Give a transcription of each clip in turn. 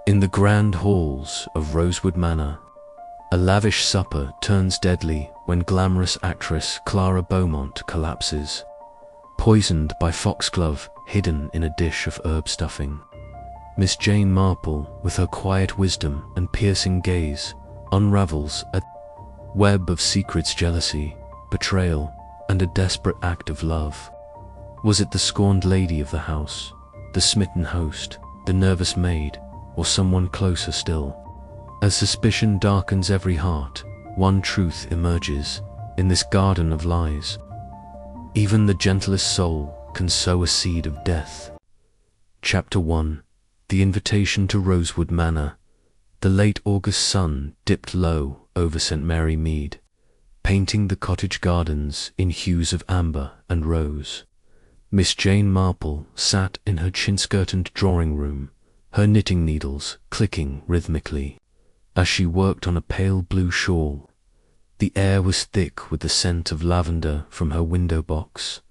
In the grand halls of Rosewood Manor, a lavish supper turns deadly when glamorous actress Clara Beaumont collapses, poisoned by foxglove hidden in a dish of herb stuffing. Miss Jane Marple, with her quiet wisdom and piercing gaze, unravels a web of secrets, jealousy, betrayal, and a desperate act of love. Was it the scorned lady of the house, the smitten host, the nervous maid, or someone closer still? As suspicion darkens every heart, one truth emerges in this garden of lies. Even the gentlest soul can sow a seed of death. Chapter 1. The Invitation to Rosewood Manor. The late August sun dipped low over St. Mary Mead, painting the cottage gardens in hues of amber and rose. Miss Jane Marple sat in her chintz-curtained drawing-room, her knitting needles clicking rhythmically as she worked on a pale blue shawl. The air was thick with the scent of lavender from her window box,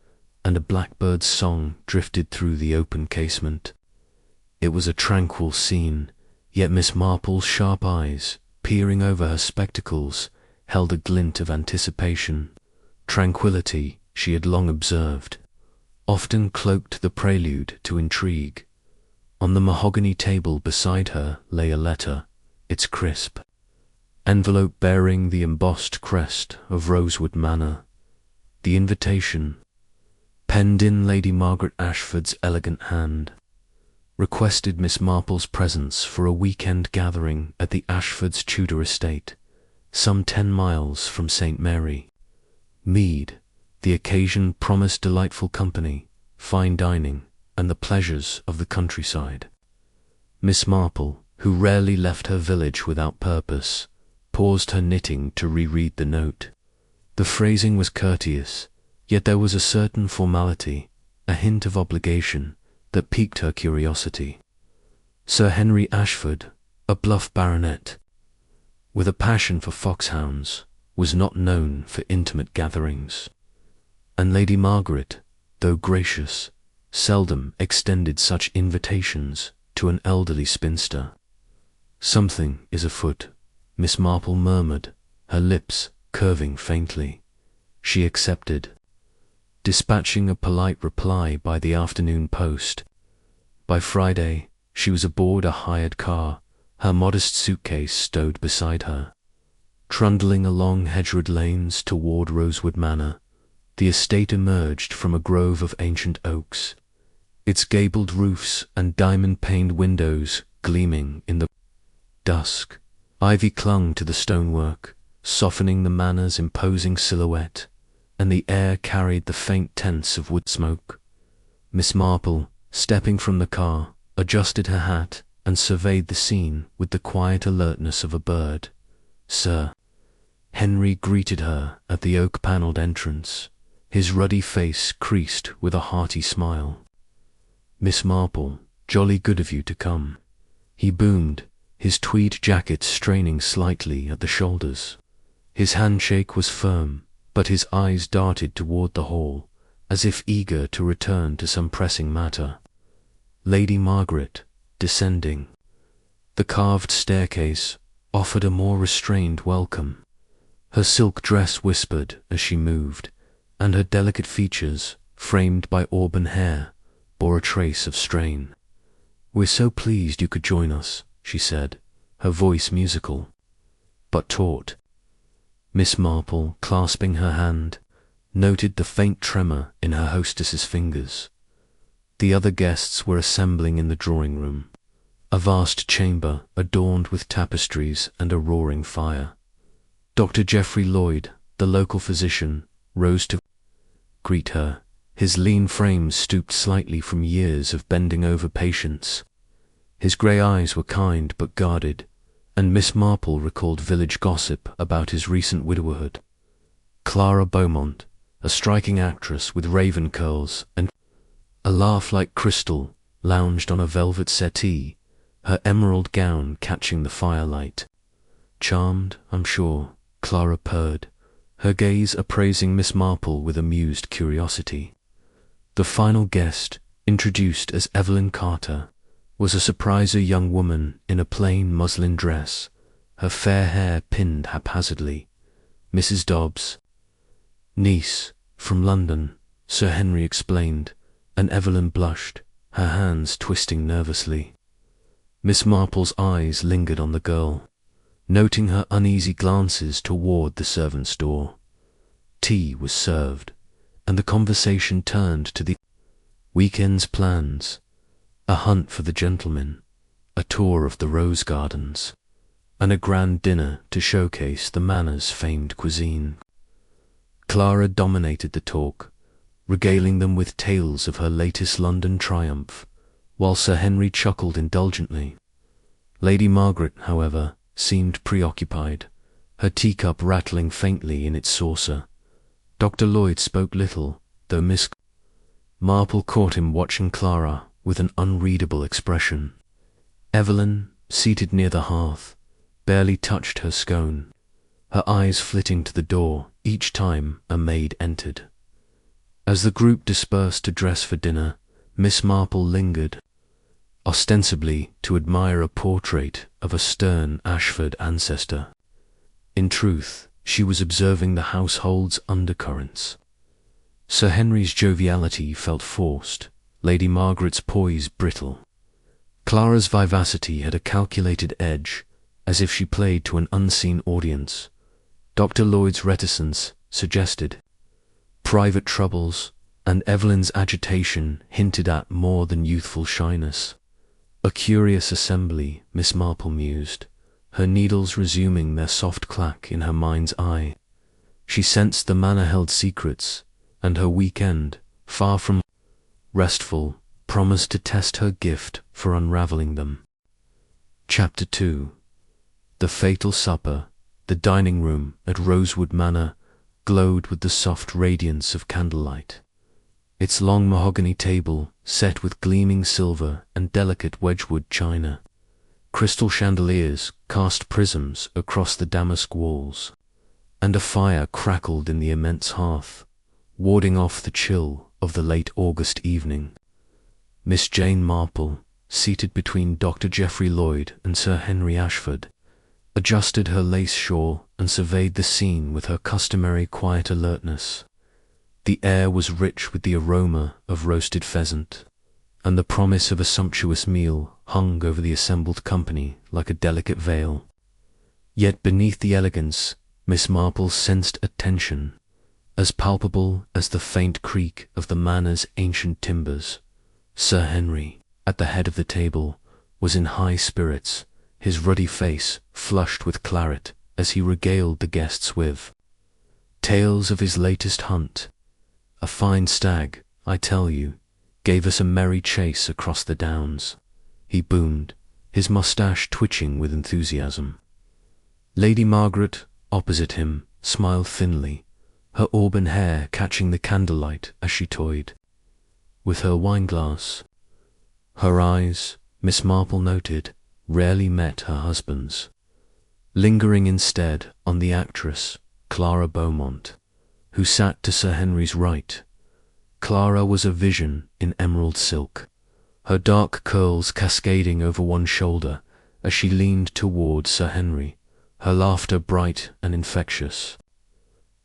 and a blackbird's song drifted through the open casement. It was a tranquil scene, yet Miss Marple's sharp eyes, peering over her spectacles, held a glint of anticipation. Tranquility, she had long observed, often cloaked the prelude to intrigue. On the mahogany table beside her lay a letter, its crisp envelope bearing the embossed crest of Rosewood Manor. The invitation, penned in Lady Margaret Ashford's elegant hand, requested Miss Marple's presence for a weekend gathering at the Ashfords' Tudor estate, some 10 miles from St. Mary. Mead. The occasion promised delightful company, fine dining, and the pleasures of the countryside. Miss Marple, who rarely left her village without purpose, paused her knitting to reread the note. The phrasing was courteous, yet there was a certain formality, a hint of obligation, that piqued her curiosity. Sir Henry Ashford, a bluff baronet, with a passion for foxhounds, was not known for intimate gatherings, and Lady Margaret, though gracious, seldom extended such invitations to an elderly spinster. "Something is afoot," Miss Marple murmured, her lips curving faintly. She accepted, dispatching a polite reply by the afternoon post. By Friday, she was aboard a hired car, her modest suitcase stowed beside her. Trundling along hedgerow lanes toward Rosewood Manor, the estate emerged from a grove of ancient oaks, its gabled roofs and diamond-paned windows gleaming in the dusk. Ivy clung to the stonework, softening the manor's imposing silhouette, and the air carried the faint tints of wood smoke. Miss Marple, stepping from the car, adjusted her hat and surveyed the scene with the quiet alertness of a bird. "Sir." Henry greeted her at the oak-panelled entrance, his ruddy face creased with a hearty smile. "Miss Marple, jolly good of you to come," he boomed, his tweed jacket straining slightly at the shoulders. His handshake was firm, but his eyes darted toward the hall, as if eager to return to some pressing matter. Lady Margaret, descending the carved staircase, offered a more restrained welcome. Her silk dress whispered as she moved, and her delicate features, framed by auburn hair, bore a trace of strain. "We're so pleased you could join us," she said, her voice musical, but taut. Miss Marple, clasping her hand, noted the faint tremor in her hostess's fingers. The other guests were assembling in the drawing-room, a vast chamber adorned with tapestries and a roaring fire. Dr. Geoffrey Lloyd, the local physician, rose to greet her, his lean frame stooped slightly from years of bending over patients. His grey eyes were kind but guarded, and Miss Marple recalled village gossip about his recent widowerhood. Clara Beaumont, a striking actress with raven curls and a laugh like crystal, lounged on a velvet settee, her emerald gown catching the firelight. "Charmed, I'm sure," Clara purred, her gaze appraising Miss Marple with amused curiosity. The final guest, introduced as Evelyn Carter, was a surpriser young woman in a plain muslin dress, her fair hair pinned haphazardly. Mrs. Dobbs' niece from London, Sir Henry explained, and Evelyn blushed, her hands twisting nervously. Miss Marple's eyes lingered on the girl, noting her uneasy glances toward the servants' door. Tea was served, and the conversation turned to the weekend's plans, a hunt for the gentlemen, a tour of the rose gardens, and a grand dinner to showcase the manor's famed cuisine. Clara dominated the talk, regaling them with tales of her latest London triumph, while Sir Henry chuckled indulgently. Lady Margaret, however, seemed preoccupied, her teacup rattling faintly in its saucer. Dr. Lloyd spoke little, though Miss Marple caught him watching Clara with an unreadable expression. Evelyn, seated near the hearth, barely touched her scone, her eyes flitting to the door each time a maid entered. As the group dispersed to dress for dinner, Miss Marple lingered, ostensibly to admire a portrait of a stern Ashford ancestor. In truth, she was observing the household's undercurrents. Sir Henry's joviality felt forced, Lady Margaret's poise brittle. Clara's vivacity had a calculated edge, as if she played to an unseen audience. Dr. Lloyd's reticence suggested private troubles, and Evelyn's agitation hinted at more than youthful shyness. A curious assembly, Miss Marple mused, her needles resuming their soft clack in her mind's eye. She sensed the manor held secrets, and her weekend, far from restful, promised to test her gift for unraveling them. Chapter 2. The fatal supper. The dining room at Rosewood Manor glowed with the soft radiance of candlelight. Its long mahogany table, set with gleaming silver and delicate Wedgwood china. Crystal chandeliers cast prisms across the damask walls, and a fire crackled in the immense hearth, warding off the chill of the late August evening. Miss Jane Marple, seated between Dr. Geoffrey Lloyd and Sir Henry Ashford, adjusted her lace shawl and surveyed the scene with her customary quiet alertness. The air was rich with the aroma of roasted pheasant, and the promise of a sumptuous meal hung over the assembled company like a delicate veil. Yet beneath the elegance, Miss Marple sensed a tension, as palpable as the faint creak of the manor's ancient timbers. Sir Henry, at the head of the table, was in high spirits, his ruddy face flushed with claret as he regaled the guests with tales of his latest hunt. A fine stag, I tell you, gave us a merry chase across the downs, he boomed, his moustache twitching with enthusiasm. Lady Margaret, opposite him, smiled thinly, her auburn hair catching the candlelight as she toyed with her wineglass. Her eyes, Miss Marple noted, rarely met her husband's, lingering instead on the actress, Clara Beaumont, who sat to Sir Henry's right. Clara was a vision in emerald silk, her dark curls cascading over one shoulder as she leaned toward Sir Henry, her laughter bright and infectious.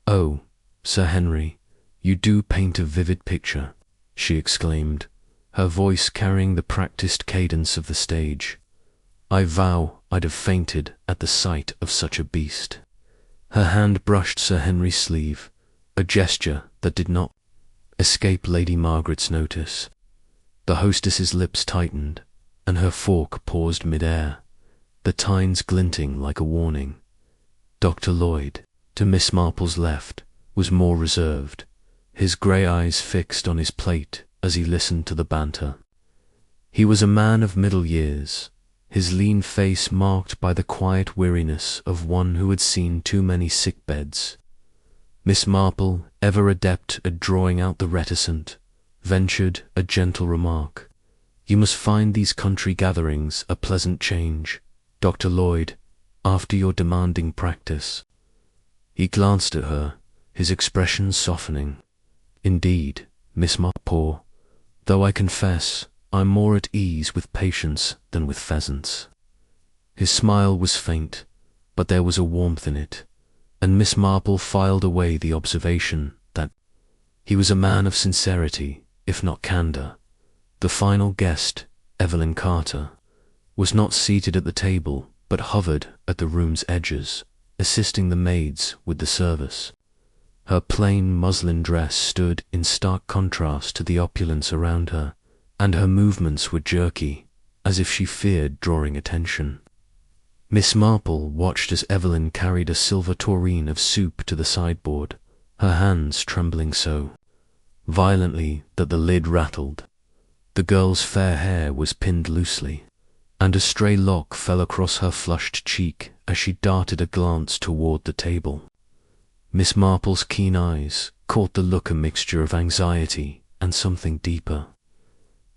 "Oh, Sir Henry, you do paint a vivid picture," she exclaimed, her voice carrying the practiced cadence of the stage. "I vow I'd have fainted at the sight of such a beast." Her hand brushed Sir Henry's sleeve, a gesture that did not escape Lady Margaret's notice. The hostess's lips tightened, and her fork paused mid-air, the tines glinting like a warning. Dr. Lloyd, to Miss Marple's left, was more reserved, his grey eyes fixed on his plate as he listened to the banter. He was a man of middle years, his lean face marked by the quiet weariness of one who had seen too many sick beds. Miss Marple, ever adept at drawing out the reticent, ventured a gentle remark. "You must find these country gatherings a pleasant change, Dr. Lloyd, after your demanding practice." He glanced at her, his expression softening. "Indeed, Miss Marple, though I confess I'm more at ease with patients than with pheasants." His smile was faint, but there was a warmth in it, and Miss Marple filed away the observation that he was a man of sincerity, if not candour. The final guest, Evelyn Carter, was not seated at the table, but hovered at the room's edges, assisting the maids with the service. Her plain muslin dress stood in stark contrast to the opulence around her, and her movements were jerky, as if she feared drawing attention. Miss Marple watched as Evelyn carried a silver tureen of soup to the sideboard, her hands trembling so violently that the lid rattled. The girl's fair hair was pinned loosely, and a stray lock fell across her flushed cheek as she darted a glance toward the table. Miss Marple's keen eyes caught the look a mixture of anxiety and something deeper.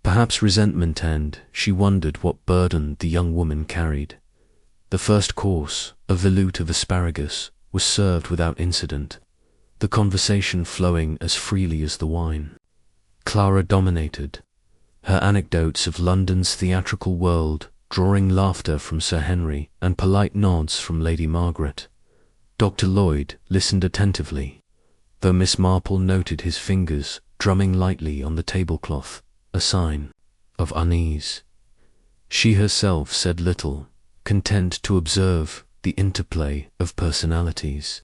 Perhaps resentment, and she wondered what burden the young woman carried. The first course, a veloute of asparagus, was served without incident, the conversation flowing as freely as the wine. Clara dominated, her anecdotes of London's theatrical world drawing laughter from Sir Henry and polite nods from Lady Margaret. Dr. Lloyd listened attentively, though Miss Marple noted his fingers drumming lightly on the tablecloth, a sign of unease. She herself said little, content to observe the interplay of personalities.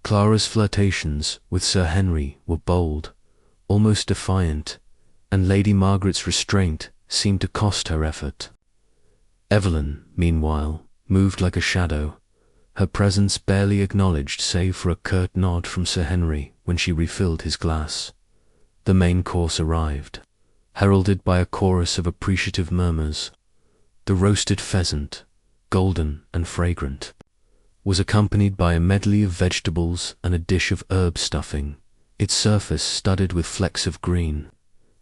Clara's flirtations with Sir Henry were bold, almost defiant, and Lady Margaret's restraint seemed to cost her effort. Evelyn, meanwhile, moved like a shadow, her presence barely acknowledged save for a curt nod from Sir Henry when she refilled his glass. The main course arrived, heralded by a chorus of appreciative murmurs. The roasted pheasant, golden and fragrant, was accompanied by a medley of vegetables and a dish of herb stuffing, its surface studded with flecks of green.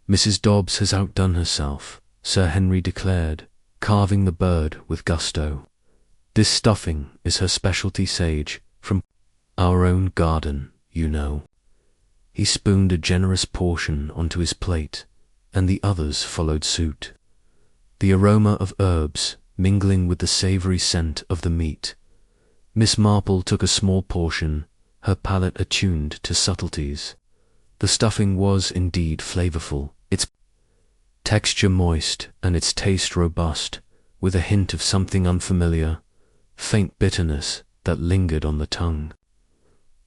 "Mrs. Dobbs has outdone herself," Sir Henry declared, carving the bird with gusto. "This stuffing is her specialty, sage, from our own garden, you know." He spooned a generous portion onto his plate, and the others followed suit. The aroma of herbs mingling with the savoury scent of the meat. Miss Marple took a small portion, her palate attuned to subtleties. The stuffing was indeed flavourful, its texture moist and its taste robust, with a hint of something unfamiliar, faint bitterness that lingered on the tongue.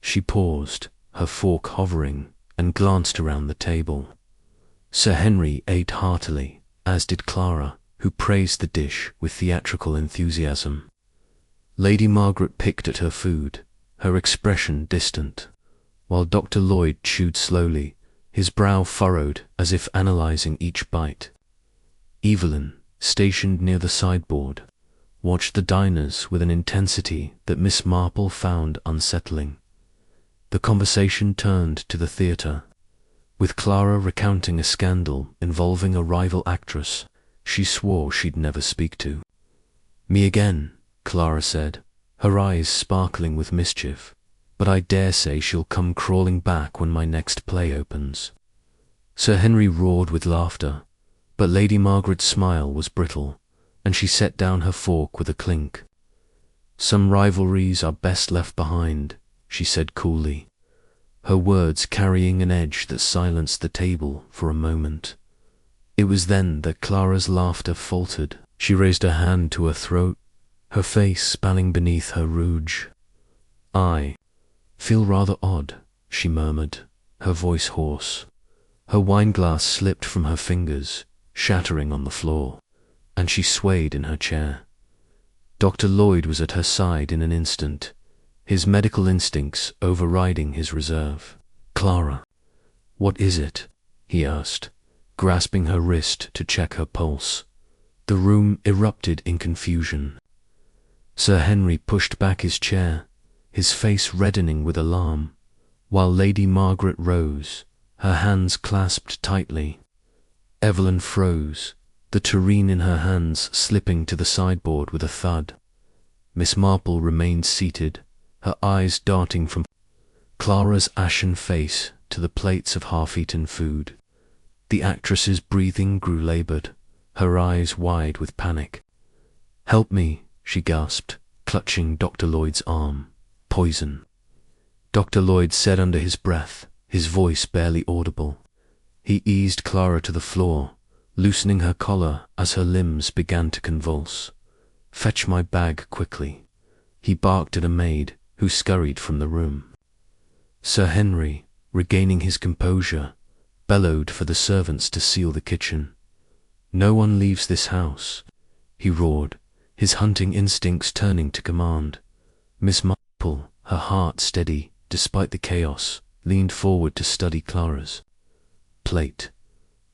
She paused, her fork hovering, and glanced around the table. Sir Henry ate heartily, as did Clara, who praised the dish with theatrical enthusiasm. Lady Margaret picked at her food, her expression distant, while Dr. Lloyd chewed slowly, his brow furrowed as if analysing each bite. Evelyn, stationed near the sideboard, watched the diners with an intensity that Miss Marple found unsettling. The conversation turned to the theatre, with Clara recounting a scandal involving a rival actress she swore she'd never speak to. "Me again," Clara said, her eyes sparkling with mischief, "but I dare say she'll come crawling back when my next play opens." Sir Henry roared with laughter, but Lady Margaret's smile was brittle, and she set down her fork with a clink. "Some rivalries are best left behind," she said coolly, her words carrying an edge that silenced the table for a moment. It was then that Clara's laughter faltered. She raised her hand to her throat, her face spanning beneath her rouge. "I feel rather odd," she murmured, her voice hoarse. Her wineglass slipped from her fingers, shattering on the floor, and she swayed in her chair. Dr. Lloyd was at her side in an instant, his medical instincts overriding his reserve. "Clara, what is it?" he asked, grasping her wrist to check her pulse. The room erupted in confusion. Sir Henry pushed back his chair, his face reddening with alarm, while Lady Margaret rose, her hands clasped tightly. Evelyn froze, the tureen in her hands slipping to the sideboard with a thud. Miss Marple remained seated, her eyes darting from Clara's ashen face to the plates of half-eaten food. The actress's breathing grew labored, her eyes wide with panic. "Help me," she gasped, clutching Dr. Lloyd's arm. "Poison." Dr. Lloyd said under his breath, his voice barely audible. He eased Clara to the floor, loosening her collar as her limbs began to convulse. "Fetch my bag quickly." He barked at a maid, who scurried from the room. Sir Henry, regaining his composure, bellowed for the servants to seal the kitchen. "No one leaves this house," he roared, his hunting instincts turning to command. Miss Marple, her heart steady despite the chaos, leaned forward to study Clara's plate.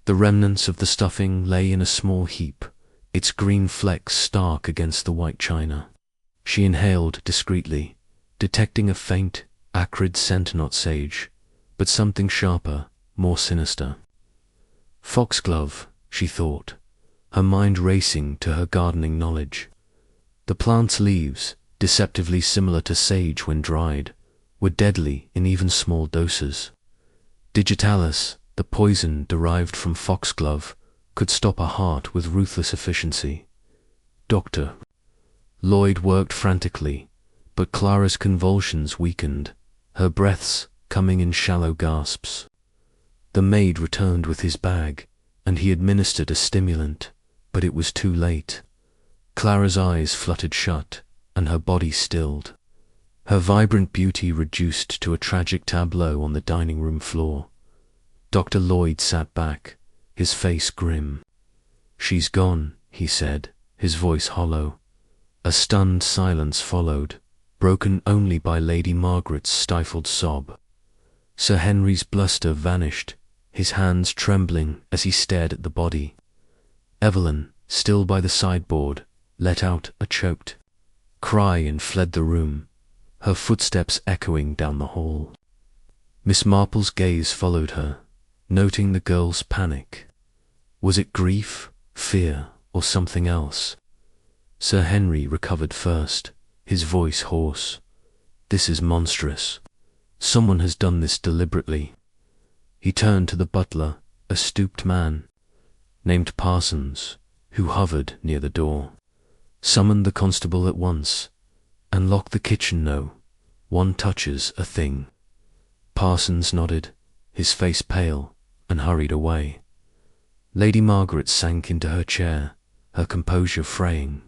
The remnants of the stuffing lay in a small heap, its green flecks stark against the white china. She inhaled discreetly, detecting a faint, acrid scent, not sage, but something sharper, more sinister. Foxglove, she thought, her mind racing to her gardening knowledge. The plant's leaves, deceptively similar to sage when dried, were deadly in even small doses. Digitalis, the poison derived from foxglove, could stop a heart with ruthless efficiency. Dr. Lloyd worked frantically, but Clara's convulsions weakened, her breaths coming in shallow gasps. The maid returned with his bag, and he administered a stimulant, but it was too late. Clara's eyes fluttered shut, and her body stilled. Her vibrant beauty reduced to a tragic tableau on the dining room floor. Dr. Lloyd sat back, his face grim. "She's gone," he said, his voice hollow. A stunned silence followed, broken only by Lady Margaret's stifled sob. Sir Henry's bluster vanished, his hands trembling as he stared at the body. Evelyn, still by the sideboard, let out a choked cry and fled the room, her footsteps echoing down the hall. Miss Marple's gaze followed her, noting the girl's panic. Was it grief, fear, or something else? Sir Henry recovered first, his voice hoarse. "This is monstrous. Someone has done this deliberately." He turned to the butler, a stooped man, named Parsons, who hovered near the door. "Summon the constable at once, and lock the kitchen. No one touches a thing." Parsons nodded, his face pale, and hurried away. Lady Margaret sank into her chair, her composure fraying.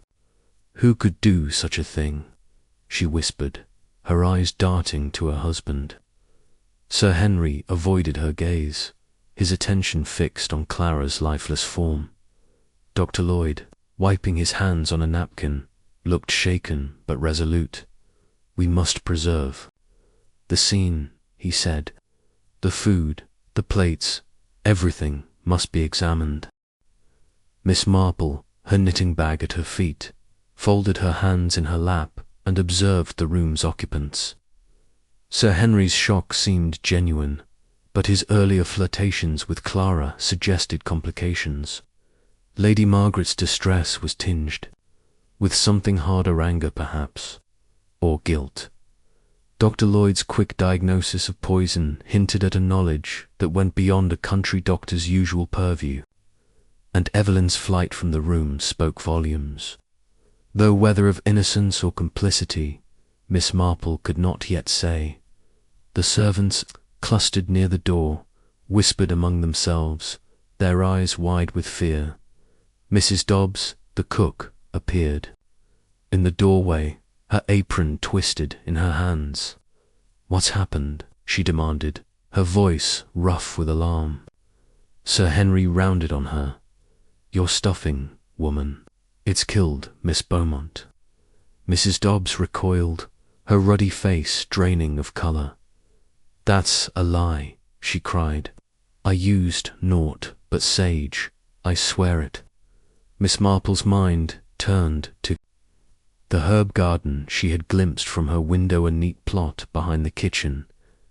"Who could do such a thing?" she whispered, her eyes darting to her husband. Sir Henry avoided her gaze, his attention fixed on Clara's lifeless form. Dr. Lloyd, wiping his hands on a napkin, looked shaken but resolute. "We must preserve the scene," he said. "The food, the plates, everything must be examined." Miss Marple, her knitting bag at her feet, folded her hands in her lap and observed the room's occupants. Sir Henry's shock seemed genuine, but his earlier flirtations with Clara suggested complications. Lady Margaret's distress was tinged with something harder, anger perhaps, or guilt. Dr. Lloyd's quick diagnosis of poison hinted at a knowledge that went beyond a country doctor's usual purview, and Evelyn's flight from the room spoke volumes. Though whether of innocence or complicity, Miss Marple could not yet say. The servants, clustered near the door, whispered among themselves, their eyes wide with fear. Mrs. Dobbs, the cook, appeared. In the doorway, her apron twisted in her hands. "What's happened?" she demanded, her voice rough with alarm. Sir Henry rounded on her. "Your stuffing, woman. It's killed Miss Beaumont." Mrs. Dobbs recoiled, her ruddy face draining of colour. "That's a lie," she cried. "I used naught but sage, I swear it." Miss Marple's mind turned to the herb garden she had glimpsed from her window, a neat plot behind the kitchen,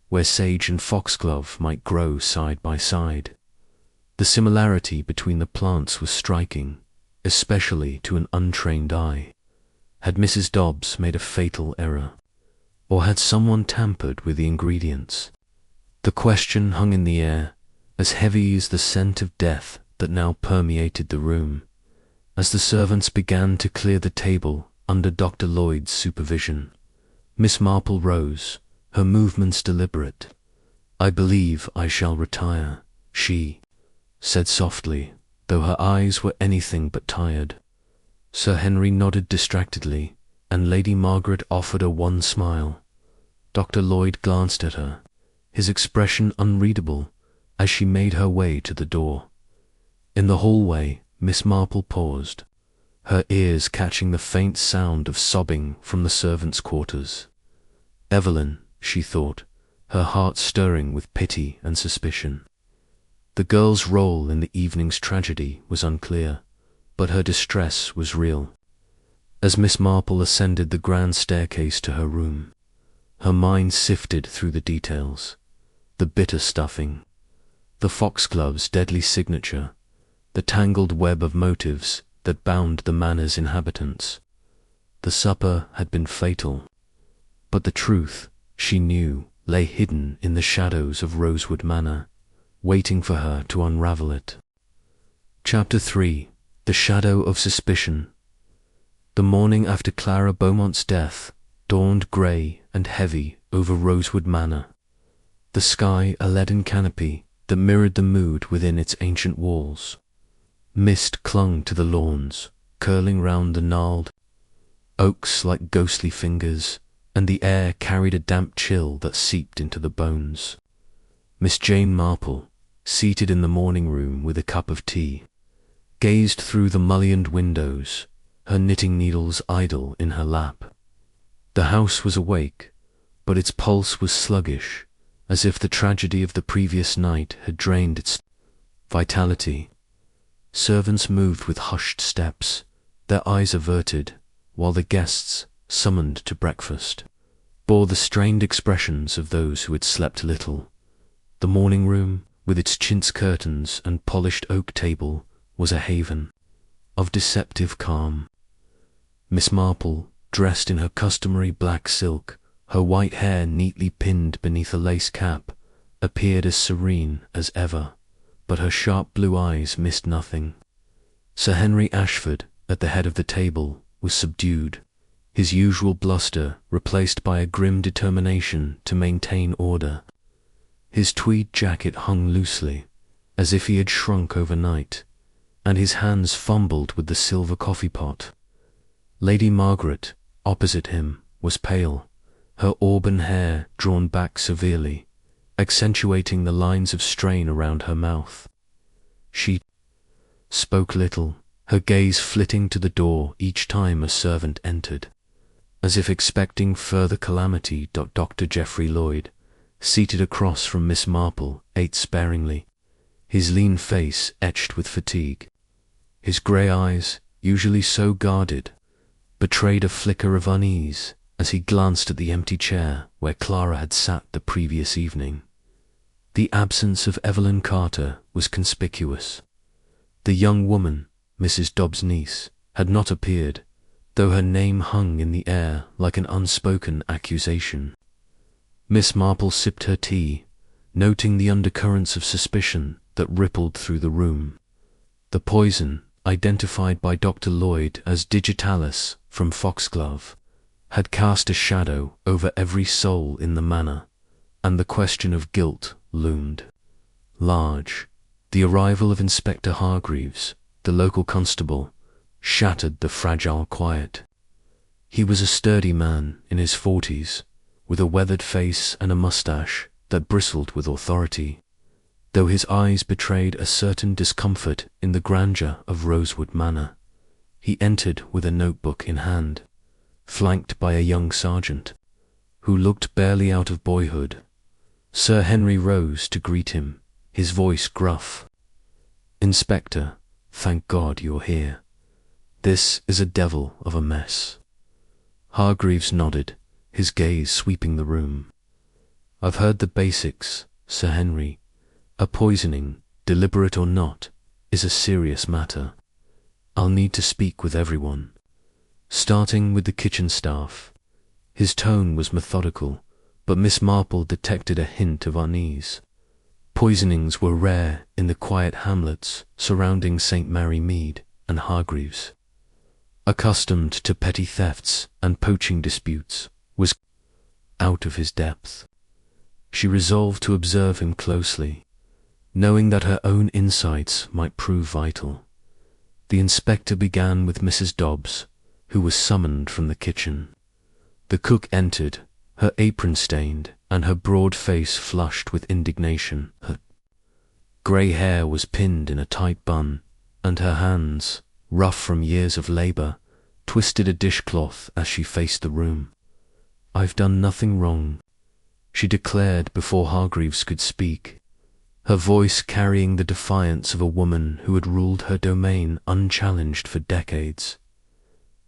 where sage and foxglove might grow side by side. The similarity between the plants was striking, especially to an untrained eye. Had Mrs. Dobbs made a fatal error? Or had someone tampered with the ingredients? The question hung in the air, as heavy as the scent of death that now permeated the room. As the servants began to clear the table under Dr. Lloyd's supervision, Miss Marple rose, her movements deliberate. "I believe I shall retire," she said softly, though her eyes were anything but tired. Sir Henry nodded distractedly, and Lady Margaret offered a wan smile. Dr. Lloyd glanced at her, his expression unreadable, as she made her way to the door. In the hallway, Miss Marple paused, her ears catching the faint sound of sobbing from the servants' quarters. Evelyn, she thought, her heart stirring with pity and suspicion. The girl's role in the evening's tragedy was unclear, but her distress was real. As Miss Marple ascended the grand staircase to her room, her mind sifted through the details: the bitter stuffing, the foxglove's deadly signature, the tangled web of motives that bound the manor's inhabitants. The supper had been fatal, but the truth, she knew, lay hidden in the shadows of Rosewood Manor, waiting for her to unravel it. Chapter 3. The Shadow of Suspicion. The morning after Clara Beaumont's death dawned grey and heavy over Rosewood Manor, the sky a leaden canopy that mirrored the mood within its ancient walls. Mist clung to the lawns, curling round the gnarled oaks like ghostly fingers, and the air carried a damp chill that seeped into the bones. Miss Jane Marple, seated in the morning room with a cup of tea, gazed through the mullioned windows, her knitting needles idle in her lap. The house was awake, but its pulse was sluggish, as if the tragedy of the previous night had drained its vitality. Servants moved with hushed steps, their eyes averted, while the guests, summoned to breakfast, bore the strained expressions of those who had slept little. The morning room, with its chintz curtains and polished oak table, was a haven of deceptive calm. Miss Marple, dressed in her customary black silk, her white hair neatly pinned beneath a lace cap, appeared as serene as ever, but her sharp blue eyes missed nothing. Sir Henry Ashford, at the head of the table, was subdued, his usual bluster replaced by a grim determination to maintain order. His tweed jacket hung loosely, as if he had shrunk overnight, and his hands fumbled with the silver coffee pot. Lady Margaret, opposite him, was pale, her auburn hair drawn back severely, accentuating the lines of strain around her mouth. She spoke little, her gaze flitting to the door each time a servant entered, as if expecting further calamity. Dr. Geoffrey Lloyd, seated across from Miss Marple, ate sparingly, his lean face etched with fatigue. His grey eyes, usually so guarded, betrayed a flicker of unease as he glanced at the empty chair where Clara had sat the previous evening. The absence of Evelyn Carter was conspicuous. The young woman, Mrs. Dobbs' niece, had not appeared, though her name hung in the air like an unspoken accusation. Miss Marple sipped her tea, noting the undercurrents of suspicion that rippled through the room. The poison, identified by Dr. Lloyd as digitalis from foxglove, had cast a shadow over every soul in the manor, and the question of guilt loomed large. The arrival of Inspector Hargreaves, the local constable, shattered the fragile quiet. He was a sturdy man in his 40s, with a weathered face and a moustache that bristled with authority, though his eyes betrayed a certain discomfort in the grandeur of Rosewood Manor. He entered with a notebook in hand, flanked by a young sergeant, who looked barely out of boyhood. Sir Henry rose to greet him, his voice gruff. "Inspector, thank God you're here. This is a devil of a mess." Hargreaves nodded, his gaze sweeping the room. "I've heard the basics, Sir Henry. A poisoning, deliberate or not, is a serious matter. I'll need to speak with everyone. Starting with the kitchen staff." His tone was methodical, but Miss Marple detected a hint of unease. Poisonings were rare in the quiet hamlets surrounding St. Mary Mead and Hargreaves. Accustomed to petty thefts and poaching disputes, was out of his depth. She resolved to observe him closely, knowing that her own insights might prove vital. The inspector began with Mrs. Dobbs, who was summoned from the kitchen. The cook entered, her apron stained and her broad face flushed with indignation. Her grey hair was pinned in a tight bun, and her hands, rough from years of labour, twisted a dishcloth as she faced the room. "I've done nothing wrong," she declared before Hargreaves could speak, her voice carrying the defiance of a woman who had ruled her domain unchallenged for decades.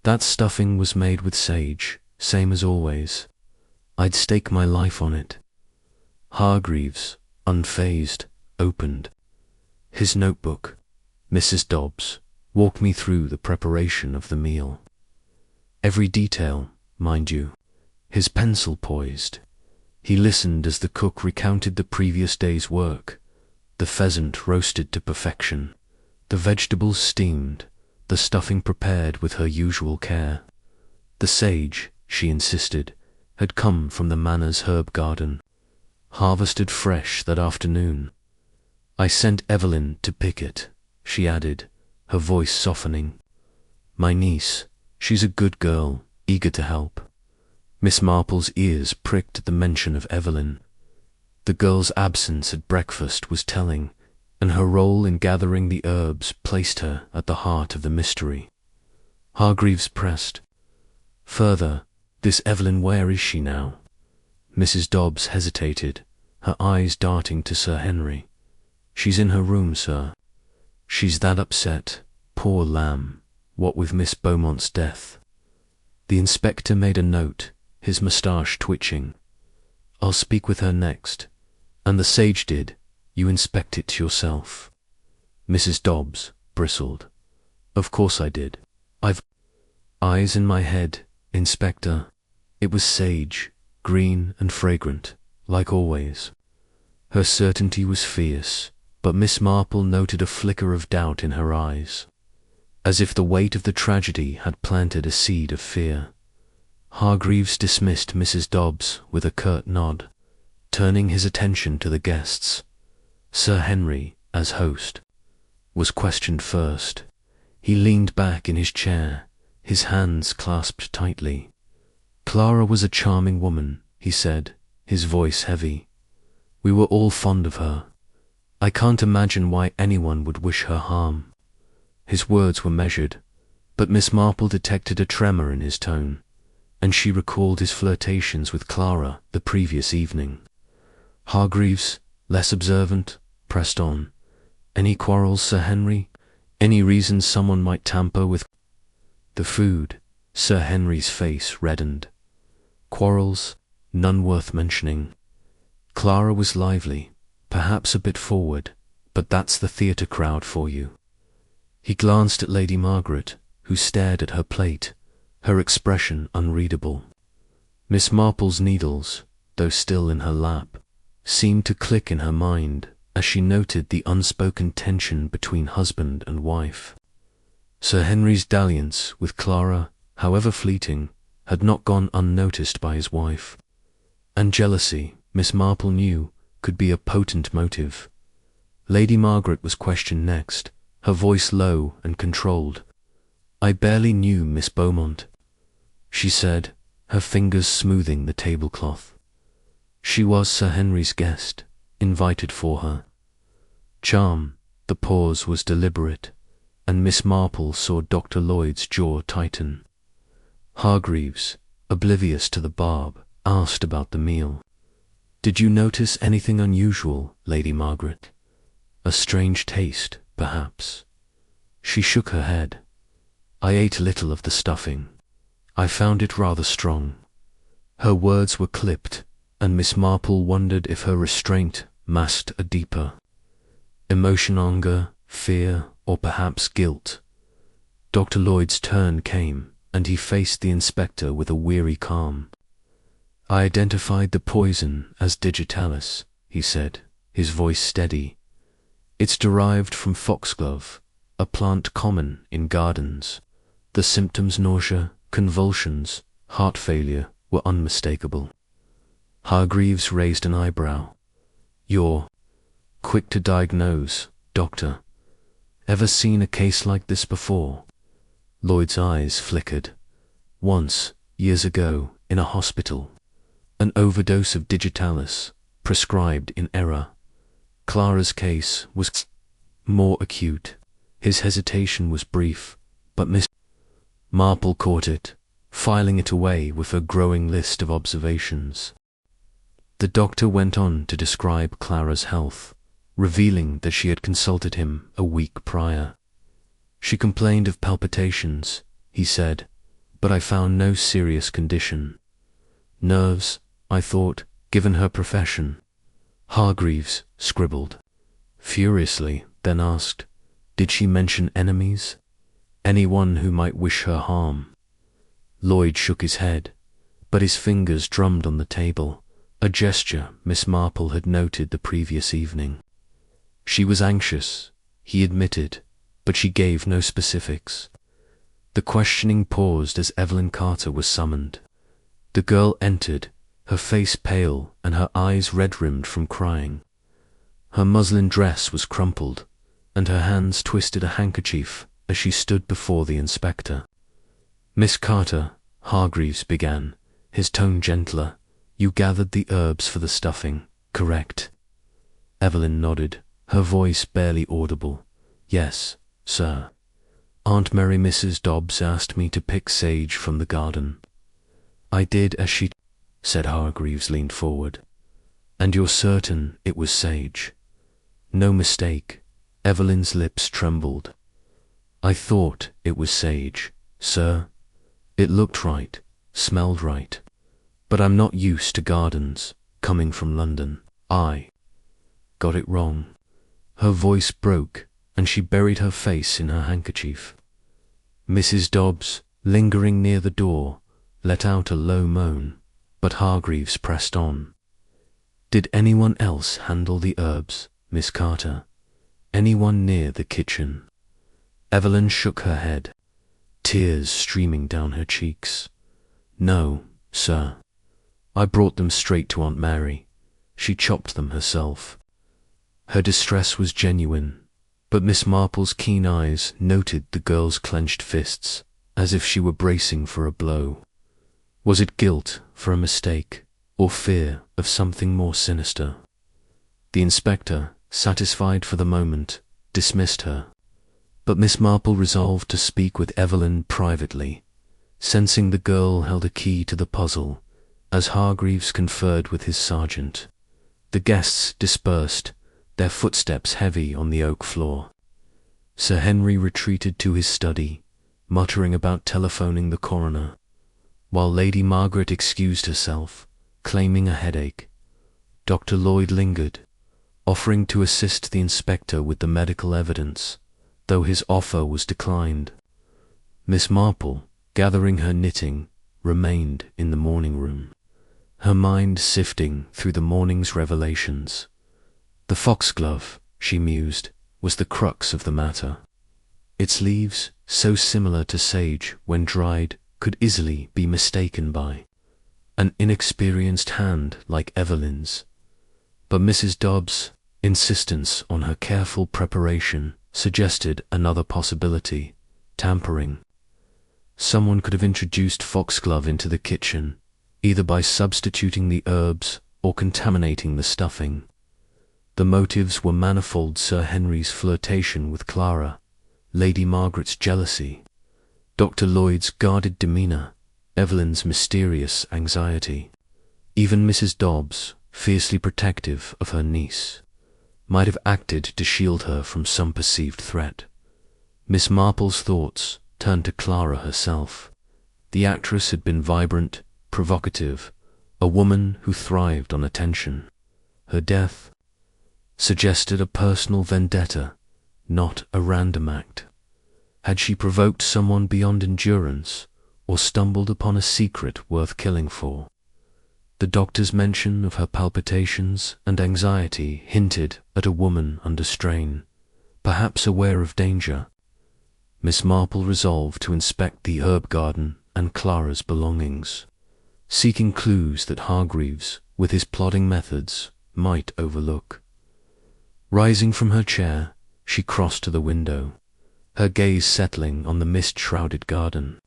"That stuffing was made with sage, same as always. I'd stake my life on it." Hargreaves, unfazed, opened his notebook. "Mrs. Dobbs, walk me through the preparation of the meal. Every detail, mind you." His pencil poised. He listened as the cook recounted the previous day's work. The pheasant roasted to perfection, the vegetables steamed, the stuffing prepared with her usual care. The sage, she insisted, had come from the manor's herb garden, harvested fresh that afternoon. "I sent Evelyn to pick it," she added, her voice softening. "My niece, she's a good girl, eager to help." Miss Marple's ears pricked at the mention of Evelyn. The girl's absence at breakfast was telling, and her role in gathering the herbs placed her at the heart of the mystery. Hargreaves pressed, "Further, this Evelyn, where is she now?" Mrs. Dobbs hesitated, her eyes darting to Sir Henry. "She's in her room, sir. She's that upset, poor lamb, what with Miss Beaumont's death." The inspector made a note, his moustache twitching. "I'll speak with her next." "And the sage did. You inspect it yourself." Mrs. Dobbs bristled. "Of course I did. I've eyes in my head, Inspector. It was sage, green and fragrant, like always." Her certainty was fierce, but Miss Marple noted a flicker of doubt in her eyes, as if the weight of the tragedy had planted a seed of fear. Hargreaves dismissed Mrs. Dobbs with a curt nod, turning his attention to the guests. Sir Henry, as host, was questioned first. He leaned back in his chair, his hands clasped tightly. "Clara was a charming woman," he said, his voice heavy. "We were all fond of her. I can't imagine why anyone would wish her harm." His words were measured, but Miss Marple detected a tremor in his tone, and she recalled his flirtations with Clara the previous evening. Hargreaves, less observant, pressed on. "Any quarrels, Sir Henry? Any reason someone might tamper with the food?" Sir Henry's face reddened. "Quarrels? None worth mentioning. Clara was lively, perhaps a bit forward, but that's the theatre crowd for you." He glanced at Lady Margaret, who stared at her plate, her expression unreadable. Miss Marple's needles, though still in her lap, seemed to click in her mind as she noted the unspoken tension between husband and wife. Sir Henry's dalliance with Clara, however fleeting, had not gone unnoticed by his wife, and jealousy, Miss Marple knew, could be a potent motive. Lady Margaret was questioned next, her voice low and controlled. "I barely knew Miss Beaumont," she said, her fingers smoothing the tablecloth. "She was Sir Henry's guest, invited for her." Charm, the pause was deliberate, and Miss Marple saw Dr. Lloyd's jaw tighten. Hargreaves, oblivious to the barb, asked about the meal. "Did you notice anything unusual, Lady Margaret? A strange taste, perhaps?" She shook her head. "I ate little of the stuffing. I found it rather strong." Her words were clipped, and Miss Marple wondered if her restraint masked a deeper emotion, anger, fear, or perhaps guilt. Dr. Lloyd's turn came, and he faced the inspector with a weary calm. "I identified the poison as digitalis," he said, his voice steady. "It's derived from foxglove, a plant common in gardens. The symptoms, nausea, convulsions, heart failure, were unmistakable." Hargreaves raised an eyebrow. "You're quick to diagnose, Doctor. Ever seen a case like this before?" Lloyd's eyes flickered. "Once, years ago, in a hospital. An overdose of digitalis, prescribed in error. Clara's case was more acute." His hesitation was brief, but Miss Marple caught it, filing it away with her growing list of observations. The doctor went on to describe Clara's health, revealing that she had consulted him a week prior. "She complained of palpitations," he said, "but I found no serious condition. Nerves, I thought, given her profession." Hargreaves scribbled furiously, then asked, "Did she mention enemies? Anyone who might wish her harm?" Lloyd shook his head, but his fingers drummed on the table, a gesture Miss Marple had noted the previous evening. She was anxious, he admitted, but she gave no specifics. The questioning paused as Evelyn Carter was summoned. The girl entered, her face pale and her eyes red-rimmed from crying. Her muslin dress was crumpled, and her hands twisted a handkerchief as she stood before the inspector. "Miss Carter," Hargreaves began, his tone gentler, "you gathered the herbs for the stuffing, correct?" Evelyn nodded, her voice barely audible. "Yes, sir. Aunt Mary Mrs. Dobbs asked me to pick sage from the garden." "I did as she said." Hargreaves leaned forward. "And you're certain it was sage?" "No mistake." Evelyn's lips trembled. "I thought it was sage, sir. It looked right, smelled right. But I'm not used to gardens, coming from London. I got it wrong." Her voice broke, and she buried her face in her handkerchief. Mrs. Dobbs, lingering near the door, let out a low moan, but Hargreaves pressed on. "Did anyone else handle the herbs, Miss Carter? Anyone near the kitchen?" Evelyn shook her head, tears streaming down her cheeks. "No, sir. I brought them straight to Aunt Mary. She chopped them herself." Her distress was genuine, but Miss Marple's keen eyes noted the girl's clenched fists, as if she were bracing for a blow. Was it guilt for a mistake, or fear of something more sinister? The inspector, satisfied for the moment, dismissed her, but Miss Marple resolved to speak with Evelyn privately, sensing the girl held a key to the puzzle, as Hargreaves conferred with his sergeant. The guests dispersed, their footsteps heavy on the oak floor. Sir Henry retreated to his study, muttering about telephoning the coroner, while Lady Margaret excused herself, claiming a headache. Dr. Lloyd lingered, offering to assist the inspector with the medical evidence, though his offer was declined. Miss Marple, gathering her knitting, remained in the morning room, her mind sifting through the morning's revelations. The foxglove, she mused, was the crux of the matter. Its leaves, so similar to sage when dried, could easily be mistaken by an inexperienced hand like Evelyn's. But Mrs. Dobbs' insistence on her careful preparation suggested another possibility: tampering. Someone could have introduced foxglove into the kitchen, either by substituting the herbs or contaminating the stuffing. The motives were manifold: Sir Henry's flirtation with Clara, Lady Margaret's jealousy, Dr. Lloyd's guarded demeanor, Evelyn's mysterious anxiety. Even Mrs. Dobbs, fiercely protective of her niece, might have acted to shield her from some perceived threat. Miss Marple's thoughts turned to Clara herself. The actress had been vibrant, provocative, a woman who thrived on attention. Her death suggested a personal vendetta, not a random act. Had she provoked someone beyond endurance, or stumbled upon a secret worth killing for? The doctor's mention of her palpitations and anxiety hinted at a woman under strain, perhaps aware of danger. Miss Marple resolved to inspect the herb garden and Clara's belongings, seeking clues that Hargreaves, with his plodding methods, might overlook. Rising from her chair, she crossed to the window, her gaze settling on the mist-shrouded garden.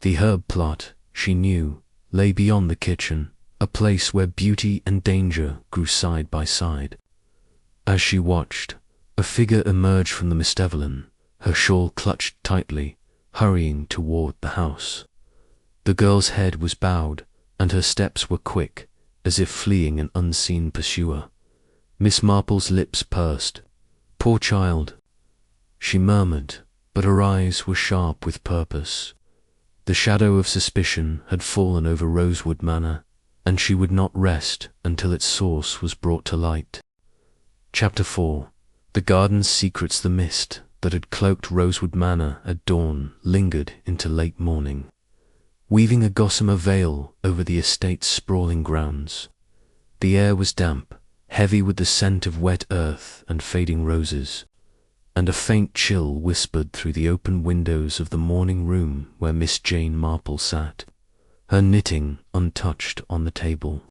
The herb plot, she knew, lay beyond the kitchen, a place where beauty and danger grew side by side. As she watched, a figure emerged from the mistevelin, her shawl clutched tightly, hurrying toward the house. The girl's head was bowed, and her steps were quick, as if fleeing an unseen pursuer. Miss Marple's lips pursed. "Poor child," she murmured, but her eyes were sharp with purpose. The shadow of suspicion had fallen over Rosewood Manor, and she would not rest until its source was brought to light. Chapter 4. The garden's secrets. The mist that had cloaked Rosewood Manor at dawn lingered into late morning, weaving a gossamer veil over the estate's sprawling grounds. The air was damp, heavy with the scent of wet earth and fading roses, and a faint chill whispered through the open windows of the morning room where Miss Jane Marple sat, her knitting untouched on the table.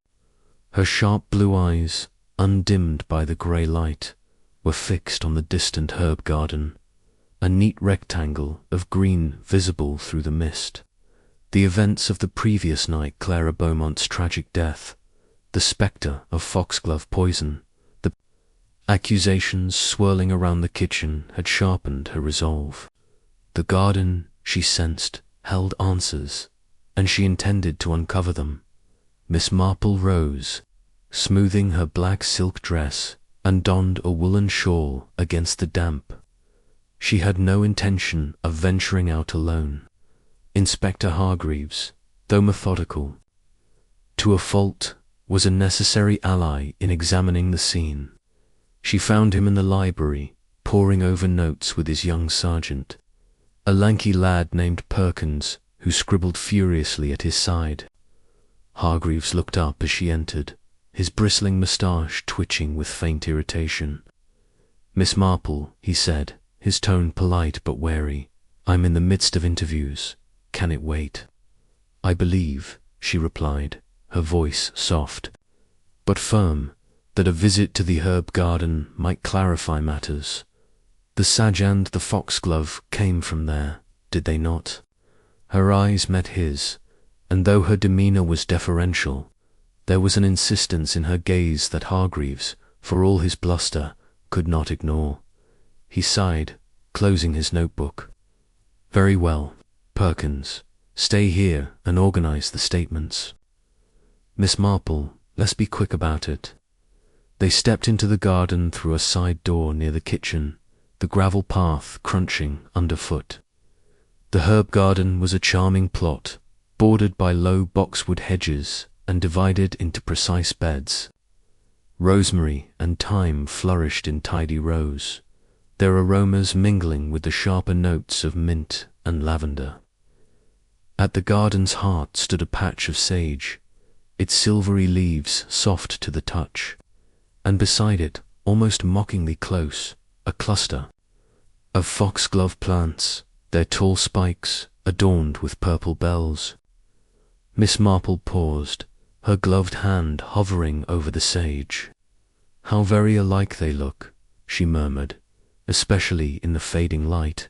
Her sharp blue eyes, undimmed by the grey light, were fixed on the distant herb garden, a neat rectangle of green visible through the mist. The events of the previous night, Clara Beaumont's tragic death, the spectre of foxglove poison, the accusations swirling around the kitchen had sharpened her resolve. The garden, she sensed, held answers, and she intended to uncover them. Miss Marple rose, smoothing her black silk dress, and donned a woolen shawl against the damp. She had no intention of venturing out alone. Inspector Hargreaves, though methodical to a fault, was a necessary ally in examining the scene. She found him in the library, poring over notes with his young sergeant, a lanky lad named Perkins, who scribbled furiously at his side. Hargreaves looked up as she entered, his bristling moustache twitching with faint irritation. "Miss Marple," he said, his tone polite but wary, "I'm in the midst of interviews. Can it wait?" "I believe," she replied, her voice soft but firm, that a visit to the herb garden might clarify matters. The sage and the foxglove came from there, did they not? Her eyes met his, and though her demeanor was deferential, there was an insistence in her gaze that Hargreaves, for all his bluster, could not ignore. He sighed, closing his notebook. "Very well, Perkins, stay here and organize the statements. Miss Marple, let's be quick about it." They stepped into the garden through a side door near the kitchen, the gravel path crunching underfoot. The herb garden was a charming plot, bordered by low boxwood hedges and divided into precise beds. Rosemary and thyme flourished in tidy rows, their aromas mingling with the sharper notes of mint and lavender. At the garden's heart stood a patch of sage, its silvery leaves soft to the touch, and beside it, almost mockingly close, a cluster of foxglove plants, their tall spikes adorned with purple bells. Miss Marple paused, her gloved hand hovering over the sage. "How very alike they look," she murmured, "especially in the fading light."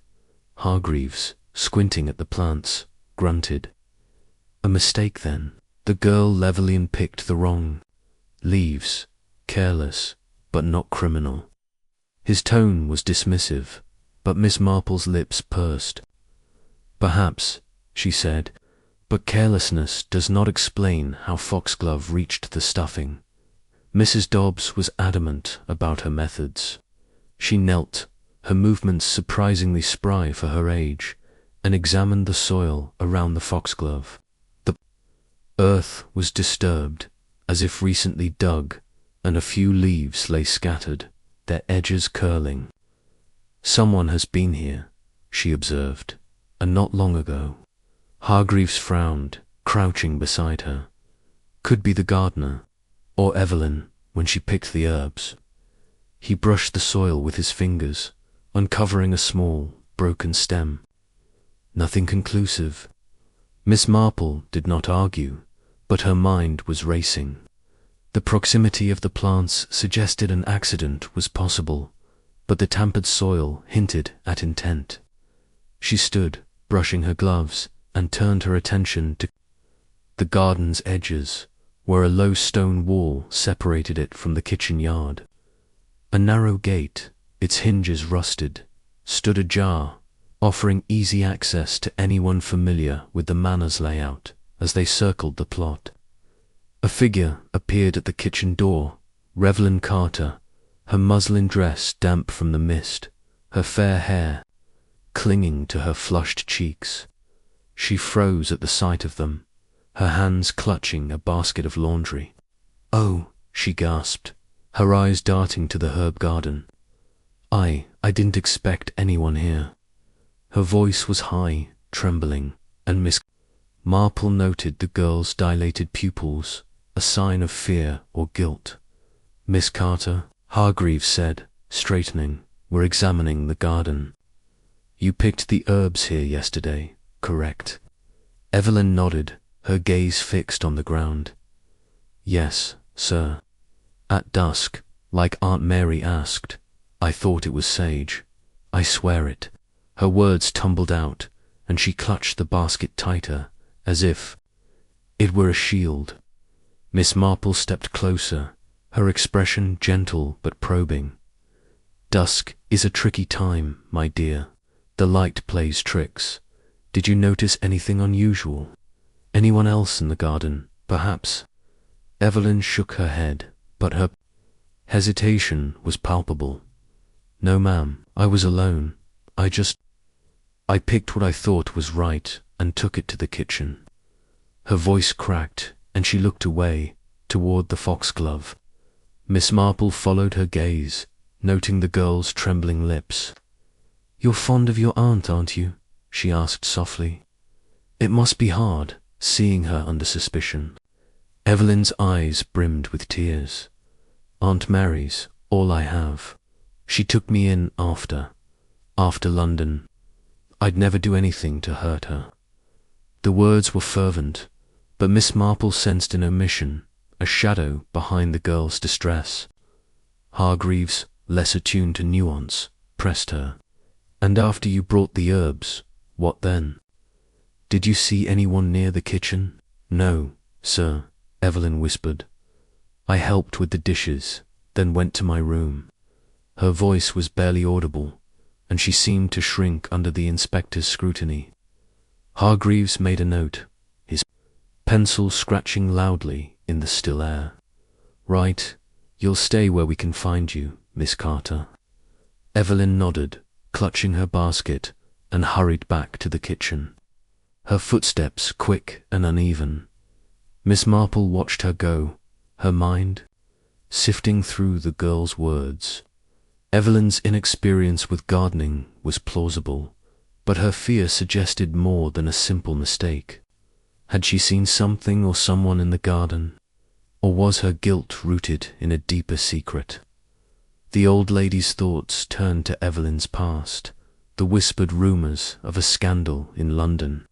Hargreaves, squinting at the plants, grunted. "A mistake, then." The girl levelly picked the wrong leaves, careless, but not criminal. His tone was dismissive, but Miss Marple's lips pursed. "Perhaps," she said, "but carelessness does not explain how foxglove reached the stuffing." Mrs. Dobbs was adamant about her methods. She knelt, her movements surprisingly spry for her age, and examined the soil around the foxglove. The earth was disturbed, as if recently dug, and a few leaves lay scattered, their edges curling. "Someone has been here," she observed, "and not long ago." Hargreaves frowned, crouching beside her. Could be the gardener, or Evelyn when she picked the herbs. He brushed the soil with his fingers, uncovering a small, broken stem. Nothing conclusive. Miss Marple did not argue, but her mind was racing. The proximity of the plants suggested an accident was possible, but the tampered soil hinted at intent. She stood, brushing her gloves, and turned her attention to the garden's edges, where a low stone wall separated it from the kitchen yard. A narrow gate, its hinges rusted, stood ajar, offering easy access to anyone familiar with the manor's layout as they circled the plot. A figure appeared at the kitchen door, Revelyn Carter, her muslin dress damp from the mist, her fair hair clinging to her flushed cheeks. She froze at the sight of them, her hands clutching a basket of laundry. "Oh," she gasped, her eyes darting to the herb garden. I didn't expect anyone here." Her voice was high, trembling, and Miss Marple noted the girl's dilated pupils, a sign of fear or guilt. "Miss Carter," Hargreaves said, straightening, "we're examining the garden. You picked the herbs here yesterday, correct?" Evelyn nodded, her gaze fixed on the ground. "Yes, sir. At dusk, like Aunt Mary asked. I thought it was sage. I swear it." Her words tumbled out, and she clutched the basket tighter, as if it were a shield. Miss Marple stepped closer, her expression gentle but probing. "Dusk is a tricky time, my dear. The light plays tricks. Did you notice anything unusual? Anyone else in the garden, perhaps?" Evelyn shook her head, but her hesitation was palpable. "No, ma'am, I was alone. I picked what I thought was right and took it to the kitchen." Her voice cracked, and she looked away, toward the foxglove. Miss Marple followed her gaze, noting the girl's trembling lips. "You're fond of your aunt, aren't you?" she asked softly. It must be hard, seeing her under suspicion. Evelyn's eyes brimmed with tears. "Aunt Mary's all I have. She took me in after London. I'd never do anything to hurt her." The words were fervent, but Miss Marple sensed an omission, a shadow behind the girl's distress. Hargreaves, less attuned to nuance, pressed her. "And after you brought the herbs, what then? Did you see anyone near the kitchen?" "No, sir," Evelyn whispered. "I helped with the dishes, then went to my room." Her voice was barely audible, and she seemed to shrink under the inspector's scrutiny. Hargreaves made a note, his pencil scratching loudly in the still air. "Right, you'll stay where we can find you, Miss Carter." Evelyn nodded, clutching her basket, and hurried back to the kitchen. Her footsteps quick and uneven. Miss Marple watched her go, her mind sifting through the girl's words. Evelyn's inexperience with gardening was plausible, but her fear suggested more than a simple mistake. Had she seen something or someone in the garden? Or was her guilt rooted in a deeper secret? The old lady's thoughts turned to Evelyn's past, the whispered rumours of a scandal in London,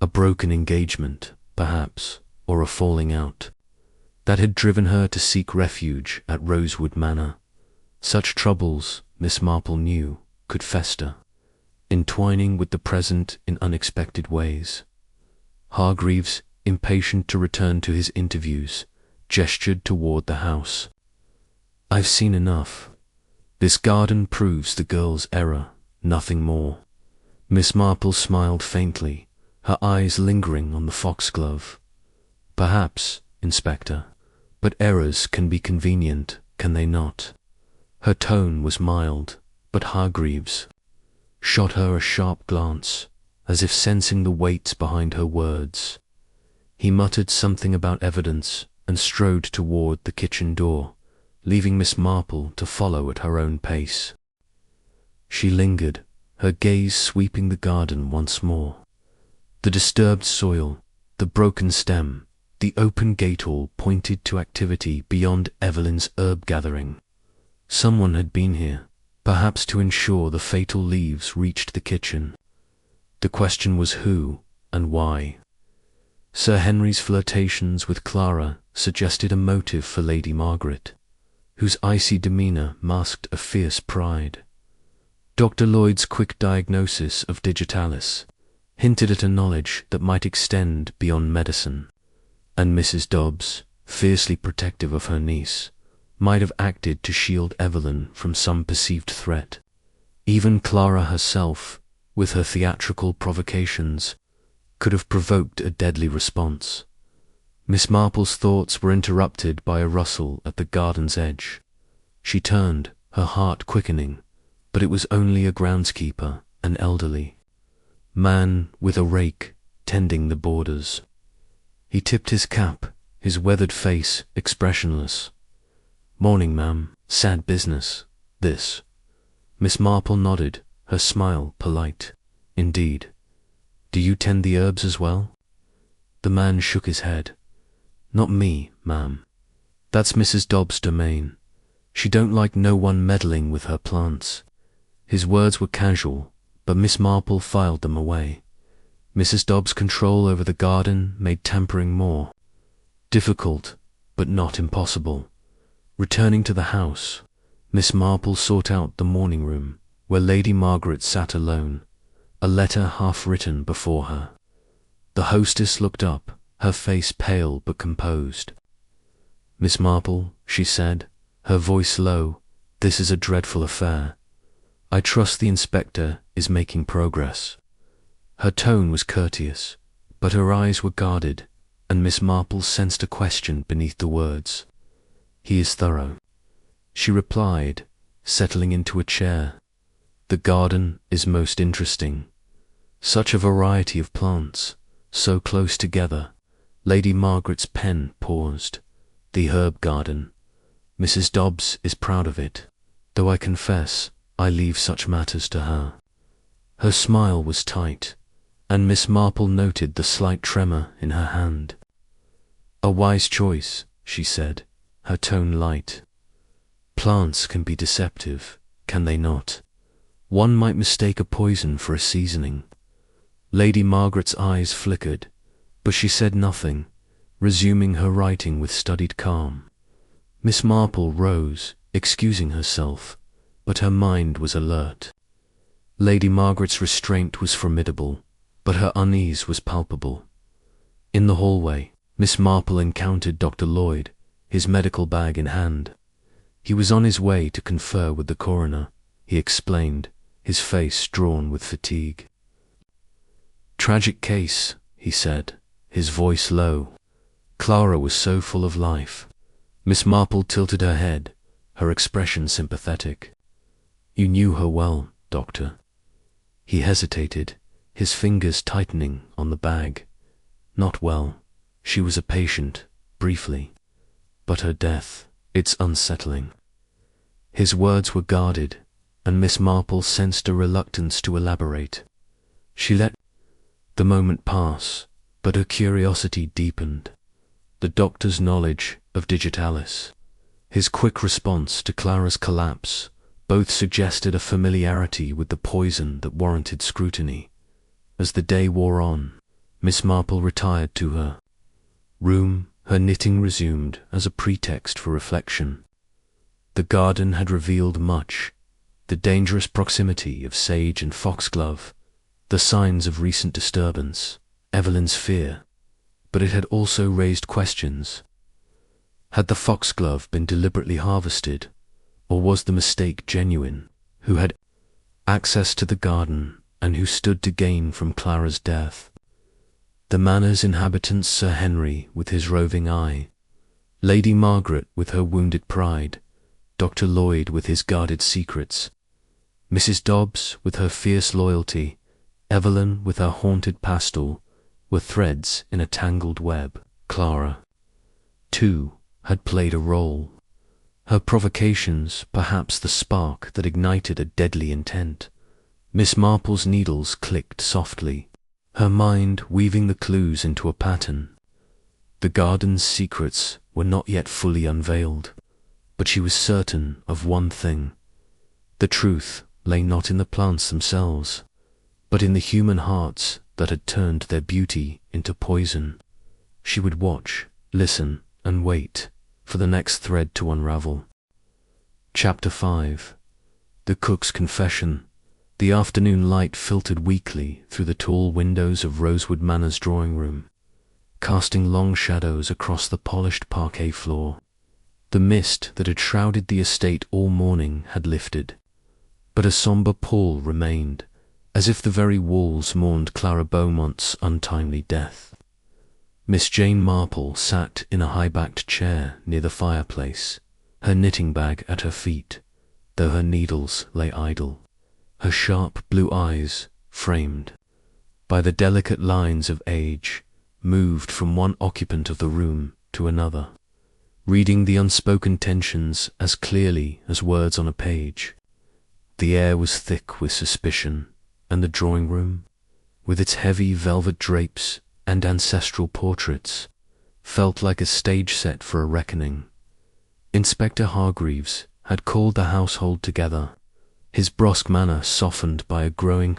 a broken engagement, perhaps, or a falling out, that had driven her to seek refuge at Rosewood Manor. Such troubles, Miss Marple knew, could fester, entwining with the present in unexpected ways. Hargreaves, impatient to return to his interviews, gestured toward the house. "I've seen enough. This garden proves the girl's error, nothing more." Miss Marple smiled faintly, her eyes lingering on the foxglove. "Perhaps, Inspector, but errors can be convenient, can they not?" Her tone was mild, but Hargreaves shot her a sharp glance, as if sensing the weight behind her words. He muttered something about evidence and strode toward the kitchen door, leaving Miss Marple to follow at her own pace. She lingered, her gaze sweeping the garden once more. The disturbed soil, the broken stem, The open gate-all pointed to activity beyond Evelyn's herb gathering. Someone had been here, perhaps to ensure the fatal leaves reached the kitchen. The question was who and why. Sir Henry's flirtations with Clara suggested a motive for Lady Margaret, whose icy demeanor masked a fierce pride. Dr. Lloyd's quick diagnosis of digitalis hinted at a knowledge that might extend beyond medicine, and Mrs. Dobbs, fiercely protective of her niece, might have acted to shield Evelyn from some perceived threat. Even Clara herself, with her theatrical provocations, could have provoked a deadly response. Miss Marple's thoughts were interrupted by a rustle at the garden's edge. She turned, her heart quickening, but it was only a groundskeeper, an elderly man with a rake, tending the borders. He tipped his cap, his weathered face expressionless. "Morning, ma'am. Sad business, this." Miss Marple nodded, her smile polite. "Indeed. Do you tend the herbs as well?" The man shook his head. "Not me, ma'am. That's Mrs. Dobbs' domain. She don't like no one meddling with her plants." His words were casual, but Miss Marple filed them away. Mrs. Dobbs' control over the garden made tampering more difficult, but not impossible. Returning to the house, Miss Marple sought out the morning room, where Lady Margaret sat alone, a letter half written before her. The hostess looked up, her face pale but composed. "Miss Marple," she said, her voice low, "this is a dreadful affair. I trust the inspector is making progress." Her tone was courteous, but her eyes were guarded, and Miss Marple sensed a question beneath the words. "He is thorough," she replied, settling into a chair. "The garden is most interesting. Such a variety of plants, so close together." Lady Margaret's pen paused. "The herb garden. Mrs. Dobbs is proud of it, though I confess I leave such matters to her." Her smile was tight, and Miss Marple noted the slight tremor in her hand. "A wise choice," she said, her tone light. "Plants can be deceptive, can they not? One might mistake a poison for a seasoning." Lady Margaret's eyes flickered, but she said nothing, resuming her writing with studied calm. Miss Marple rose, excusing herself, but her mind was alert. Lady Margaret's restraint was formidable, but her unease was palpable. In the hallway, Miss Marple encountered Dr. Lloyd, his medical bag in hand. He was on his way to confer with the coroner, he explained, his face drawn with fatigue. "Tragic case," he said, his voice low. Clara was so full of life. Miss Marple tilted her head, her expression sympathetic. "You knew her well, doctor." He hesitated, his fingers tightening on the bag. "Not well. She was a patient, briefly. But her death, it's unsettling." His words were guarded, and Miss Marple sensed a reluctance to elaborate. She let the moment pass, but her curiosity deepened. The doctor's knowledge of digitalis, his quick response to Clara's collapse, both suggested a familiarity with the poison that warranted scrutiny. As the day wore on, Miss Marple retired to her room, her knitting resumed as a pretext for reflection. The garden had revealed much: the dangerous proximity of sage and foxglove, the signs of recent disturbance, Evelyn's fear, but it had also raised questions. Had the foxglove been deliberately harvested, or was the mistake genuine? Who had access to the garden, and who stood to gain from Clara's death? The manor's inhabitants, Sir Henry with his roving eye, Lady Margaret with her wounded pride, Dr. Lloyd with his guarded secrets, Mrs. Dobbs with her fierce loyalty, Evelyn with her haunted pastel, were threads in a tangled web. Clara, too, had played a role. Her provocations, perhaps the spark that ignited a deadly intent. Miss Marple's needles clicked softly, her mind weaving the clues into a pattern. The garden's secrets were not yet fully unveiled, but she was certain of one thing. The truth lay not in the plants themselves, but in the human hearts that had turned their beauty into poison. She would watch, listen, and wait for the next thread to unravel. Chapter 5. The Cook's Confession. The afternoon light filtered weakly through the tall windows of Rosewood Manor's drawing room, casting long shadows across the polished parquet floor. The mist that had shrouded the estate all morning had lifted, but a sombre pall remained, as if the very walls mourned Clara Beaumont's untimely death. Miss Jane Marple sat in a high-backed chair near the fireplace, her knitting bag at her feet, though her needles lay idle, her sharp blue eyes, framed by the delicate lines of age, moved from one occupant of the room to another, reading the unspoken tensions as clearly as words on a page. The air was thick with suspicion, and the drawing-room, with its heavy velvet drapes and ancestral portraits, felt like a stage set for a reckoning. Inspector Hargreaves had called the household together, his brusque manner softened by a growing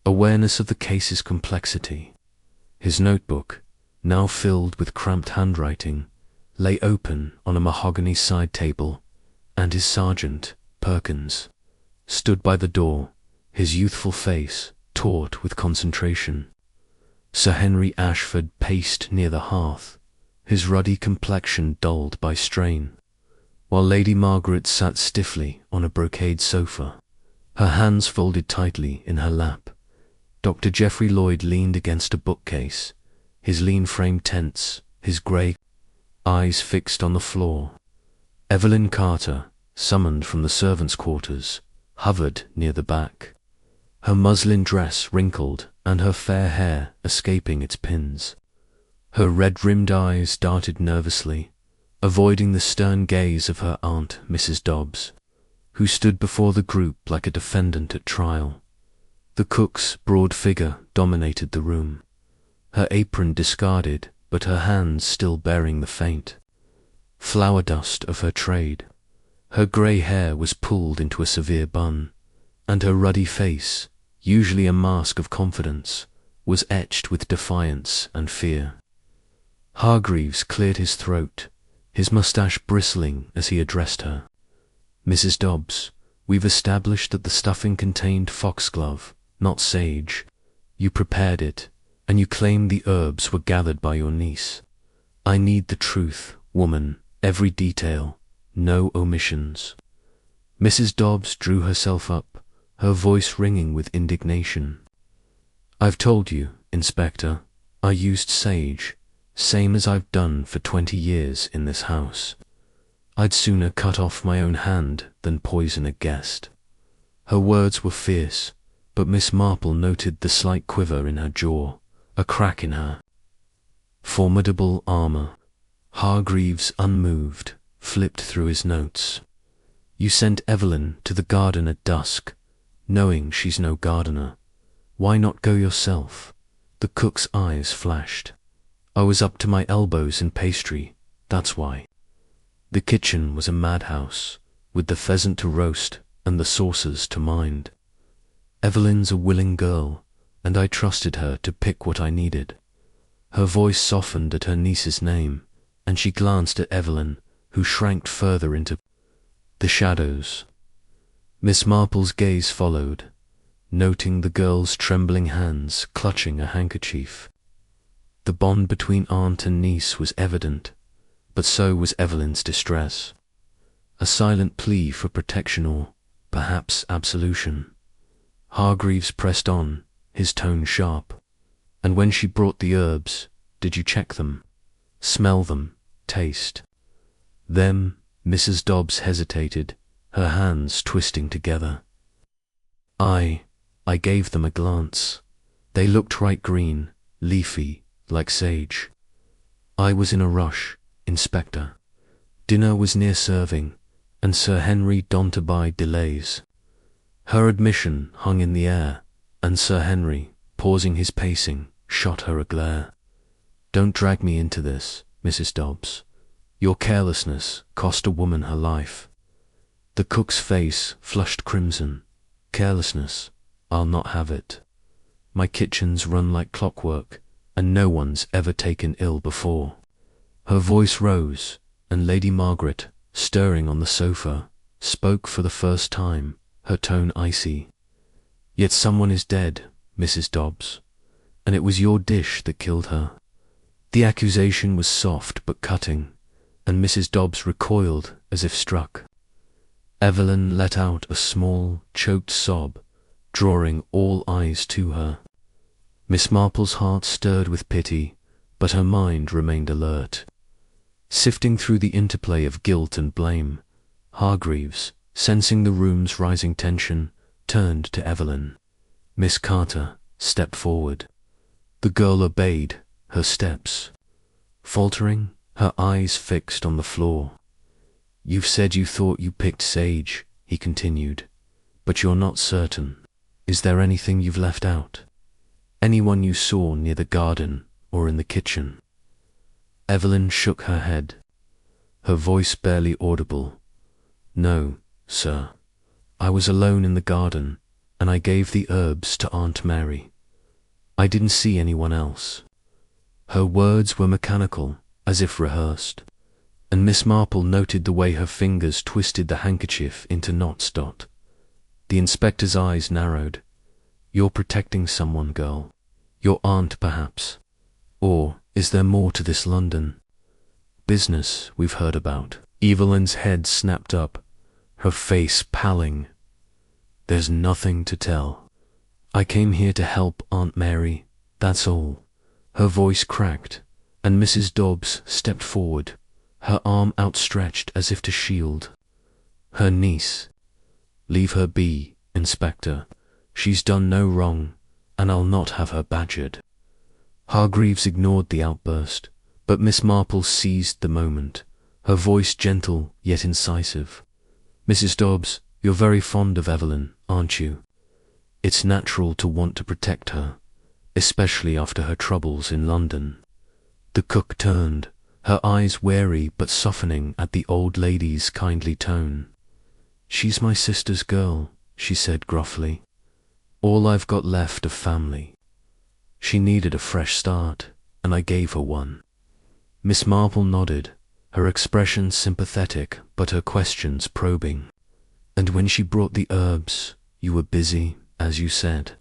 awareness of the case's complexity. His notebook, now filled with cramped handwriting, lay open on a mahogany side table, and his sergeant, Perkins, stood by the door, his youthful face taut with concentration. Sir Henry Ashford paced near the hearth, his ruddy complexion dulled by strain, while Lady Margaret sat stiffly on a brocade sofa, her hands folded tightly in her lap. Dr. Geoffrey Lloyd leaned against a bookcase, his lean frame tense, his grey eyes fixed on the floor. Evelyn Carter, summoned from the servants' quarters, hovered near the back, her muslin dress wrinkled and her fair hair escaping its pins. Her red-rimmed eyes darted nervously, avoiding the stern gaze of her aunt, Mrs. Dobbs, who stood before the group like a defendant at trial. The cook's broad figure dominated the room, her apron discarded but her hands still bearing the faint flour dust of her trade. Her grey hair was pulled into a severe bun, and her ruddy face, usually a mask of confidence, was etched with defiance and fear. Hargreaves cleared his throat, his moustache bristling as he addressed her. "Mrs. Dobbs, we've established that the stuffing contained foxglove, not sage. You prepared it, and you claim the herbs were gathered by your niece. I need the truth, woman, every detail, no omissions." Mrs. Dobbs drew herself up, her voice ringing with indignation. "I've told you, Inspector, I used sage, same as I've done for 20 years in this house. I'd sooner cut off my own hand than poison a guest." Her words were fierce, but Miss Marple noted the slight quiver in her jaw, a crack in her formidable armour. Hargreaves, unmoved, flipped through his notes. "You sent Evelyn to the garden at dusk, knowing she's no gardener. Why not go yourself?" The cook's eyes flashed. "I was up to my elbows in pastry, that's why." The kitchen was a madhouse, with the pheasant to roast and the saucers to mind. "Evelyn's a willing girl, and I trusted her to pick what I needed." Her voice softened at her niece's name, and she glanced at Evelyn, who shrank further into the shadows. Miss Marple's gaze followed, noting the girl's trembling hands clutching a handkerchief. The bond between aunt and niece was evident, but so was Evelyn's distress. A silent plea for protection or, perhaps, absolution. Hargreaves pressed on, his tone sharp. "And when she brought the herbs, did you check them? Smell them? Taste?" "Them?" Mrs. Dobbs hesitated, her hands twisting together. I gave them a glance. They looked right green, leafy, like sage. I was in a rush, Inspector. Dinner was near serving, and Sir Henry Dontaby delays." Her admission hung in the air, and Sir Henry, pausing his pacing, shot her a glare. Don't drag me into this, Mrs. Dobbs. Your carelessness cost a woman her life. The cook's face flushed crimson. Carelessness? I'll not have it. My kitchens run like clockwork, and no one's ever taken ill before. Her voice rose, and Lady Margaret, stirring on the sofa, spoke for the first time, her tone icy. Yet someone is dead, Mrs. Dobbs, and it was your dish that killed her. The accusation was soft but cutting, and Mrs. Dobbs recoiled as if struck. Evelyn let out a small, choked sob, drawing all eyes to her. Miss Marple's heart stirred with pity, but her mind remained alert. Sifting through the interplay of guilt and blame, Hargreaves, sensing the room's rising tension, turned to Evelyn. Miss Carter stepped forward. The girl obeyed, her steps faltering, her eyes fixed on the floor. You've said you thought you picked sage, he continued, but you're not certain. Is there anything you've left out? Anyone you saw near the garden or in the kitchen? Evelyn shook her head, her voice barely audible. No, sir. I was alone in the garden, and I gave the herbs to Aunt Mary. I didn't see anyone else. Her words were mechanical, as if rehearsed, and Miss Marple noted the way her fingers twisted the handkerchief into knots. The inspector's eyes narrowed. You're protecting someone, girl. Your aunt, perhaps. Or is there more to this London business we've heard about? Evelyn's head snapped up, her face paling. There's nothing to tell. I came here to help Aunt Mary, that's all. Her voice cracked, and Mrs. Dobbs stepped forward, her arm outstretched as if to shield her niece. Leave her be, Inspector. She's done no wrong, and I'll not have her badgered. Hargreaves ignored the outburst, but Miss Marple seized the moment, her voice gentle yet incisive. Mrs. Dobbs, you're very fond of Evelyn, aren't you? It's natural to want to protect her, especially after her troubles in London. The cook turned, her eyes wary but softening at the old lady's kindly tone. She's my sister's girl, she said gruffly. All I've got left of family. She needed a fresh start, and I gave her one. Miss Marple nodded, her expression sympathetic but her questions probing. And when she brought the herbs, you were busy, as you said.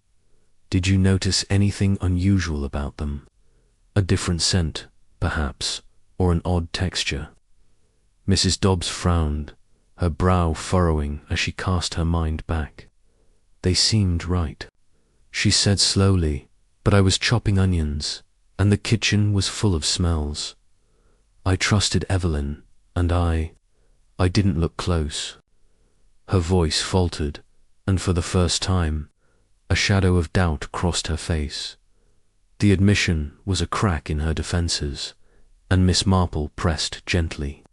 Did you notice anything unusual about them? A different scent, perhaps, or an odd texture? Mrs. Dobbs frowned, her brow furrowing as she cast her mind back. They seemed right. She said slowly, but I was chopping onions, and the kitchen was full of smells. I trusted Evelyn, and I didn't look close. Her voice faltered, and for the first time, a shadow of doubt crossed her face. The admission was a crack in her defences, and Miss Marple pressed gently.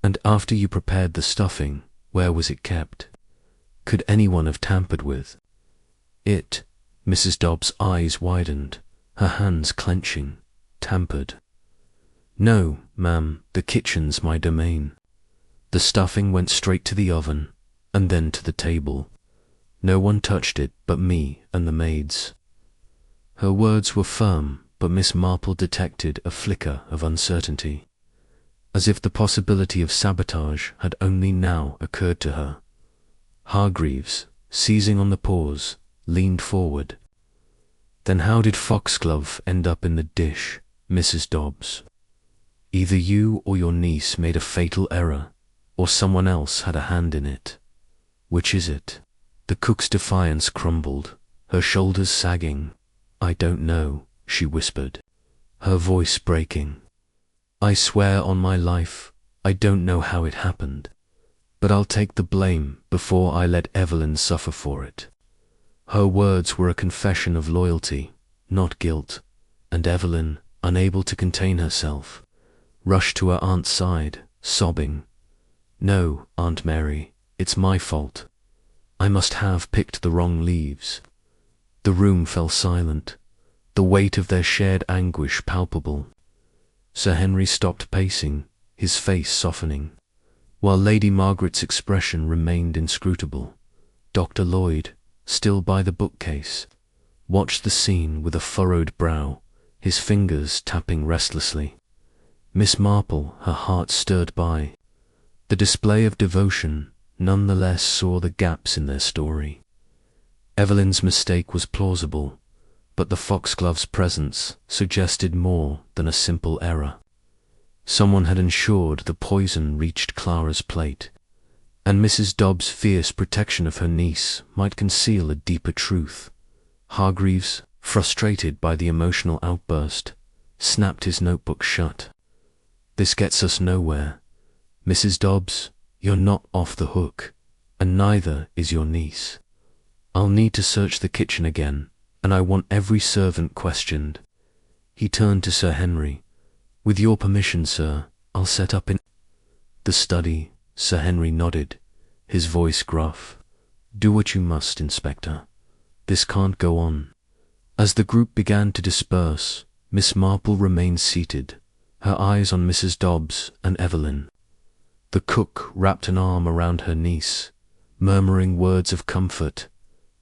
And after you prepared the stuffing, where was it kept? Could anyone have tampered with it? Mrs. Dobbs' eyes widened, her hands clenching. Tampered? No, ma'am, the kitchen's my domain. The stuffing went straight to the oven, and then to the table. No one touched it but me and the maids. Her words were firm, but Miss Marple detected a flicker of uncertainty, as if the possibility of sabotage had only now occurred to her. Hargreaves, seizing on the pause, leaned forward. Then how did foxglove end up in the dish, Mrs. Dobbs? Either you or your niece made a fatal error, or someone else had a hand in it. Which is it? The cook's defiance crumbled, her shoulders sagging. I don't know, she whispered, her voice breaking. I swear on my life, I don't know how it happened, but I'll take the blame before I let Evelyn suffer for it. Her words were a confession of loyalty, not guilt, and Evelyn, unable to contain herself, rushed to her aunt's side, sobbing. No, Aunt Mary, it's my fault. I must have picked the wrong leaves. The room fell silent, the weight of their shared anguish palpable. Sir Henry stopped pacing, his face softening, while Lady Margaret's expression remained inscrutable. Dr. Lloyd, still by the bookcase, watched the scene with a furrowed brow, his fingers tapping restlessly. Miss Marple, her heart stirred by the display of devotion, nonetheless saw the gaps in their story. Evelyn's mistake was plausible, but the foxglove's presence suggested more than a simple error. Someone had ensured the poison reached Clara's plate, and Mrs. Dobbs' fierce protection of her niece might conceal a deeper truth. Hargreaves, frustrated by the emotional outburst, snapped his notebook shut. "This gets us nowhere. Mrs. Dobbs, you're not off the hook, and neither is your niece. I'll need to search the kitchen again, and I want every servant questioned." He turned to Sir Henry. "With your permission, sir, I'll set up in the study." Sir Henry nodded, his voice gruff. "Do what you must, Inspector. This can't go on." As the group began to disperse, Miss Marple remained seated, her eyes on Mrs. Dobbs and Evelyn. The cook wrapped an arm around her niece, murmuring words of comfort,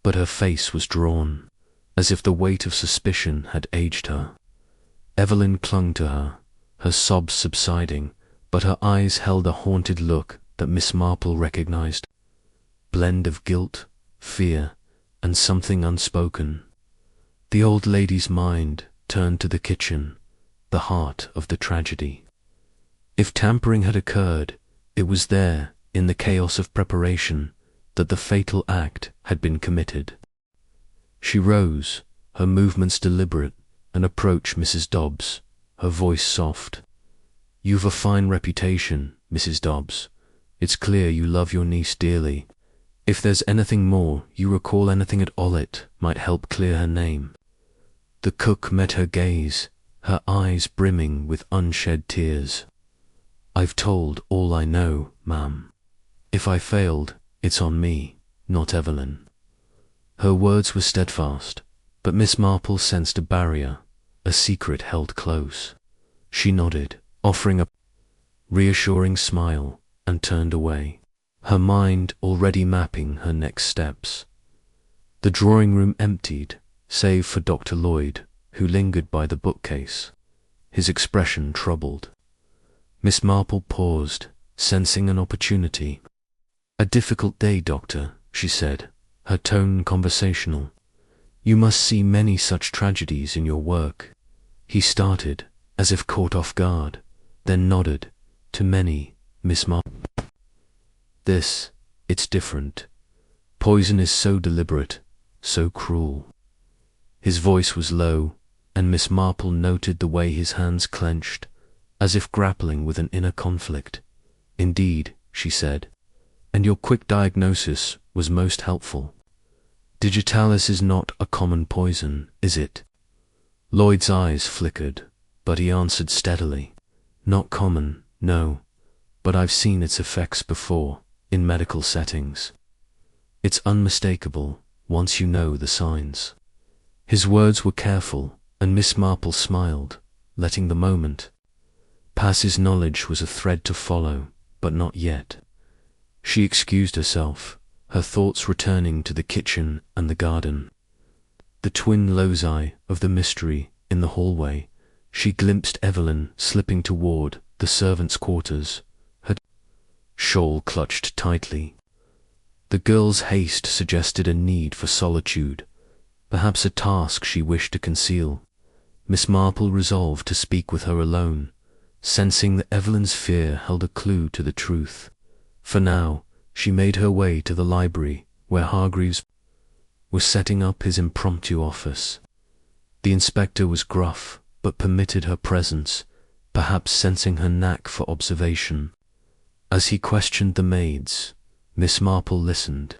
but her face was drawn, as if the weight of suspicion had aged her. Evelyn clung to her sobs subsiding, but her eyes held a haunted look that Miss Marple recognized. Blend of guilt, fear, and something unspoken. The old lady's mind turned to the kitchen, the heart of the tragedy. If tampering had occurred, it was there, in the chaos of preparation, that the fatal act had been committed. She rose, her movements deliberate, and approached Mrs. Dobbs, her voice soft. "You've a fine reputation, Mrs. Dobbs. It's clear you love your niece dearly. If there's anything more you recall, anything at all it might help clear her name." The cook met her gaze, her eyes brimming with unshed tears. "I've told all I know, ma'am. If I failed, it's on me, not Evelyn." Her words were steadfast, but Miss Marple sensed a barrier, a secret held close. She nodded, offering a reassuring smile, and turned away, her mind already mapping her next steps. The drawing room emptied, save for Dr. Lloyd, who lingered by the bookcase, his expression troubled. Miss Marple paused, sensing an opportunity. "A difficult day, Doctor," she said, her tone conversational. "You must see many such tragedies in your work." He started, as if caught off guard, then nodded. "To many, Miss Marple. It's different. Poison is so deliberate, so cruel." His voice was low, and Miss Marple noted the way his hands clenched, as if grappling with an inner conflict. "Indeed," she said, "and your quick diagnosis was most helpful. Digitalis is not a common poison, is it?" Lloyd's eyes flickered, but he answered steadily. "Not common, no, but I've seen its effects before, in medical settings. It's unmistakable once you know the signs." His words were careful, and Miss Marple smiled, letting the moment pass. His knowledge was a thread to follow, but not yet. She excused herself, her thoughts returning to the kitchen and the garden. The twin loci of the mystery in the hallway, she glimpsed Evelyn slipping toward the servants' quarters, her shawl clutched tightly. The girl's haste suggested a need for solitude, perhaps a task she wished to conceal. Miss Marple resolved to speak with her alone, sensing that Evelyn's fear held a clue to the truth. For now, she made her way to the library, where Hargreaves was setting up his impromptu office. The inspector was gruff, but permitted her presence, perhaps sensing her knack for observation. As he questioned the maids, Miss Marple listened,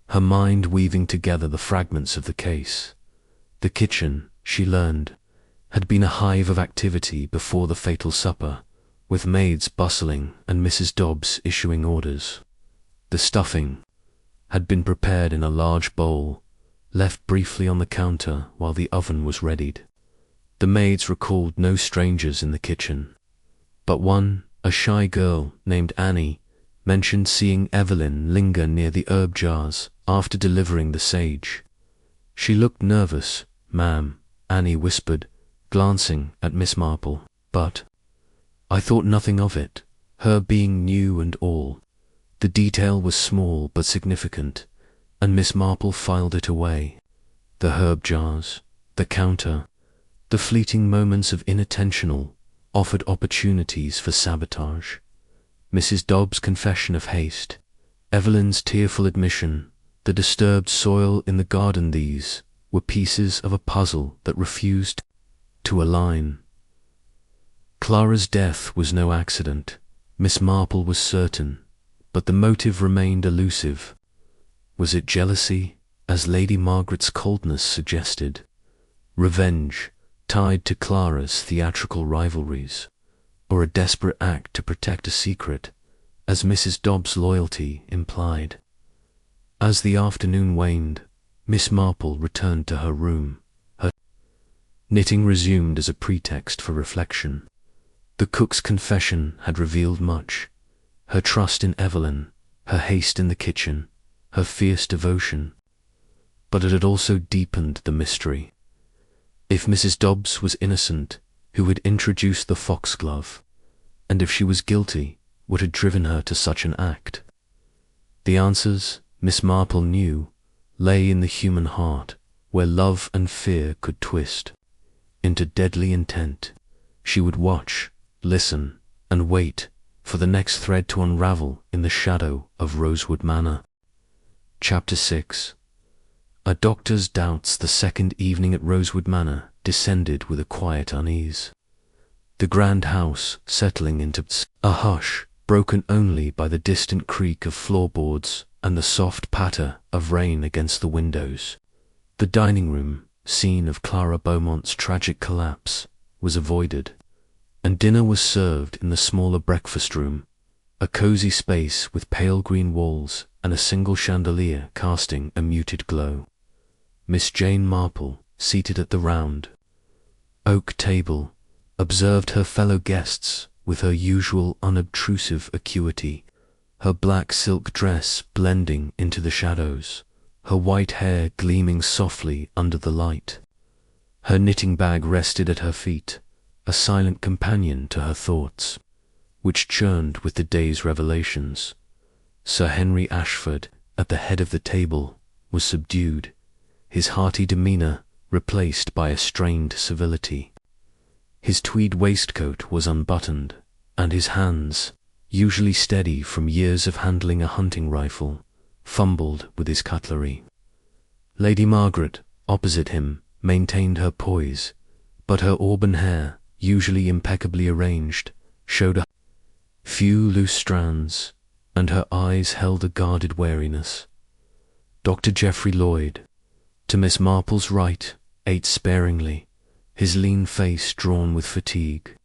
her mind weaving together the fragments of the case. The kitchen, she learned, had been a hive of activity before the fatal supper, with maids bustling and Mrs. Dobbs issuing orders. The stuffing had been prepared in a large bowl, left briefly on the counter while the oven was readied. The maids recalled no strangers in the kitchen, but one, a shy girl named Annie, mentioned seeing Evelyn linger near the herb jars after delivering the sage. She looked nervous, ma'am, Annie whispered, glancing at Miss Marple, but I thought nothing of it, her being new and all. The detail was small but significant, and Miss Marple filed it away. The herb jars, the counter, the fleeting moments of inattentional, offered opportunities for sabotage. Mrs. Dobbs' confession of haste, Evelyn's tearful admission, the disturbed soil in the garden, these were pieces of a puzzle that refused to align. Clara's death was no accident, Miss Marple was certain, but the motive remained elusive. Was it jealousy, as Lady Margaret's coldness suggested? Revenge, tied to Clara's theatrical rivalries? Or a desperate act to protect a secret, as Mrs. Dobbs' loyalty implied? As the afternoon waned, Miss Marple returned to her room, her knitting resumed as a pretext for reflection. The cook's confession had revealed much: her trust in Evelyn, her haste in the kitchen, her fierce devotion. But it had also deepened the mystery. If Mrs. Dobbs was innocent, who had introduced the foxglove? And if she was guilty, what had driven her to such an act? The answers, Miss Marple knew, lay in the human heart, where love and fear could twist into deadly intent. She would watch, listen, and wait for the next thread to unravel in the shadow of Rosewood Manor. Chapter 6. A doctor's doubts the second evening at Rosewood Manor descended with a quiet unease. The grand house settling into a hush broken only by the distant creak of floorboards and the soft patter of rain against the windows. The dining room, scene of Clara Beaumont's tragic collapse, was avoided, and dinner was served in the smaller breakfast room, a cosy space with pale green walls and a single chandelier casting a muted glow. Miss Jane Marple, seated at the round oak table, observed her fellow guests with her usual unobtrusive acuity, her black silk dress blending into the shadows, her white hair gleaming softly under the light. Her knitting bag rested at her feet, a silent companion to her thoughts, which churned with the day's revelations. Sir Henry Ashford, at the head of the table, was subdued, his hearty demeanor replaced by a strained civility. His tweed waistcoat was unbuttoned, and his hands, usually steady from years of handling a hunting rifle, fumbled with his cutlery. Lady Margaret, opposite him, maintained her poise, but her auburn hair, usually impeccably arranged, showed a few loose strands, and her eyes held a guarded wariness. Dr. Geoffrey Lloyd, to Miss Marple's right, ate sparingly, his lean face drawn with fatigue,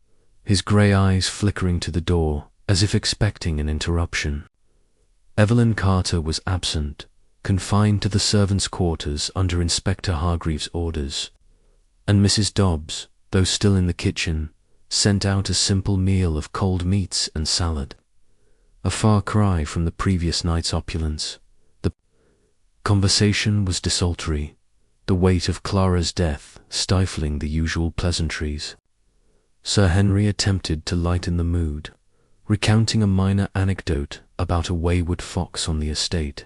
his grey eyes flickering to the door as if expecting an interruption. Evelyn Carter was absent, confined to the servants' quarters under Inspector Hargreaves' orders, and Mrs. Dobbs, though still in the kitchen, sent out a simple meal of cold meats and salad, a far cry from the previous night's opulence. The conversation was desultory, the weight of Clara's death stifling the usual pleasantries. Sir Henry attempted to lighten the mood, recounting a minor anecdote about a wayward fox on the estate,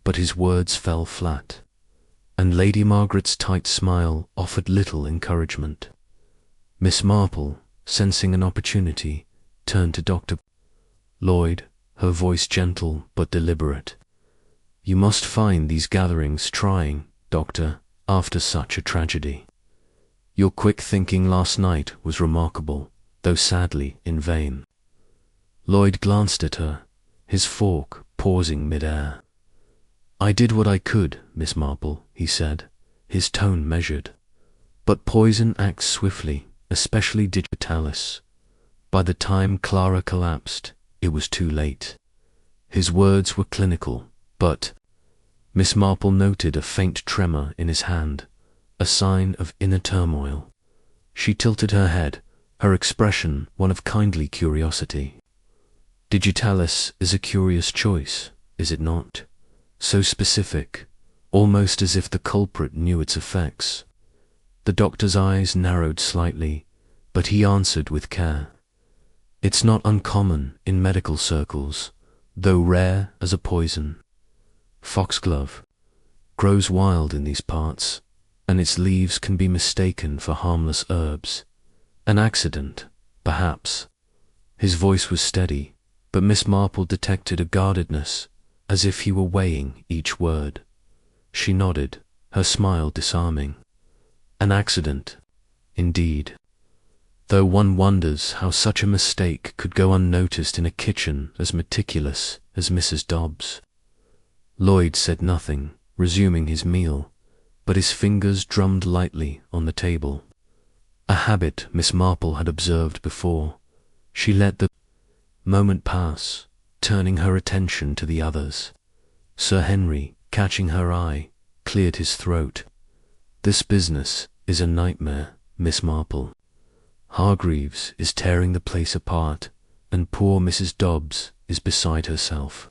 but his words fell flat, and Lady Margaret's tight smile offered little encouragement. Miss Marple, sensing an opportunity, turned to Dr. Lloyd, her voice gentle but deliberate. "You must find these gatherings trying, Doctor, after such a tragedy. Your quick thinking last night was remarkable, though sadly in vain." Lloyd glanced at her, his fork pausing mid-air. "I did what I could, Miss Marple," he said, his tone measured. "But poison acts swiftly, especially digitalis. By the time Clara collapsed, it was too late." His words were clinical, but Miss Marple noted a faint tremor in his hand, a sign of inner turmoil. She tilted her head, her expression one of kindly curiosity. Digitalis is a curious choice, is it not? So specific, almost as if the culprit knew its effects. The doctor's eyes narrowed slightly, but he answered with care. It's not uncommon in medical circles, though rare as a poison. Foxglove grows wild in these parts, and its leaves can be mistaken for harmless herbs. An accident, perhaps. His voice was steady, but Miss Marple detected a guardedness, as if he were weighing each word. She nodded, her smile disarming. An accident, indeed. Though one wonders how such a mistake could go unnoticed in a kitchen as meticulous as Mrs. Dobbs. Lloyd said nothing, resuming his meal, but his fingers drummed lightly on the table. A habit Miss Marple had observed before. She let the moment pass, turning her attention to the others. Sir Henry, catching her eye, cleared his throat. This business is a nightmare, Miss Marple. Hargreaves is tearing the place apart, and poor Mrs. Dobbs is beside herself.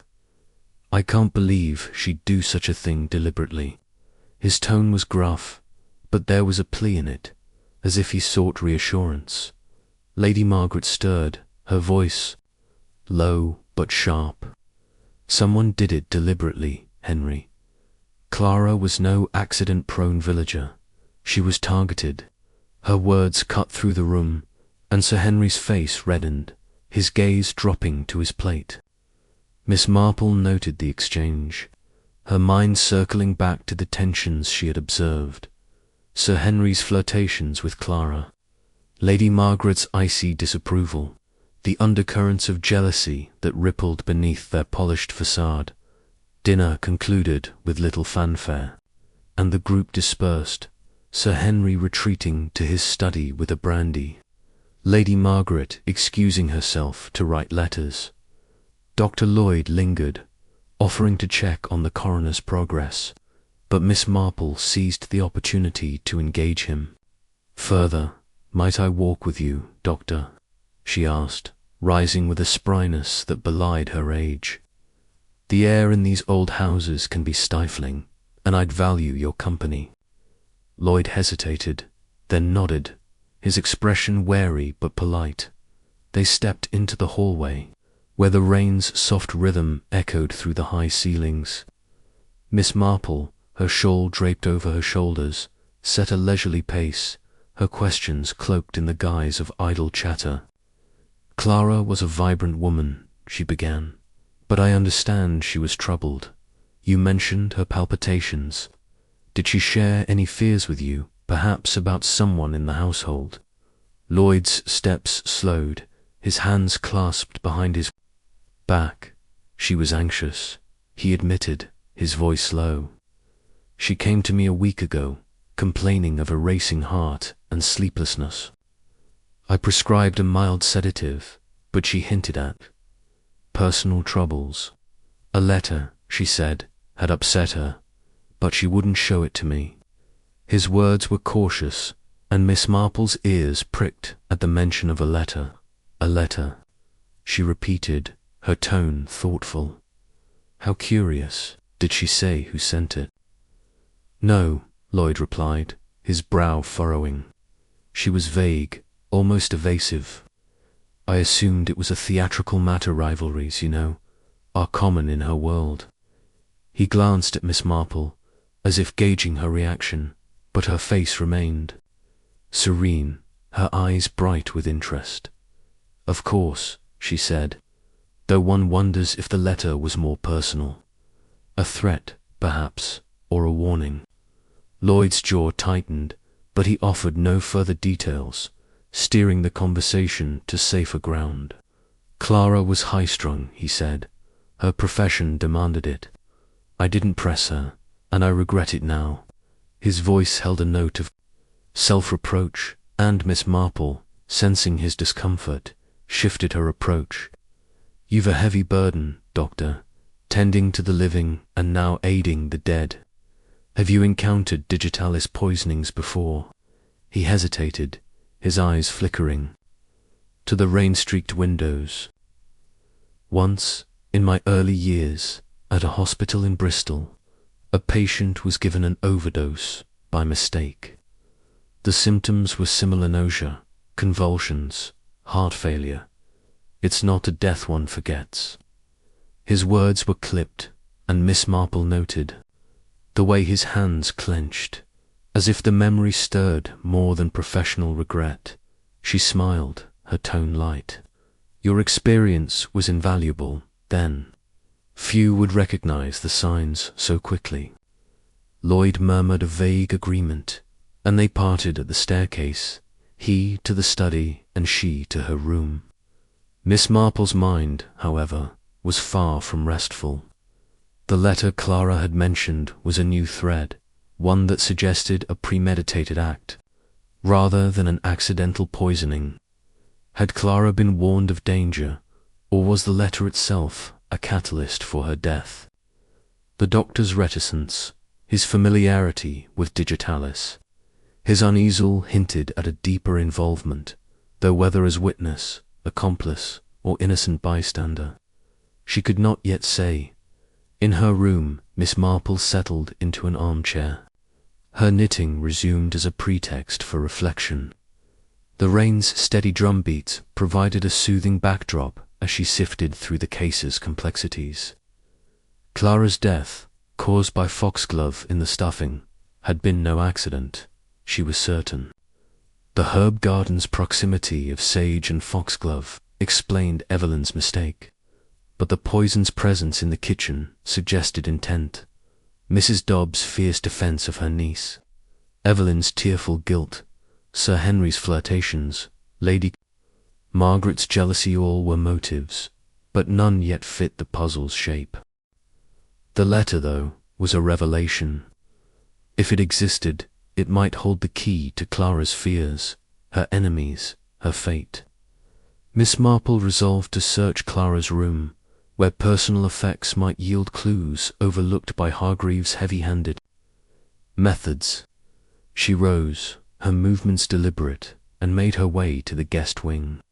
I can't believe she'd do such a thing deliberately. His tone was gruff, but there was a plea in it, as if he sought reassurance. Lady Margaret stirred, her voice low but sharp. Someone did it deliberately, Henry. Clara was no accident-prone villager. She was targeted. Her words cut through the room, and Sir Henry's face reddened, his gaze dropping to his plate. Miss Marple noted the exchange, her mind circling back to the tensions she had observed. Sir Henry's flirtations with Clara, Lady Margaret's icy disapproval, the undercurrents of jealousy that rippled beneath their polished facade. Dinner concluded with little fanfare, and the group dispersed, Sir Henry retreating to his study with a brandy, Lady Margaret excusing herself to write letters. Dr. Lloyd lingered, offering to check on the coroner's progress, but Miss Marple seized the opportunity to engage him. "Further, might I walk with you, Doctor?" she asked, rising with a spryness that belied her age. "The air in these old houses can be stifling, and I'd value your company." Lloyd hesitated, then nodded, his expression wary but polite. They stepped into the hallway, where the rain's soft rhythm echoed through the high ceilings. Miss Marple, her shawl draped over her shoulders, set a leisurely pace, her questions cloaked in the guise of idle chatter. "Clara was a vibrant woman," she began, "but I understand she was troubled. You mentioned her palpitations. Did she share any fears with you, perhaps about someone in the household?" Lloyd's steps slowed, his hands clasped behind his back. "She was anxious," he admitted, his voice low. "She came to me a week ago, complaining of a racing heart and sleeplessness. I prescribed a mild sedative, but she hinted at personal troubles. A letter, she said, had upset her, but she wouldn't show it to me." His words were cautious, and Miss Marple's ears pricked at the mention of a letter. "A letter," she repeated, her tone thoughtful. "How curious. Did she say who sent it?" "No," Lloyd replied, his brow furrowing. "She was vague, almost evasive. I assumed it was a theatrical matter. Rivalries, you know, are common in her world." He glanced at Miss Marple, as if gauging her reaction, but her face remained serene, her eyes bright with interest. "Of course," she said, though one wonders if the letter was more personal. A threat, perhaps, or a warning. Lloyd's jaw tightened, but he offered no further details, steering the conversation to safer ground. "Clara was high-strung," he said. "Her profession demanded it. I didn't press her, and I regret it now." His voice held a note of self-reproach, and Miss Marple, sensing his discomfort, shifted her approach. "You've a heavy burden, Doctor, tending to the living and now aiding the dead. Have you encountered digitalis poisonings before?" He hesitated, his eyes flickering, to the rain-streaked windows. Once, in my early years, at a hospital in Bristol, a patient was given an overdose by mistake. The symptoms were similar: nausea, convulsions, heart failure. It's not a death one forgets. His words were clipped, and Miss Marple noted the way his hands clenched, as if the memory stirred more than professional regret. She smiled, her tone light. Your experience was invaluable, then. Few would recognize the signs so quickly. Lloyd murmured a vague agreement, and they parted at the staircase, he to the study and she to her room. Miss Marple's mind, however, was far from restful. The letter Clara had mentioned was a new thread, one that suggested a premeditated act, rather than an accidental poisoning. Had Clara been warned of danger, or was the letter itself a catalyst for her death? The doctor's reticence, his familiarity with digitalis, his uneasel hinted at a deeper involvement, though whether as witness, accomplice, or innocent bystander, she could not yet say. In her room, Miss Marple settled into an armchair. Her knitting resumed as a pretext for reflection. The rain's steady drumbeat provided a soothing backdrop as she sifted through the case's complexities. Clara's death, caused by foxglove in the stuffing, had been no accident, she was certain. The herb garden's proximity of sage and foxglove explained Evelyn's mistake, but the poison's presence in the kitchen suggested intent. Mrs. Dobbs' fierce defence of her niece, Evelyn's tearful guilt, Sir Henry's flirtations, Lady Margaret's jealousy, all were motives, but none yet fit the puzzle's shape. The letter, though, was a revelation. If it existed, it might hold the key to Clara's fears, her enemies, her fate. Miss Marple resolved to search Clara's room, where personal effects might yield clues overlooked by Hargreaves' heavy-handed methods. She rose, her movements deliberate, and made her way to the guest wing,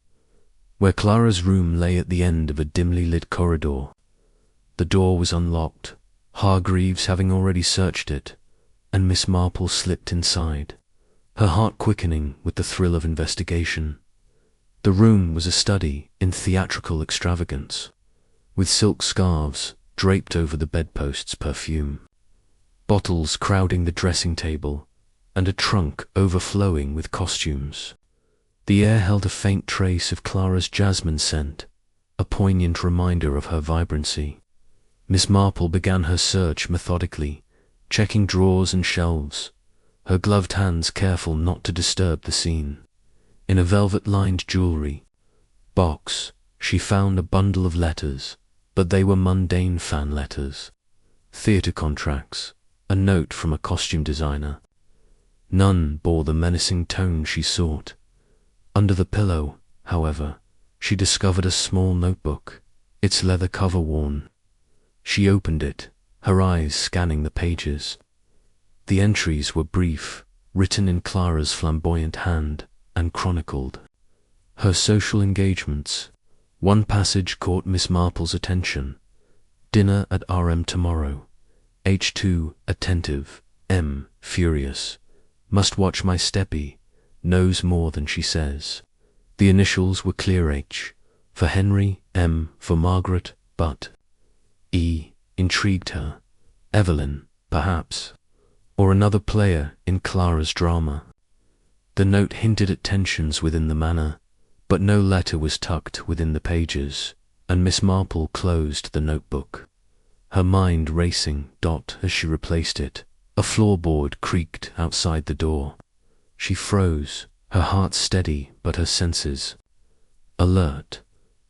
where Clara's room lay at the end of a dimly lit corridor. The door was unlocked, Hargreaves having already searched it, and Miss Marple slipped inside, her heart quickening with the thrill of investigation. The room was a study in theatrical extravagance, with silk scarves draped over the bedposts' perfume, bottles crowding the dressing table, and a trunk overflowing with costumes. The air held a faint trace of Clara's jasmine scent, a poignant reminder of her vibrancy. Miss Marple began her search methodically, checking drawers and shelves, her gloved hands careful not to disturb the scene. In a velvet-lined jewellery box, she found a bundle of letters, but they were mundane fan letters, theatre contracts, a note from a costume designer. None bore the menacing tone she sought. Under the pillow, however, she discovered a small notebook, its leather cover worn. She opened it, her eyes scanning the pages. The entries were brief, written in Clara's flamboyant hand, and chronicled her social engagements. One passage caught Miss Marple's attention. Dinner at RM tomorrow. H2 attentive, M furious. Must watch my steppy, knows more than she says. The initials were clear: H for Henry, M for Margaret, but E intrigued her. Evelyn, perhaps, or another player in Clara's drama. The note hinted at tensions within the manor, but no letter was tucked within the pages, and Miss Marple closed the notebook, her mind racing. As she replaced it, a floorboard creaked outside the door. She froze, her heart steady but her senses alert.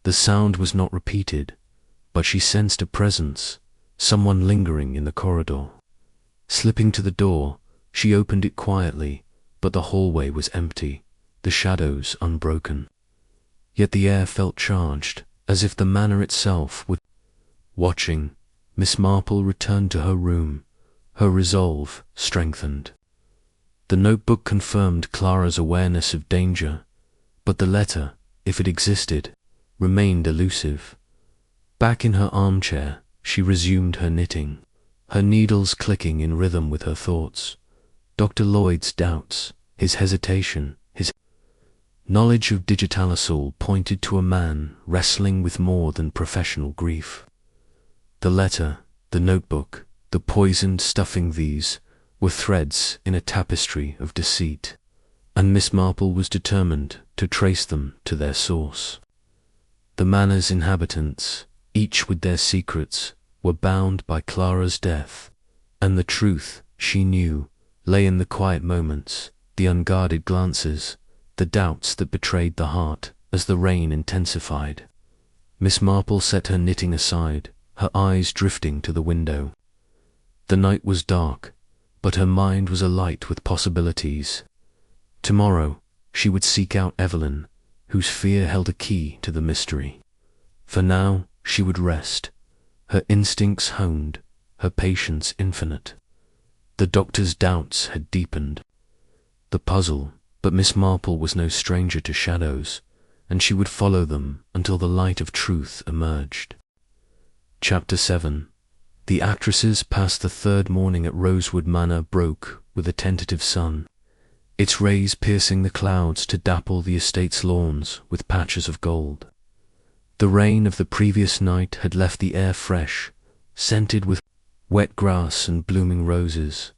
The sound was not repeated, but she sensed a presence, someone lingering in the corridor. Slipping to the door, she opened it quietly, but the hallway was empty, the shadows unbroken. Yet the air felt charged, as if the manor itself would. Watching, Miss Marple returned to her room, her resolve strengthened. The notebook confirmed Clara's awareness of danger, but the letter, if it existed, remained elusive. Back in her armchair, she resumed her knitting, her needles clicking in rhythm with her thoughts. Dr. Lloyd's doubts, his hesitation, his knowledge of digitalisol pointed to a man wrestling with more than professional grief. The letter, the notebook, the poisoned stuffing, these were threads in a tapestry of deceit, and Miss Marple was determined to trace them to their source. The manor's inhabitants, each with their secrets, were bound by Clara's death, and the truth, she knew, lay in the quiet moments, the unguarded glances, the doubts that betrayed the heart as the rain intensified. Miss Marple set her knitting aside, her eyes drifting to the window. The night was dark, but her mind was alight with possibilities. Tomorrow, she would seek out Evelyn, whose fear held a key to the mystery. For now, she would rest, her instincts honed, her patience infinite. The doctor's doubts had deepened. The puzzle, but Miss Marple was no stranger to shadows, and she would follow them until the light of truth emerged. Chapter 7. The actresses passed the third morning at Rosewood Manor broke with a tentative sun, its rays piercing the clouds to dapple the estate's lawns with patches of gold. The rain of the previous night had left the air fresh, scented with wet grass and blooming roses,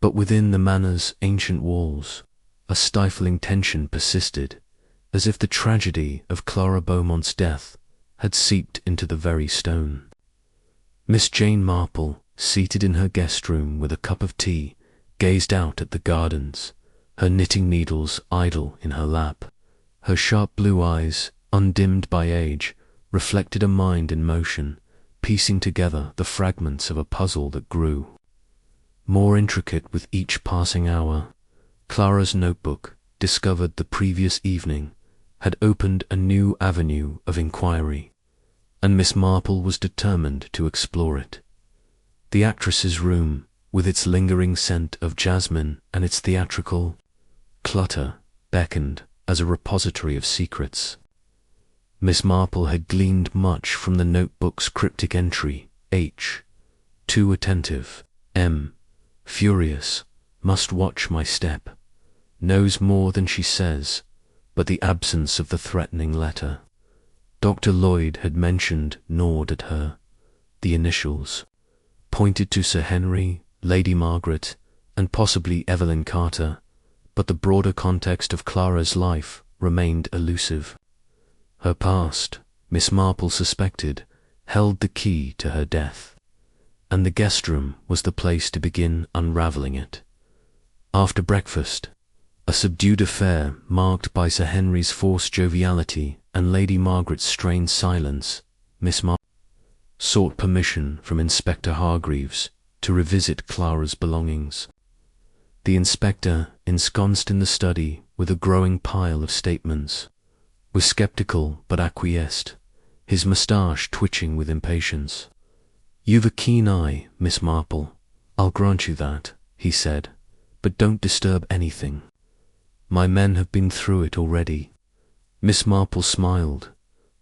but within the manor's ancient walls, a stifling tension persisted, as if the tragedy of Clara Beaumont's death had seeped into the very stone. Miss Jane Marple, seated in her guest room with a cup of tea, gazed out at the gardens, her knitting needles idle in her lap. Her sharp blue eyes, undimmed by age, reflected a mind in motion, piecing together the fragments of a puzzle that grew more intricate with each passing hour. Clara's notebook, discovered the previous evening, had opened a new avenue of inquiry, and Miss Marple was determined to explore it. The actress's room, with its lingering scent of jasmine and its theatrical clutter, beckoned as a repository of secrets. Miss Marple had gleaned much from the notebook's cryptic entry, H. Too attentive, M. Furious, must watch my step, knows more than she says, but the absence of the threatening letter. Dr. Lloyd had mentioned, gnawed at her. The initials pointed to Sir Henry, Lady Margaret, and possibly Evelyn Carter, but the broader context of Clara's life remained elusive. Her past, Miss Marple suspected, held the key to her death, and the guest room was the place to begin unravelling it. After breakfast, a subdued affair marked by Sir Henry's forced joviality and Lady Margaret's strained silence, Miss Marple sought permission from Inspector Hargreaves to revisit Clara's belongings. The inspector, ensconced in the study with a growing pile of statements, was sceptical but acquiesced, his moustache twitching with impatience. "You've a keen eye, Miss Marple, I'll grant you that," he said, "but don't disturb anything. My men have been through it already." Miss Marple smiled,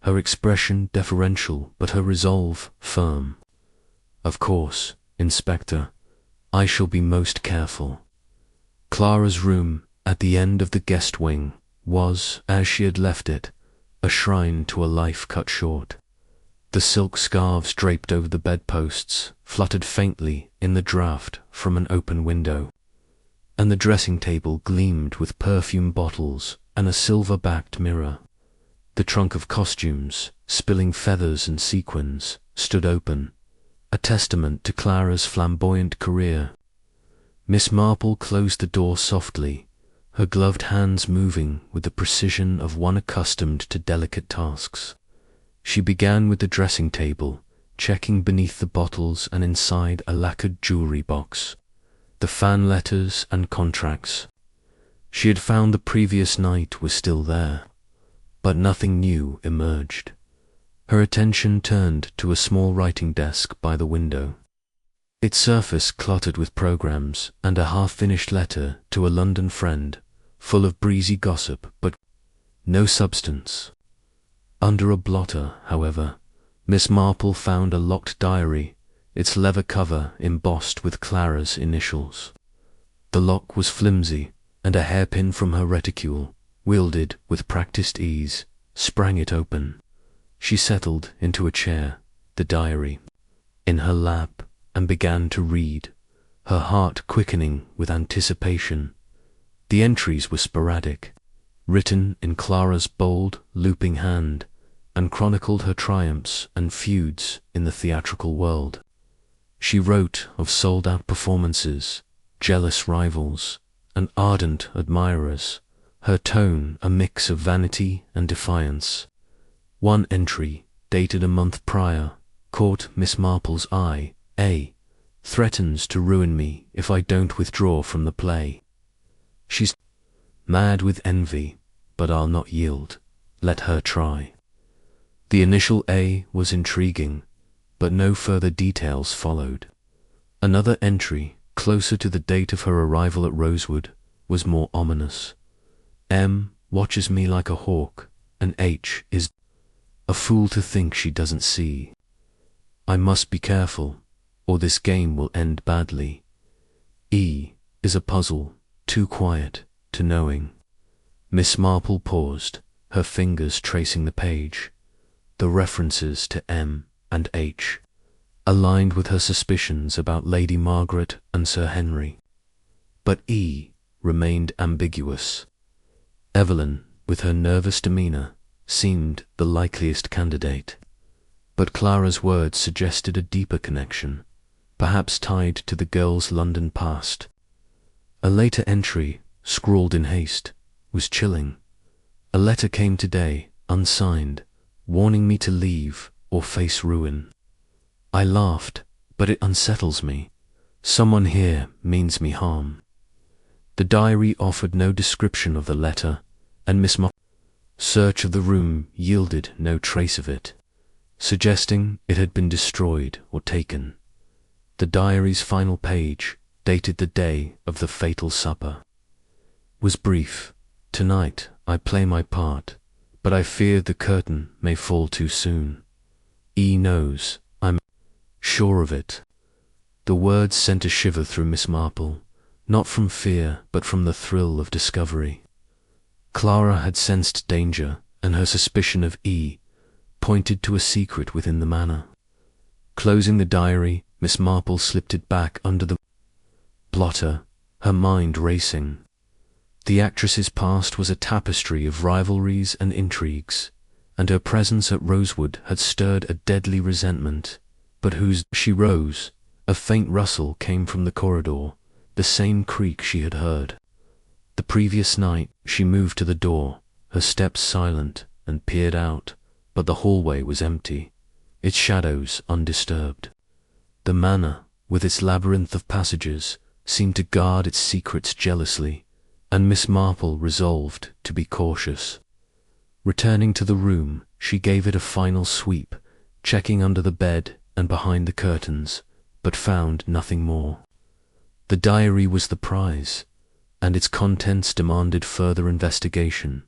her expression deferential but her resolve firm. "Of course, Inspector, I shall be most careful." Clara's room, at the end of the guest wing, was, as she had left it, a shrine to a life cut short. The silk scarves draped over the bedposts fluttered faintly in the draught from an open window, and the dressing table gleamed with perfume bottles and a silver-backed mirror. The trunk of costumes, spilling feathers and sequins, stood open, a testament to Clara's flamboyant career. Miss Marple closed the door softly, her gloved hands moving with the precision of one accustomed to delicate tasks. She began with the dressing table, checking beneath the bottles and inside a lacquered jewellery box, the fan letters and contracts. She had found the previous night was still there, but nothing new emerged. Her attention turned to a small writing desk by the window. its surface cluttered with programs and a half-finished letter to a London friend, full of breezy gossip but no substance. Under a blotter, however, Miss Marple found a locked diary, its leather cover embossed with Clara's initials. The lock was flimsy, and a hairpin from her reticule, wielded with practiced ease, sprang it open. She settled into a chair, the diary in her lap, and began to read, her heart quickening with anticipation. The entries were sporadic, written in Clara's bold, looping hand, and chronicled her triumphs and feuds in the theatrical world. She wrote of sold-out performances, jealous rivals, and ardent admirers, her tone a mix of vanity and defiance. One entry, dated a month prior, caught Miss Marple's eye. A. threatens to ruin me if I don't withdraw from the play. She's mad with envy, but I'll not yield. Let her try. The initial A was intriguing, but no further details followed. Another entry, closer to the date of her arrival at Rosewood, was more ominous. M watches me like a hawk, and H is a fool to think she doesn't see. I must be careful, or this game will end badly. E is a puzzle, too quiet to knowing. Miss Marple paused, her fingers tracing the page. The references to M and H aligned with her suspicions about Lady Margaret and Sir Henry. But E remained ambiguous. Evelyn, with her nervous demeanor, seemed the likeliest candidate. But Clara's words suggested a deeper connection, perhaps tied to the girl's London past. A later entry, scrawled in haste, was chilling. A letter came today, unsigned, warning me to leave or face ruin. I laughed, but it unsettles me. Someone here means me harm. The diary offered no description of the letter, and Miss Marple's search of the room yielded no trace of it, suggesting it had been destroyed or taken. The diary's final page, dated the day of the fatal supper, was brief. Tonight I play my part, but I fear the curtain may fall too soon. E knows, I'm sure of it. The words sent a shiver through Miss Marple, not from fear but from the thrill of discovery. Clara had sensed danger, and her suspicion of E pointed to a secret within the manor. Closing the diary, Miss Marple slipped it back under the blotter, her mind racing. The actress's past was a tapestry of rivalries and intrigues, and her presence at Rosewood had stirred a deadly resentment. But she rose. A faint rustle came from the corridor, the same creak she had heard the previous night. She moved to the door, her steps silent, and peered out, but the hallway was empty, its shadows undisturbed. The manor, with its labyrinth of passages, seemed to guard its secrets jealously, and Miss Marple resolved to be cautious. Returning to the room, she gave it a final sweep, checking under the bed and behind the curtains, but found nothing more. The diary was the prize, and its contents demanded further investigation.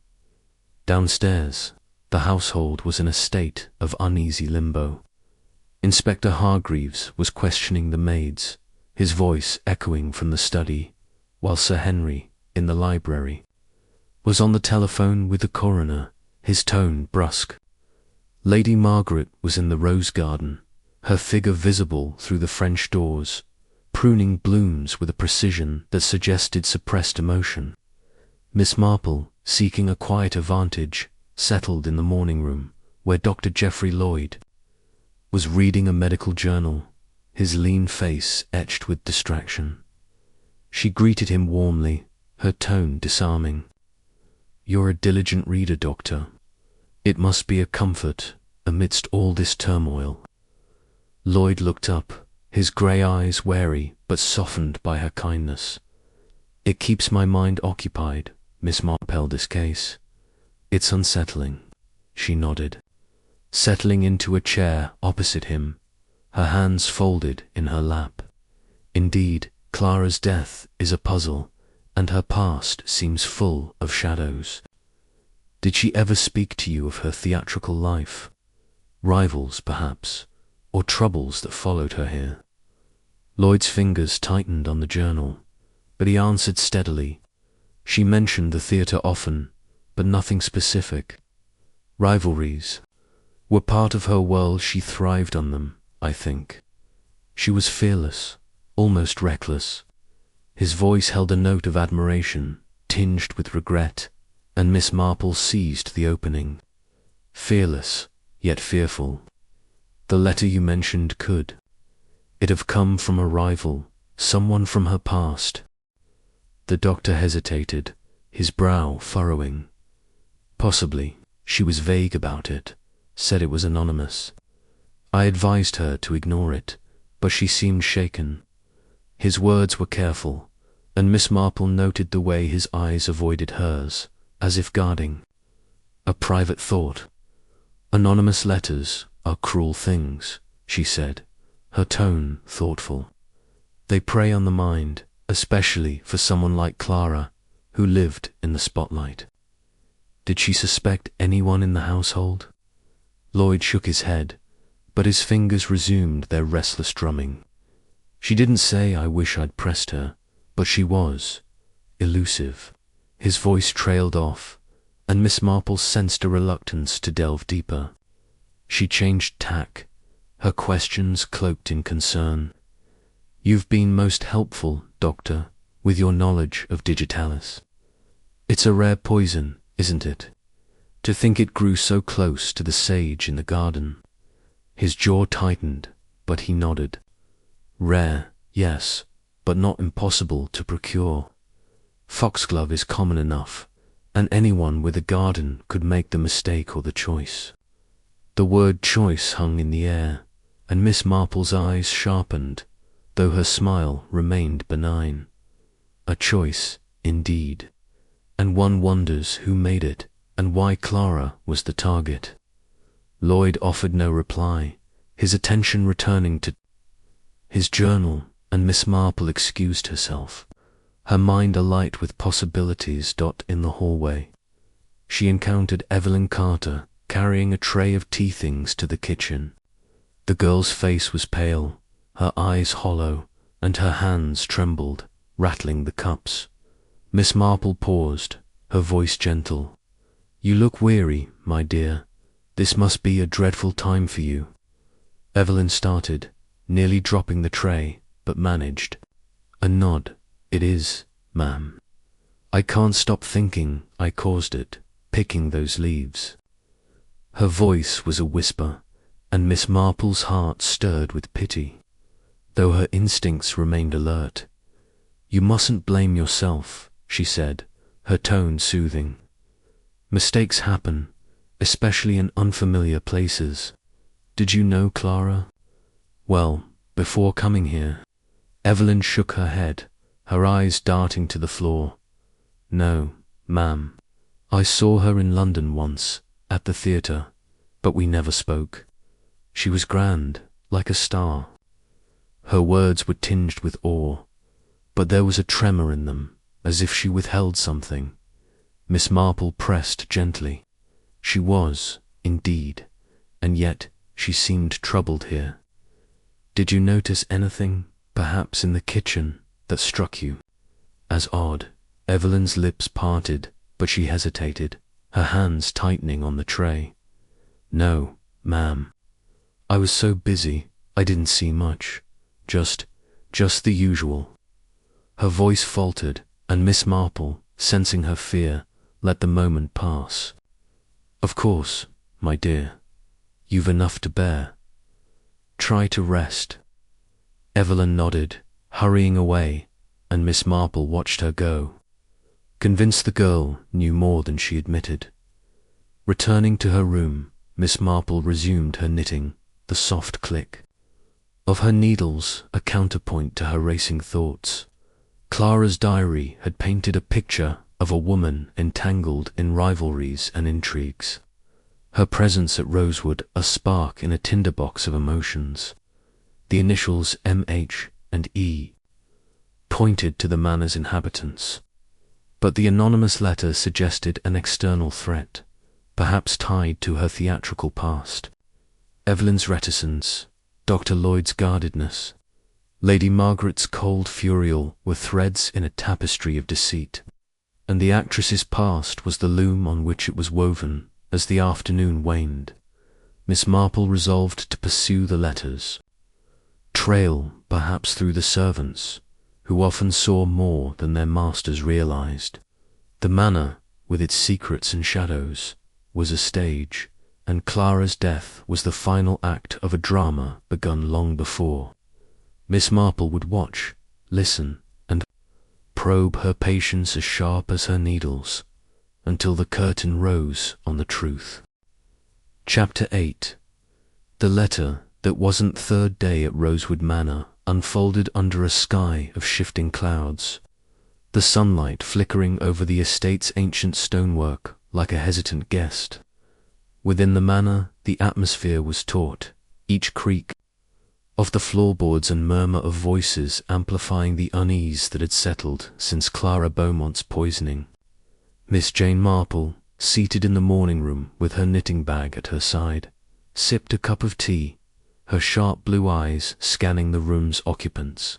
Downstairs, the household was in a state of uneasy limbo. Inspector Hargreaves was questioning the maids, his voice echoing from the study, while Sir Henry, in the library, was on the telephone with the coroner, his tone brusque. Lady Margaret was in the rose garden, her figure visible through the French doors, pruning blooms with a precision that suggested suppressed emotion. Miss Marple, seeking a quieter vantage, settled in the morning room, where Dr. Geoffrey Lloyd was reading a medical journal, his lean face etched with distraction. She greeted him warmly, her tone disarming. "You're a diligent reader, Doctor. It must be a comfort amidst all this turmoil." Lloyd looked up, his grey eyes wary but softened by her kindness. "It keeps my mind occupied, Miss Marple, this case. It's unsettling." She nodded, settling into a chair opposite him, her hands folded in her lap. Indeed, Clara's death is a puzzle, and her past seems full of shadows. Did she ever speak to you of her theatrical life? Rivals, perhaps, or troubles that followed her here? Lloyd's fingers tightened on the journal, but he answered steadily. She mentioned the theatre often, but nothing specific. Rivalries were part of her world. She thrived on them, I think. She was fearless, almost reckless. His voice held a note of admiration, tinged with regret, and Miss Marple seized the opening. Fearless, yet fearful. The letter you mentioned, could it have come from a rival, someone from her past? The doctor hesitated, his brow furrowing. Possibly. She was vague about it, said it was anonymous. I advised her to ignore it, but she seemed shaken. His words were careful, and Miss Marple noted the way his eyes avoided hers, as if guarding a private thought. Anonymous letters are cruel things, she said, her tone thoughtful. They prey on the mind, especially for someone like Clara, who lived in the spotlight. Did she suspect anyone in the household? Lloyd shook his head, but his fingers resumed their restless drumming. She didn't say I wish I'd pressed her, but she was elusive. His voice trailed off, and Miss Marple sensed a reluctance to delve deeper. She changed tack, her questions cloaked in concern. You've been most helpful, Doctor, with your knowledge of digitalis. It's a rare poison, isn't it? To think it grew so close to the sage in the garden. His jaw tightened, but he nodded. Rare, yes, but not impossible to procure. Foxglove is common enough, and anyone with a garden could make the mistake or the choice. The word choice hung in the air, and Miss Marple's eyes sharpened, though her smile remained benign. A choice, indeed, and one wonders who made it and why Clara was the target. Lloyd offered no reply, his attention returning to his journal, and Miss Marple excused herself, her mind alight with possibilities. In the hallway, she encountered Evelyn Carter carrying a tray of tea things to the kitchen. The girl's face was pale, her eyes hollow, and her hands trembled, rattling the cups. Miss Marple paused, her voice gentle. You look weary, my dear. This must be a dreadful time for you. Evelyn started, nearly dropping the tray, but managed a nod. It is, ma'am. I can't stop thinking I caused it, picking those leaves. Her voice was a whisper, and Miss Marple's heart stirred with pity, though her instincts remained alert. You mustn't blame yourself, she said, her tone soothing. Mistakes happen, especially in unfamiliar places. Did you know Clara? Well, before coming here. Evelyn shook her head, her eyes darting to the floor. No, ma'am. I saw her in London once, at the theatre, but we never spoke. She was grand, like a star. Her words were tinged with awe, but there was a tremor in them, as if she withheld something. Miss Marple pressed gently. She was, indeed, and yet she seemed troubled here. Did you notice anything, perhaps in the kitchen, that struck you as odd? Evelyn's lips parted, but she hesitated, her hands tightening on the tray. No, ma'am. I was so busy, I didn't see much. Just the usual. Her voice faltered, and Miss Marple, sensing her fear, let the moment pass. Of course, my dear. You've enough to bear. Try to rest. Evelyn nodded, hurrying away, and Miss Marple watched her go, convinced the girl knew more than she admitted. Returning to her room, Miss Marple resumed her knitting, the soft click of her needles a counterpoint to her racing thoughts. Clara's diary had painted a picture of a woman entangled in rivalries and intrigues. Her presence at Rosewood a spark in a tinderbox of emotions. The initials M.H. and E. pointed to the manor's inhabitants. But the anonymous letter suggested an external threat, perhaps tied to her theatrical past. Evelyn's reticence, Dr. Lloyd's guardedness, Lady Margaret's cold furial were threads in a tapestry of deceit, and the actress's past was the loom on which it was woven. As the afternoon waned, Miss Marple resolved to pursue the letters, trail perhaps through the servants, who often saw more than their masters realized. The manor, with its secrets and shadows, was a stage, and Clara's death was the final act of a drama begun long before. Miss Marple would watch, listen, and probe her patience as sharp as her needles, until the curtain rose on the truth. Chapter 8. The letter that wasn't third day at Rosewood Manor unfolded under a sky of shifting clouds, the sunlight flickering over the estate's ancient stonework like a hesitant guest. Within the manor, the atmosphere was taut, each creak of the floorboards and murmur of voices amplifying the unease that had settled since Clara Beaumont's poisoning. Miss Jane Marple, seated in the morning room with her knitting bag at her side, sipped a cup of tea, her sharp blue eyes scanning the room's occupants.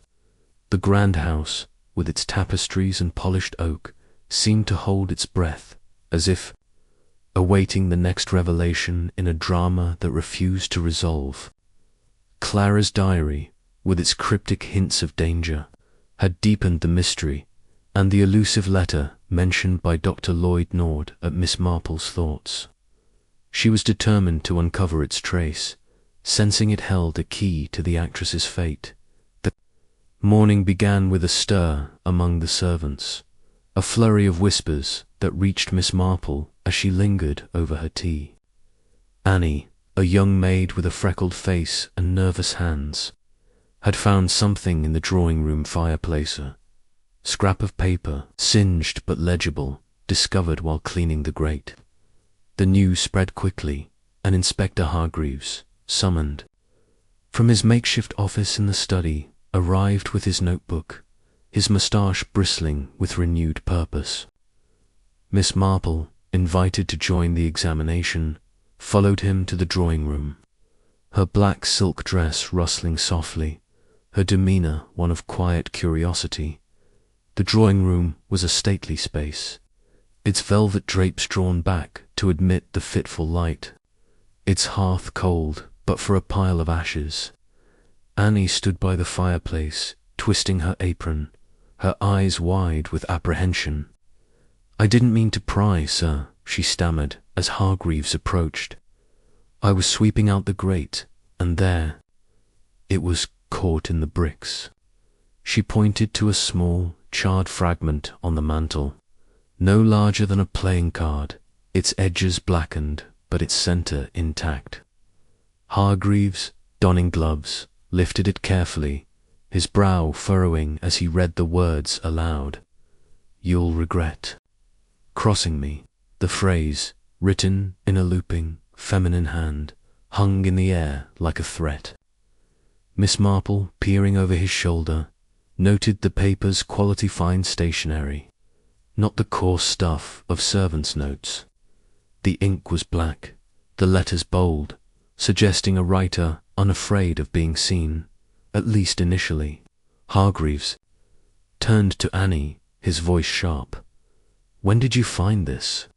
The grand house, with its tapestries and polished oak, seemed to hold its breath, as if awaiting the next revelation in a drama that refused to resolve. Clara's diary, with its cryptic hints of danger, had deepened the mystery, and the elusive letter mentioned by Dr. Lloyd gnawed at Miss Marple's thoughts. She was determined to uncover its trace, sensing it held a key to the actress's fate. The morning began with a stir among the servants, a flurry of whispers that reached Miss Marple as she lingered over her tea. Annie, a young maid with a freckled face and nervous hands, had found something in the drawing-room fireplace, a scrap of paper, singed but legible, discovered while cleaning the grate. The news spread quickly, and Inspector Hargreaves, summoned from his makeshift office in the study, arrived with his notebook, his moustache bristling with renewed purpose. Miss Marple, invited to join the examination, followed him to the drawing-room, her black silk dress rustling softly, her demeanor one of quiet curiosity. The drawing-room was a stately space, its velvet drapes drawn back to admit the fitful light, its hearth cold but for a pile of ashes. Annie stood by the fireplace, twisting her apron, her eyes wide with apprehension. "I didn't mean to pry, sir," she stammered as Hargreaves approached. "I was sweeping out the grate, and there it was, caught in the bricks." She pointed to a small, charred fragment on the mantel, no larger than a playing card, its edges blackened but its center intact. Hargreaves, donning gloves, lifted it carefully, his brow furrowing as he read the words aloud. "You'll regret crossing me." The phrase, written in a looping, feminine hand, hung in the air like a threat. Miss Marple, peering over his shoulder, noted the paper's quality fine stationery, not the coarse stuff of servants' notes. The ink was black, the letters bold, suggesting a writer unafraid of being seen, at least initially. Hargreaves turned to Annie, his voice sharp. "When did you find this?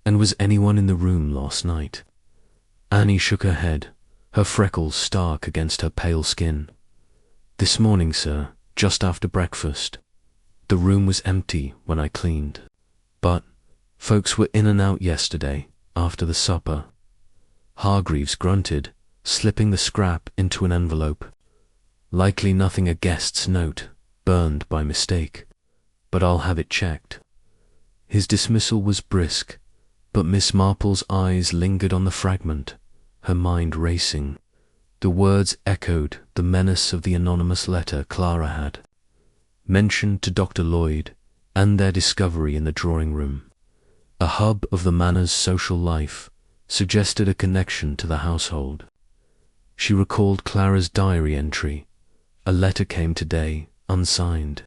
And was anyone in the room last night?" Annie shook her head, her freckles stark against her pale skin. "This morning, sir, just after breakfast. The room was empty when I cleaned, but folks were in and out yesterday after the supper." Hargreaves grunted, slipping the scrap into an envelope. "Likely nothing a guest's note, burned by mistake, but I'll have it checked." His dismissal was brisk, but Miss Marple's eyes lingered on the fragment, her mind racing. The words echoed the menace of the anonymous letter Clara had mentioned to Dr. Lloyd, and their discovery in the drawing-room. A hub of the manor's social life, suggested a connection to the household. She recalled Clara's diary entry. "A letter came today, unsigned.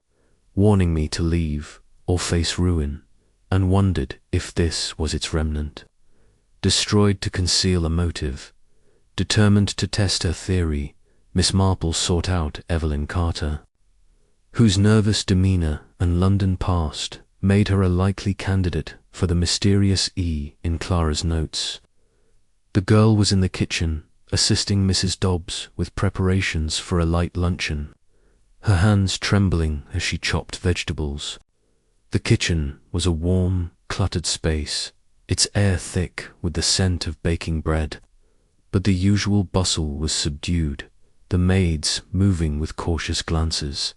warning me to leave or face ruin, and wondered if this was its remnant. Destroyed to conceal a motive, determined to test her theory, Miss Marple sought out Evelyn Carter, whose nervous demeanor and London past made her a likely candidate for the mysterious E in Clara's notes. The girl was in the kitchen, assisting Mrs. Dobbs with preparations for a light luncheon, her hands trembling as she chopped vegetables. The kitchen was a warm, cluttered space, its air thick with the scent of baking bread, but the usual bustle was subdued, the maids moving with cautious glances.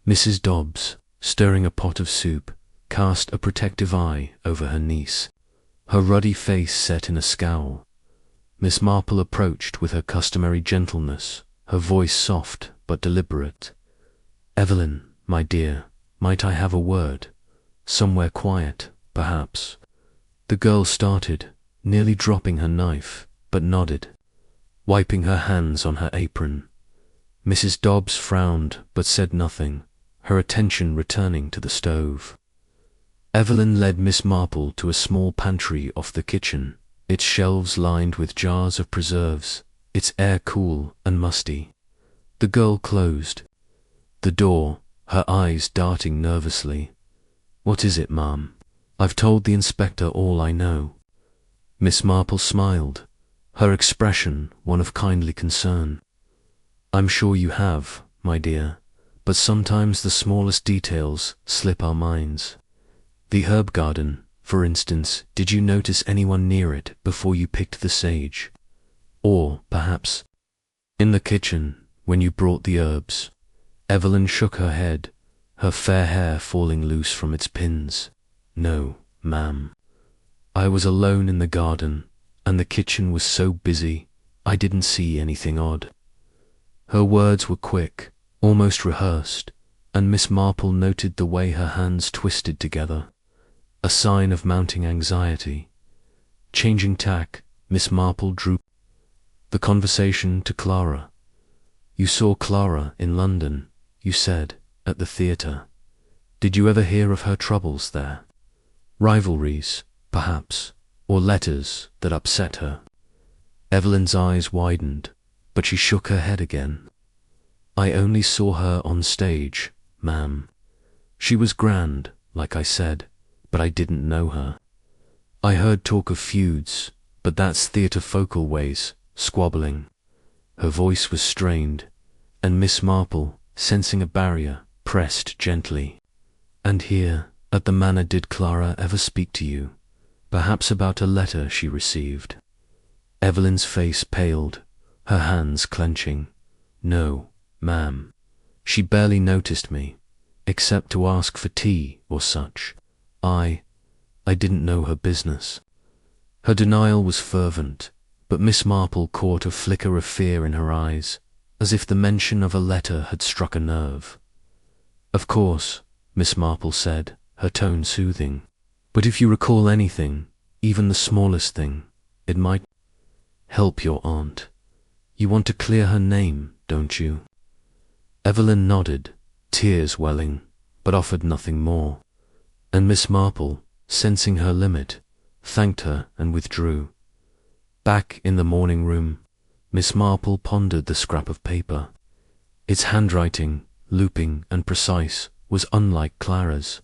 Mrs. Dobbs, stirring a pot of soup, cast a protective eye over her niece, her ruddy face set in a scowl. Miss Marple approached with her customary gentleness, her voice soft but deliberate. "Evelyn, my dear, might I have a word? Somewhere quiet, perhaps." The girl started, nearly dropping her knife, but nodded, wiping her hands on her apron. Mrs. Dobbs frowned but said nothing, her attention returning to the stove. Evelyn led Miss Marple to a small pantry off the kitchen, its shelves lined with jars of preserves, its air cool and musty. The girl closed the door, her eyes darting nervously. "What is it, ma'am? I've told the inspector all I know." Miss Marple smiled, her expression one of kindly concern. "I'm sure you have, my dear, but sometimes the smallest details slip our minds. The herb garden, for instance, did you notice anyone near it before you picked the sage? Or, perhaps, in the kitchen when you brought the herbs?" Evelyn shook her head, her fair hair falling loose from its pins. "No, ma'am. I was alone in the garden, and the kitchen was so busy, I didn't see anything odd." Her words were quick, almost rehearsed, and Miss Marple noted the way her hands twisted together, a sign of mounting anxiety. Changing tack, Miss Marple drew the conversation to Clara. "You saw Clara in London, you said, at the theatre. Did you ever hear of her troubles there? Rivalries, perhaps, or letters that upset her?" Evelyn's eyes widened, but she shook her head again. "I only saw her on stage, ma'am. She was grand, like I said, but I didn't know her. I heard talk of feuds, but that's theatre focal ways, squabbling." Her voice was strained, and Miss Marple, sensing a barrier, pressed gently. "And here, at the manor, did Clara ever speak to you? Perhaps about a letter she received?" Evelyn's face paled, her hands clenching. "No, ma'am. She barely noticed me, except to ask for tea or such. I didn't know her business." Her denial was fervent, but Miss Marple caught a flicker of fear in her eyes, as if the mention of a letter had struck a nerve. "Of course," Miss Marple said, her tone soothing, "but if you recall anything, even the smallest thing, it might help your aunt. You want to clear her name, don't you?" Evelyn nodded, tears welling, but offered nothing more, and Miss Marple, sensing her limit, thanked her and withdrew. Back in the morning room, Miss Marple pondered the scrap of paper. Its handwriting, looping and precise, was unlike Clara's.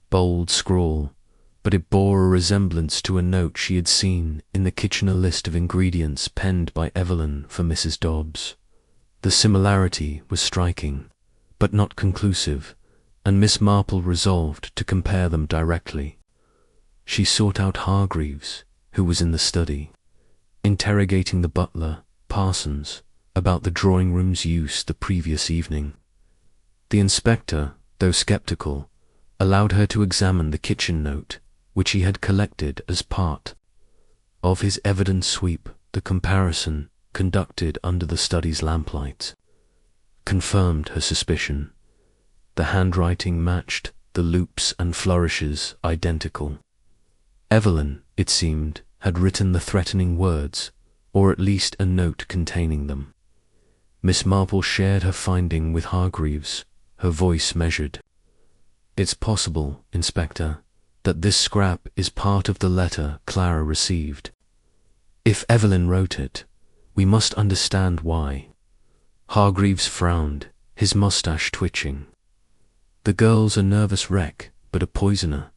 Bold scrawl, but it bore a resemblance to a note she had seen in the Kitchener list of ingredients penned by Evelyn for Mrs. Dobbs. The similarity was striking, but not conclusive, and Miss Marple resolved to compare them directly. She sought out Hargreaves, who was in the study, interrogating the butler, Parsons, about the drawing-room's use the previous evening. The inspector, though sceptical, allowed her to examine the kitchen note, which he had collected as part of his evidence sweep. The comparison, conducted under the study's lamplight, confirmed her suspicion. The handwriting matched, the loops and flourishes identical. Evelyn, it seemed, had written the threatening words, or at least a note containing them. Miss Marple shared her finding with Hargreaves, her voice measured. It's possible, Inspector, that this scrap is part of the letter Clara received. If Evelyn wrote it, we must understand why. Hargreaves frowned, his mustache twitching. The girl's a nervous wreck, but a poisoner.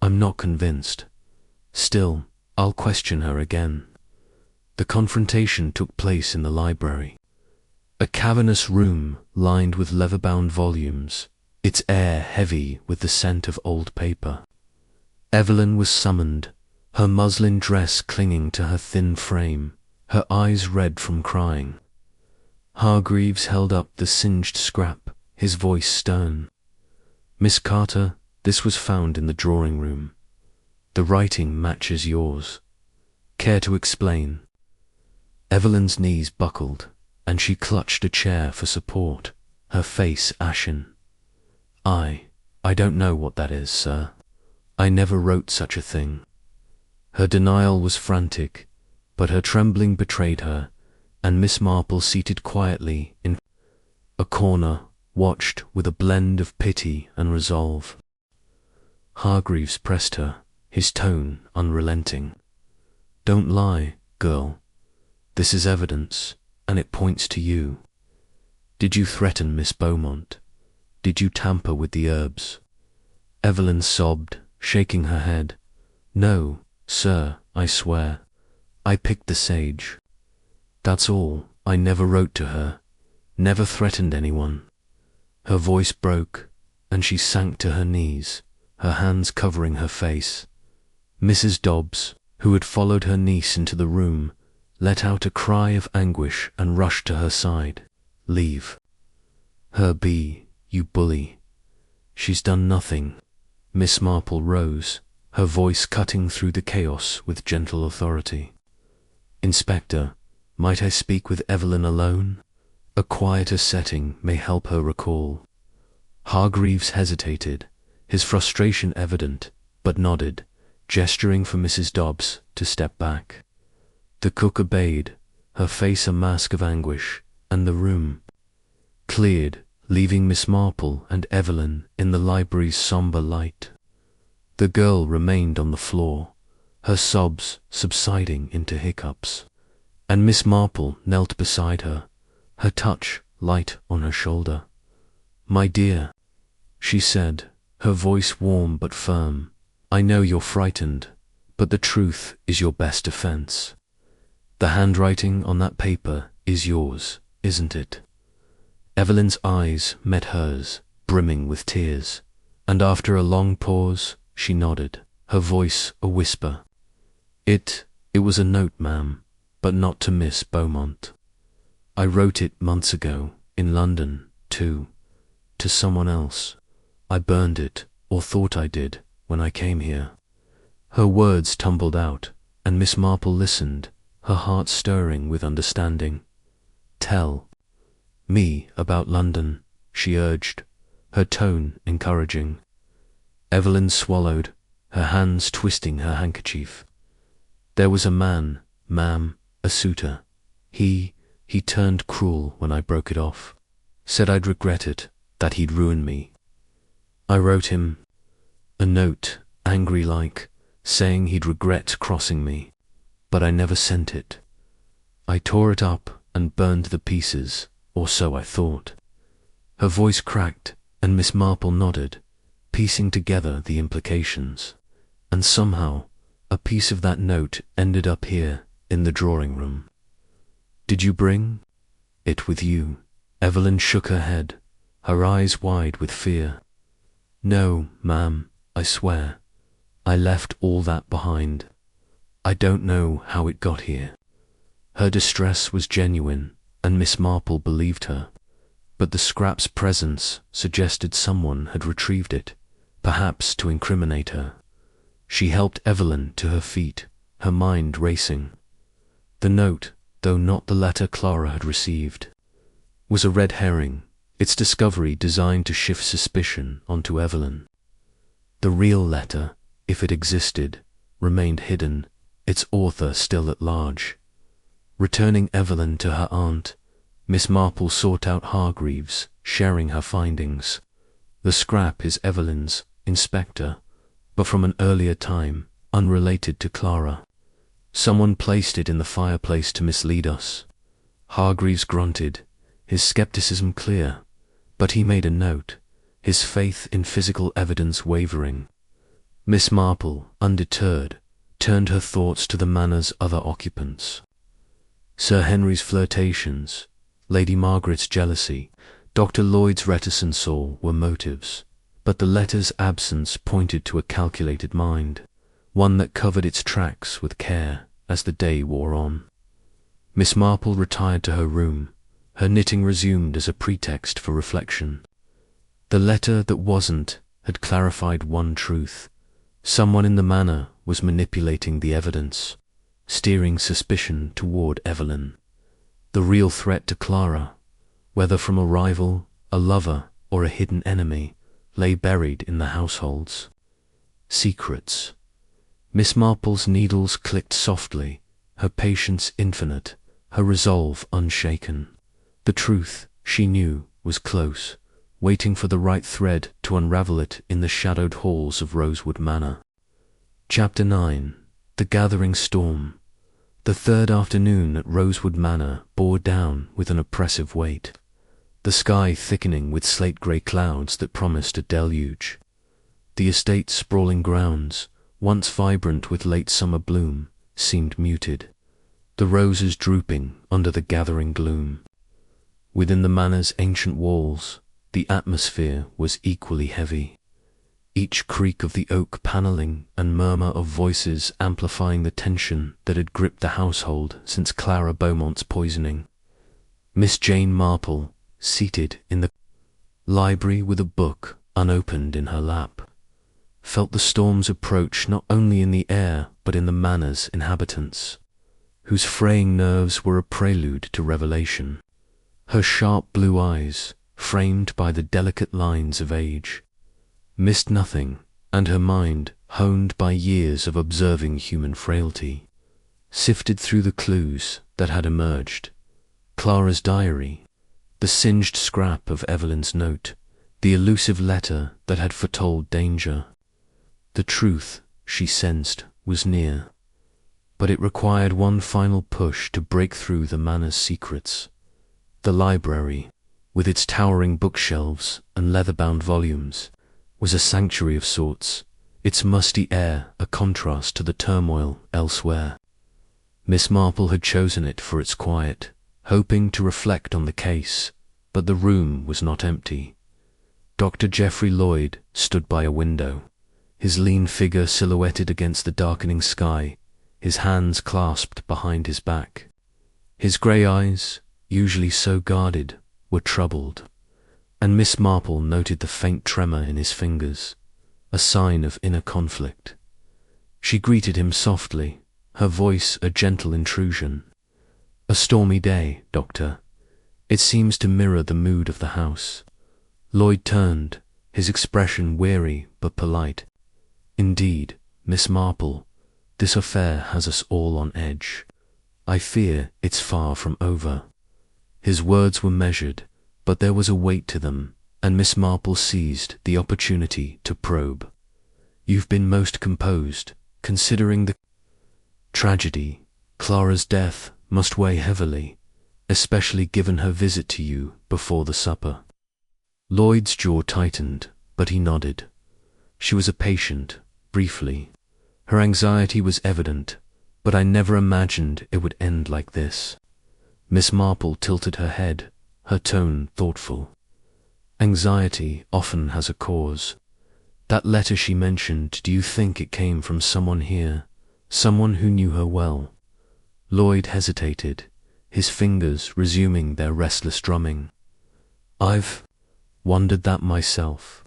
I'm not convinced. Still, I'll question her again. The confrontation took place in the library. A cavernous room lined with leather-bound volumes, its air heavy with the scent of old paper. Evelyn was summoned, her muslin dress clinging to her thin frame, her eyes red from crying. Hargreaves held up the singed scrap, his voice stern. "Miss Carter, this was found in the drawing room. The writing matches yours. Care to explain?" Evelyn's knees buckled, and she clutched a chair for support, her face ashen. I don't know what that is, sir. I never wrote such a thing." Her denial was frantic, but her trembling betrayed her, and Miss Marple, seated quietly in a corner, watched with a blend of pity and resolve. Hargreaves pressed her, his tone unrelenting. "Don't lie, girl. This is evidence, and it points to you. Did you threaten Miss Beaumont? Did you tamper with the herbs?" Evelyn sobbed, shaking her head. "No, sir, I swear. I picked the sage. That's all. I never wrote to her, never threatened anyone." Her voice broke, and she sank to her knees, her hands covering her face. Mrs. Dobbs, who had followed her niece into the room, let out a cry of anguish and rushed to her side. "Leave her be, you bully. She's done nothing." Miss Marple rose, her voice cutting through the chaos with gentle authority. "Inspector, might I speak with Evelyn alone? A quieter setting may help her recall." Hargreaves hesitated, his frustration evident, but nodded, gesturing for Mrs. Dobbs to step back. The cook obeyed, her face a mask of anguish, and the room cleared, leaving Miss Marple and Evelyn in the library's sombre light. The girl remained on the floor, her sobs subsiding into hiccups, and Miss Marple knelt beside her, her touch light on her shoulder. "My dear," she said, her voice warm but firm, "I know you're frightened, but the truth is your best defense. The handwriting on that paper is yours, isn't it?" Evelyn's eyes met hers, brimming with tears, and after a long pause, she nodded, her voice a whisper. It was a note, ma'am, but not to Miss Beaumont. I wrote it months ago, in London, to someone else. I burned it, or thought I did, when I came here." Her words tumbled out, and Miss Marple listened, her heart stirring with understanding. "Tell me about London," she urged, her tone encouraging. Evelyn swallowed, her hands twisting her handkerchief. "There was a man, ma'am, a suitor. He turned cruel when I broke it off. Said I'd regret it, that he'd ruin me. I wrote him a note, angry-like, saying he'd regret crossing me, but I never sent it. I tore it up and burned the pieces, or so I thought." Her voice cracked, and Miss Marple nodded, piecing together the implications. "And somehow, a piece of that note ended up here, in the drawing room. Did you bring it with you?" Evelyn shook her head, her eyes wide with fear. "No, ma'am, I swear. I left all that behind. I don't know how it got here." Her distress was genuine, and Miss Marple believed her, but the scrap's presence suggested someone had retrieved it, perhaps to incriminate her. She helped Evelyn to her feet, her mind racing. The note, though not the letter Clara had received, was a red herring, its discovery designed to shift suspicion onto Evelyn. The real letter, if it existed, remained hidden, its author still at large. Returning Evelyn to her aunt, Miss Marple sought out Hargreaves, sharing her findings. The scrap is Evelyn's, Inspector, but from an earlier time, unrelated to Clara. Someone placed it in the fireplace to mislead us. Hargreaves grunted, his skepticism clear, but he made a note, his faith in physical evidence wavering. Miss Marple, undeterred, turned her thoughts to the manor's other occupants. Sir Henry's flirtations, Lady Margaret's jealousy, Dr. Lloyd's reticence all were motives, but the letter's absence pointed to a calculated mind, one that covered its tracks with care as the day wore on. Miss Marple retired to her room, her knitting resumed as a pretext for reflection. The letter that wasn't had clarified one truth. Someone in the manor was manipulating the evidence, steering suspicion toward Evelyn. The real threat to Clara, whether from a rival, a lover, or a hidden enemy, lay buried in the households. Secrets. Miss Marple's needles clicked softly, her patience infinite, her resolve unshaken. The truth, she knew, was close, waiting for the right thread to unravel it in the shadowed halls of Rosewood Manor. Chapter 9. The Gathering Storm. The third afternoon at Rosewood Manor bore down with an oppressive weight, the sky thickening with slate-grey clouds that promised a deluge. The estate's sprawling grounds, once vibrant with late summer bloom, seemed muted, the roses drooping under the gathering gloom. Within the manor's ancient walls, the atmosphere was equally heavy, each creak of the oak panelling and murmur of voices amplifying the tension that had gripped the household since Clara Beaumont's poisoning. Miss Jane Marple, seated in the library with a book unopened in her lap, felt the storm's approach not only in the air but in the manor's inhabitants, whose fraying nerves were a prelude to revelation. Her sharp blue eyes, framed by the delicate lines of age, missed nothing, and her mind, honed by years of observing human frailty, sifted through the clues that had emerged. Clara's diary, the singed scrap of Evelyn's note, the elusive letter that had foretold danger. The truth, she sensed, was near, but it required one final push to break through the manor's secrets. The library, with its towering bookshelves and leather-bound volumes, was a sanctuary of sorts, its musty air a contrast to the turmoil elsewhere. Miss Marple had chosen it for its quiet, hoping to reflect on the case, but the room was not empty. Dr. Geoffrey Lloyd stood by a window, his lean figure silhouetted against the darkening sky, his hands clasped behind his back. His grey eyes, usually so guarded, were troubled, and Miss Marple noted the faint tremor in his fingers, a sign of inner conflict. She greeted him softly, her voice a gentle intrusion. "A stormy day, Doctor. It seems to mirror the mood of the house." Lloyd turned, his expression weary but polite. "Indeed, Miss Marple, this affair has us all on edge. I fear it's far from over." His words were measured, but there was a weight to them, and Miss Marple seized the opportunity to probe. "You've been most composed, considering the tragedy. Clara's death must weigh heavily, especially given her visit to you before the supper." Lloyd's jaw tightened, but he nodded. She was a patient, briefly. Her anxiety was evident, but I never imagined it would end like this. Miss Marple tilted her head, her tone thoughtful. "Anxiety often has a cause. That letter she mentioned, do you think it came from someone here, someone who knew her well?" Lloyd hesitated, his fingers resuming their restless drumming. "I've wondered that myself.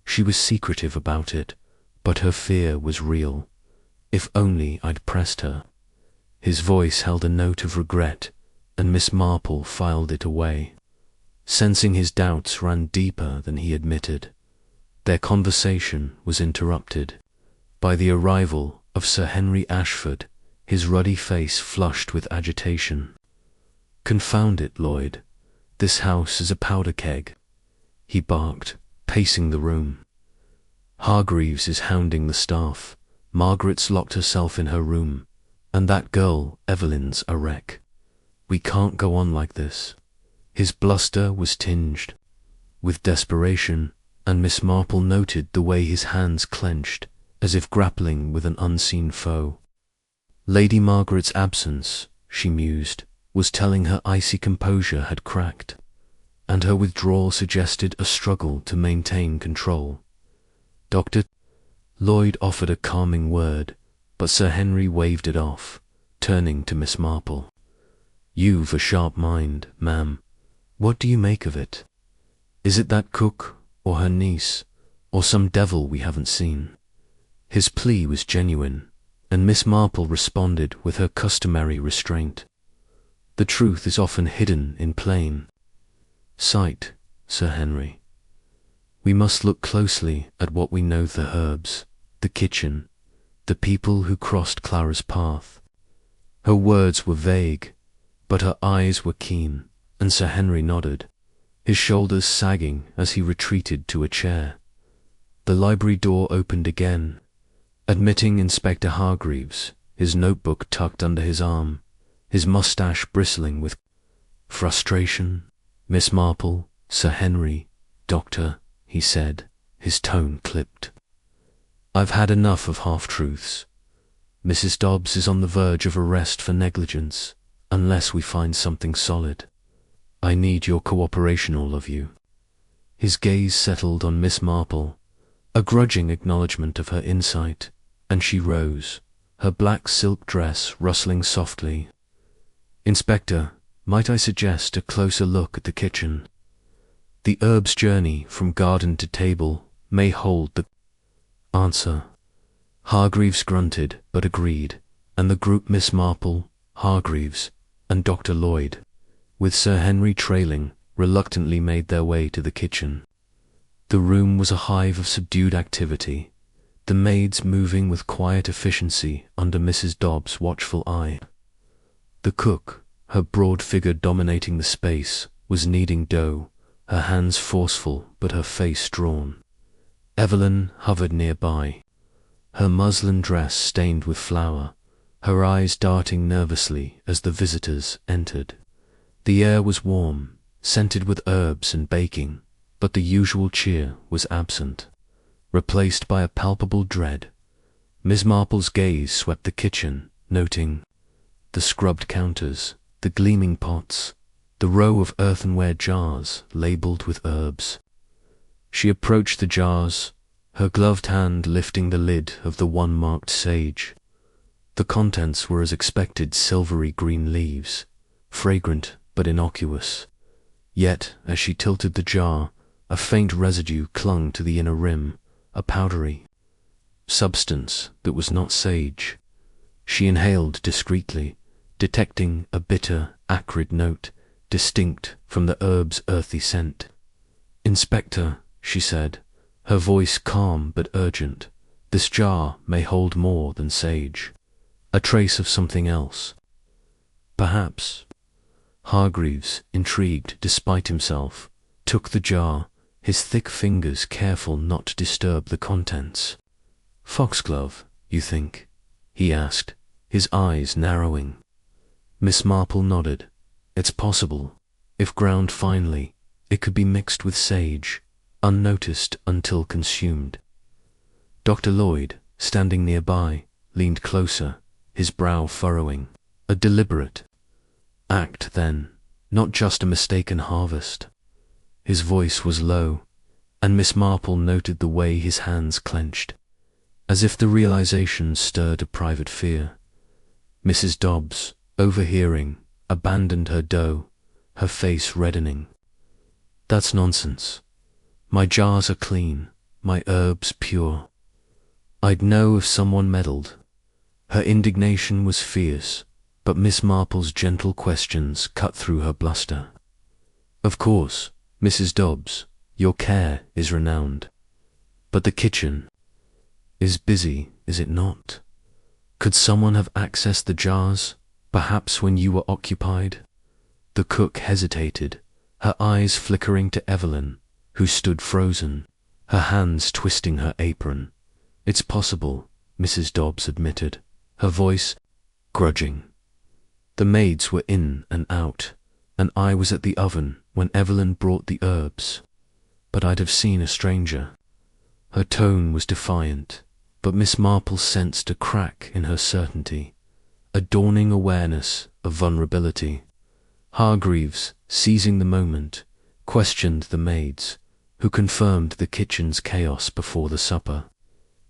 She was secretive about it, but her fear was real. If only I'd pressed her." His voice held a note of regret, and Miss Marple filed it away, sensing his doubts ran deeper than he admitted. Their conversation was interrupted by the arrival of Sir Henry Ashford, his ruddy face flushed with agitation. "Confound it, Lloyd, this house is a powder keg," he barked, pacing the room. Hargreaves is hounding the staff. Margaret's locked herself in her room. And that girl, Evelyn's a wreck. We can't go on like this. His bluster was tinged with desperation, and Miss Marple noted the way his hands clenched, as if grappling with an unseen foe. Lady Margaret's absence, she mused, was telling her icy composure had cracked, and her withdrawal suggested a struggle to maintain control. Dr. Lloyd offered a calming word, but Sir Henry waved it off, turning to Miss Marple. "You've a sharp mind, ma'am. What do you make of it? Is it that cook, or her niece, or some devil we haven't seen?" His plea was genuine, and Miss Marple responded with her customary restraint. "The truth is often hidden in plain sight, Sir Henry. We must look closely at what we know: the herbs, the kitchen, the people who crossed Clara's path." Her words were vague, but her eyes were keen, and Sir Henry nodded, his shoulders sagging as he retreated to a chair. The library door opened again, admitting Inspector Hargreaves, his notebook tucked under his arm, his moustache bristling with frustration. "Miss Marple, Sir Henry, Doctor," he said, his tone clipped. "I've had enough of half-truths. Mrs. Dobbs is on the verge of arrest for negligence, unless we find something solid. I need your cooperation, all of you." His gaze settled on Miss Marple, a grudging acknowledgement of her insight, and she rose, her black silk dress rustling softly. "Inspector, might I suggest a closer look at the kitchen? The herb's journey from garden to table may hold the answer." Hargreaves grunted, but agreed, and the group, Miss Marple, Hargreaves, and Dr. Lloyd, with Sir Henry trailing, reluctantly made their way to the kitchen. The room was a hive of subdued activity, the maids moving with quiet efficiency under Mrs. Dobbs' watchful eye. The cook, her broad figure dominating the space, was kneading dough, her hands forceful but her face drawn. Evelyn hovered nearby, her muslin dress stained with flour, her eyes darting nervously as the visitors entered. The air was warm, scented with herbs and baking, but the usual cheer was absent, replaced by a palpable dread. Miss Marple's gaze swept the kitchen, noting the scrubbed counters, the gleaming pots, the row of earthenware jars labelled with herbs. She approached the jars, her gloved hand lifting the lid of the one marked sage. The contents were as expected: silvery green leaves, fragrant but innocuous. Yet, as she tilted the jar, a faint residue clung to the inner rim, a powdery substance that was not sage. She inhaled discreetly, detecting a bitter, acrid note, distinct from the herb's earthy scent. "Inspector," she said, her voice calm but urgent, "this jar may hold more than sage. A trace of something else. Perhaps." Hargreaves, intrigued despite himself, took the jar, his thick fingers careful not to disturb the contents. "Foxglove, you think?" he asked, his eyes narrowing. Miss Marple nodded. "It's possible. If ground finely, it could be mixed with sage, unnoticed until consumed." Dr. Lloyd, standing nearby, leaned closer, his brow furrowing. "A deliberate act, then, not just a mistaken harvest." His voice was low, and Miss Marple noted the way his hands clenched, as if the realization stirred a private fear. Mrs. Dobbs, overhearing, abandoned her dough, her face reddening. "That's nonsense. My jars are clean, my herbs pure. I'd know if someone meddled." Her indignation was fierce, but Miss Marple's gentle questions cut through her bluster. "Of course, Mrs. Dobbs, your care is renowned. But the kitchen is busy, is it not? Could someone have accessed the jars, perhaps when you were occupied?" The cook hesitated, her eyes flickering to Evelyn, who stood frozen, her hands twisting her apron. "It's possible," Mrs. Dobbs admitted, her voice grudging. The maids were in and out, and I was at the oven when Evelyn brought the herbs. But I'd have seen a stranger. Her tone was defiant, but Miss Marple sensed a crack in her certainty, a dawning awareness of vulnerability. Hargreaves, seizing the moment, questioned the maids, who confirmed the kitchen's chaos before the supper.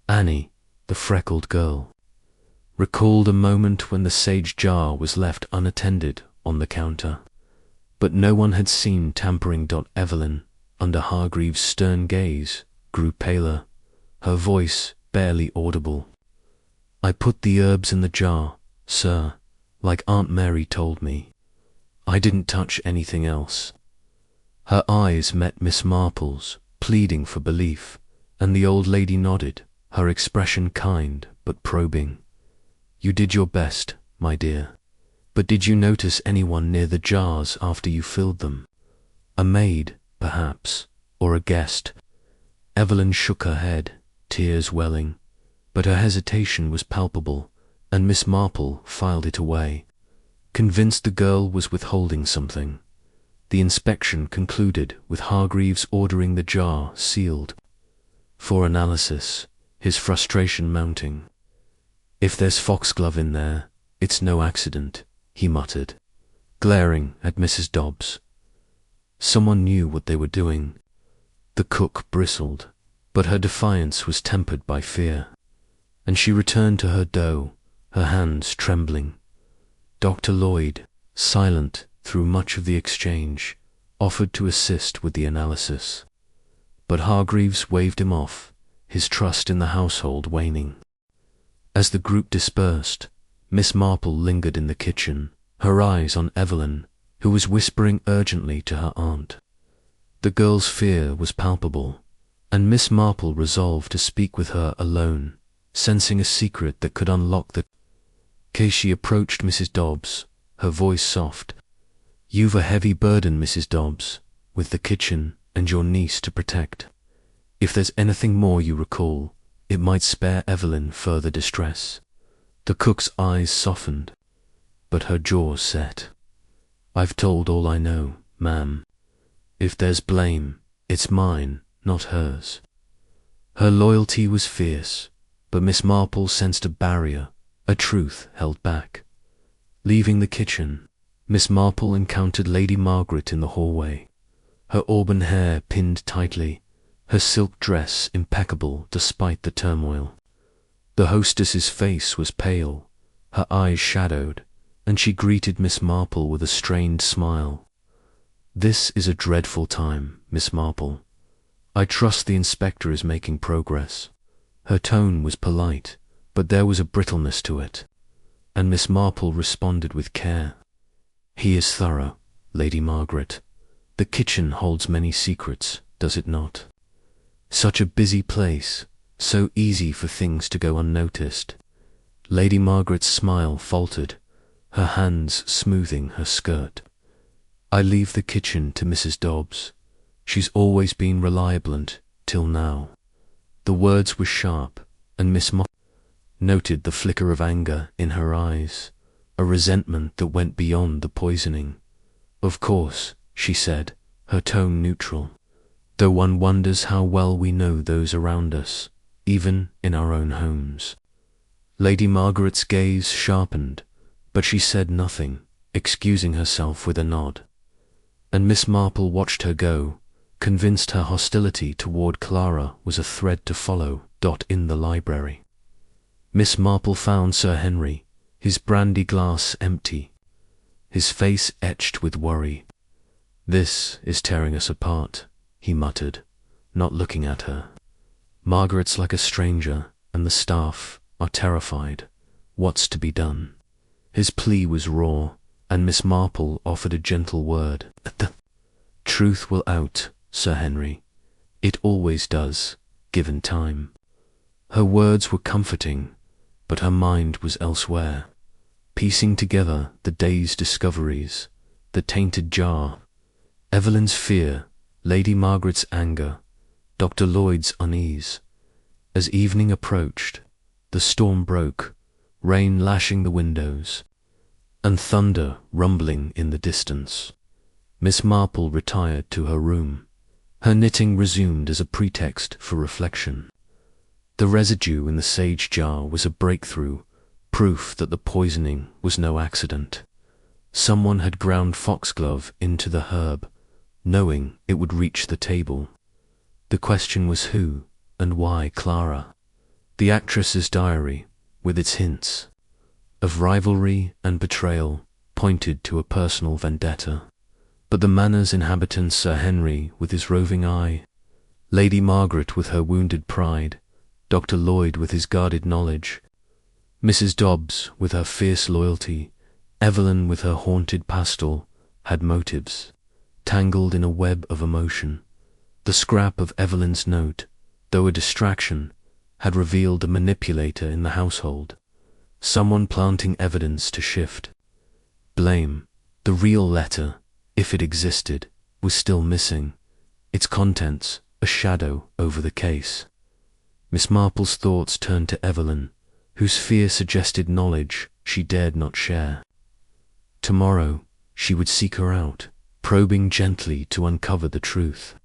Annie, the freckled girl, recalled a moment when the sage jar was left unattended on the counter. But no one had seen tampering. Evelyn, under Hargreaves' stern gaze, grew paler, her voice barely audible. "I put the herbs in the jar, sir, like Aunt Mary told me. I didn't touch anything else." Her eyes met Miss Marple's, pleading for belief, and the old lady nodded, her expression kind but probing. "You did your best, my dear. But did you notice anyone near the jars after you filled them? A maid, perhaps, or a guest?" Evelyn shook her head, tears welling, but her hesitation was palpable, and Miss Marple filed it away, convinced the girl was withholding something. The inspection concluded with Hargreaves ordering the jar sealed for analysis, his frustration mounting. "If there's foxglove in there, it's no accident," he muttered, glaring at Mrs. Dobbs. Someone knew what they were doing. The cook bristled, but her defiance was tempered by fear, and she returned to her dough, her hands trembling. Dr. Lloyd, silent through much of the exchange, offered to assist with the analysis. But Hargreaves waved him off, his trust in the household waning. As the group dispersed, Miss Marple lingered in the kitchen, her eyes on Evelyn, who was whispering urgently to her aunt. The girl's fear was palpable, and Miss Marple resolved to speak with her alone, sensing a secret that could unlock the case. She approached Mrs. Dobbs, her voice soft. "You've a heavy burden, Mrs. Dobbs, with the kitchen and your niece to protect. If there's anything more you recall, it might spare Evelyn further distress." The cook's eyes softened, but her jaws set. "I've told all I know, ma'am. If there's blame, it's mine, not hers." Her loyalty was fierce, but Miss Marple sensed a barrier, a truth held back. Leaving the kitchen, Miss Marple encountered Lady Margaret in the hallway, her auburn hair pinned tightly, her silk dress impeccable despite the turmoil. The hostess's face was pale, her eyes shadowed, and she greeted Miss Marple with a strained smile. "This is a dreadful time, Miss Marple. I trust the inspector is making progress." Her tone was polite, but there was a brittleness to it, and Miss Marple responded with care. "He is thorough, Lady Margaret. The kitchen holds many secrets, does it not? Such a busy place, so easy for things to go unnoticed." Lady Margaret's smile faltered, her hands smoothing her skirt. "I leave the kitchen to Mrs. Dobbs. She's always been reliable till now." The words were sharp, and Miss Marple noted the flicker of anger in her eyes, a resentment that went beyond the poisoning. "Of course," she said, her tone neutral, "though one wonders how well we know those around us, even in our own homes." Lady Margaret's gaze sharpened, but she said nothing, excusing herself with a nod. And Miss Marple watched her go, convinced her hostility toward Clara was a thread to follow. In the library, Miss Marple found Sir Henry, his brandy glass empty, his face etched with worry. "This is tearing us apart," he muttered, not looking at her. "Margaret's like a stranger, and the staff are terrified. What's to be done?" His plea was raw, and Miss Marple offered a gentle word. "The truth will out, Sir Henry. It always does, given time." Her words were comforting, but her mind was elsewhere, piecing together the day's discoveries, the tainted jar, Evelyn's fear, Lady Margaret's anger, Dr. Lloyd's unease. As evening approached, the storm broke, rain lashing the windows, and thunder rumbling in the distance. Miss Marple retired to her room, her knitting resumed as a pretext for reflection. The residue in the sage jar was a breakthrough, proof that the poisoning was no accident. Someone had ground foxglove into the herb, knowing it would reach the table. The question was who, and why Clara? The actress's diary, with its hints of rivalry and betrayal, pointed to a personal vendetta. But the manor's inhabitant Sir Henry with his roving eye, Lady Margaret with her wounded pride, Dr. Lloyd with his guarded knowledge, Mrs. Dobbs with her fierce loyalty, Evelyn with her haunted pastel, had motives, tangled in a web of emotion. The scrap of Evelyn's note, though a distraction, had revealed a manipulator in the household, someone planting evidence to shift blame. The real letter, if it existed, was still missing, its contents a shadow over the case. Miss Marple's thoughts turned to Evelyn, whose fear suggested knowledge she dared not share. Tomorrow she would seek her out, probing gently to uncover the truth.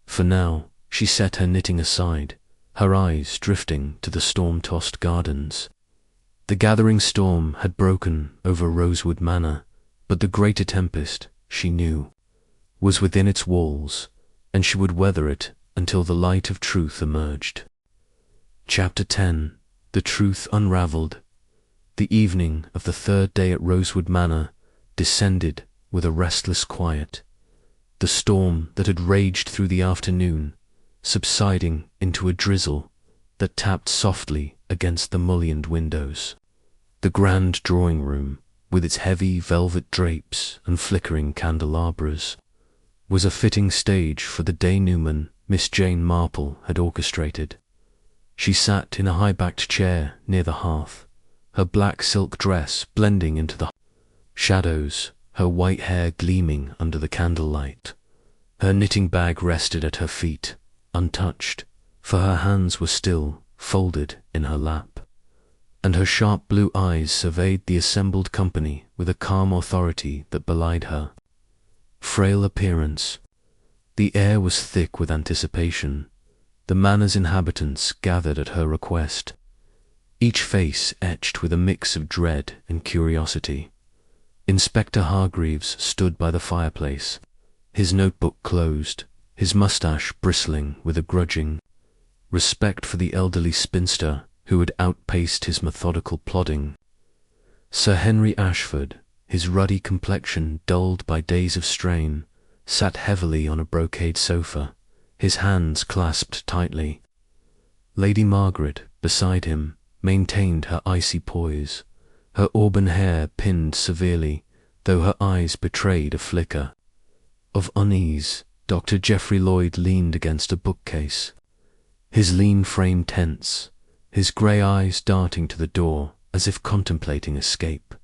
For now, she set her knitting aside, her eyes drifting to the storm-tossed gardens. The gathering storm had broken over Rosewood Manor, but the greater tempest, she knew, was within its walls, and she would weather it until the light of truth emerged. Chapter 10. The Truth Unraveled. The evening of the third day at Rosewood Manor descended with a restless quiet. The storm that had raged through the afternoon, subsiding into a drizzle that tapped softly against the mullioned windows. The grand drawing-room, with its heavy velvet drapes and flickering candelabras, was a fitting stage for the denouement Miss Jane Marple had orchestrated. She sat in a high-backed chair near the hearth, her black silk dress blending into the shadows, her white hair gleaming under the candlelight. Her knitting bag rested at her feet, untouched, for her hands were still folded in her lap, and her sharp blue eyes surveyed the assembled company with a calm authority that belied her frail appearance. The air was thick with anticipation. The manor's inhabitants gathered at her request, each face etched with a mix of dread and curiosity. Inspector Hargreaves stood by the fireplace, his notebook closed, his moustache bristling with a grudging respect for the elderly spinster who had outpaced his methodical plodding. Sir Henry Ashford, his ruddy complexion dulled by days of strain, sat heavily on a brocade sofa, his hands clasped tightly. Lady Margaret, beside him, maintained her icy poise, her auburn hair pinned severely, though her eyes betrayed a flicker of unease. Dr. Geoffrey Lloyd leaned against a bookcase, his lean frame tense, his grey eyes darting to the door as if contemplating escape.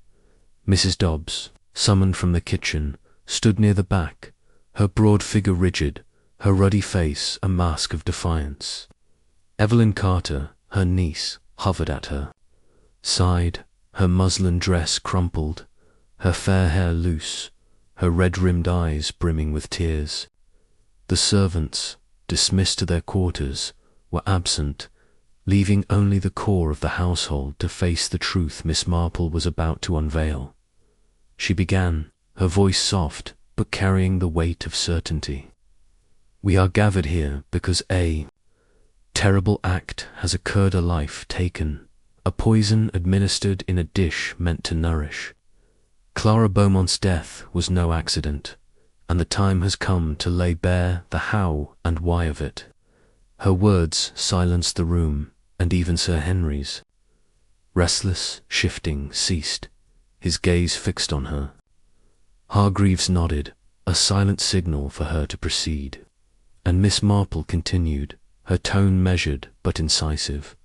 Mrs. Dobbs, summoned from the kitchen, stood near the back, her broad figure rigid, her ruddy face a mask of defiance. Evelyn Carter, her niece, hovered at her side, her muslin dress crumpled, her fair hair loose, her red-rimmed eyes brimming with tears. The servants, dismissed to their quarters, were absent, leaving only the core of the household to face the truth Miss Marple was about to unveil. She began, her voice soft, but carrying the weight of certainty. "We are gathered here because a terrible act has occurred, a life taken, a poison administered in a dish meant to nourish. Clara Beaumont's death was no accident, and the time has come to lay bare the how and why of it." Her words silenced the room, and even Sir Henry's restless shifting ceased, his gaze fixed on her. Hargreaves nodded, a silent signal for her to proceed, and Miss Marple continued, her tone measured but incisive.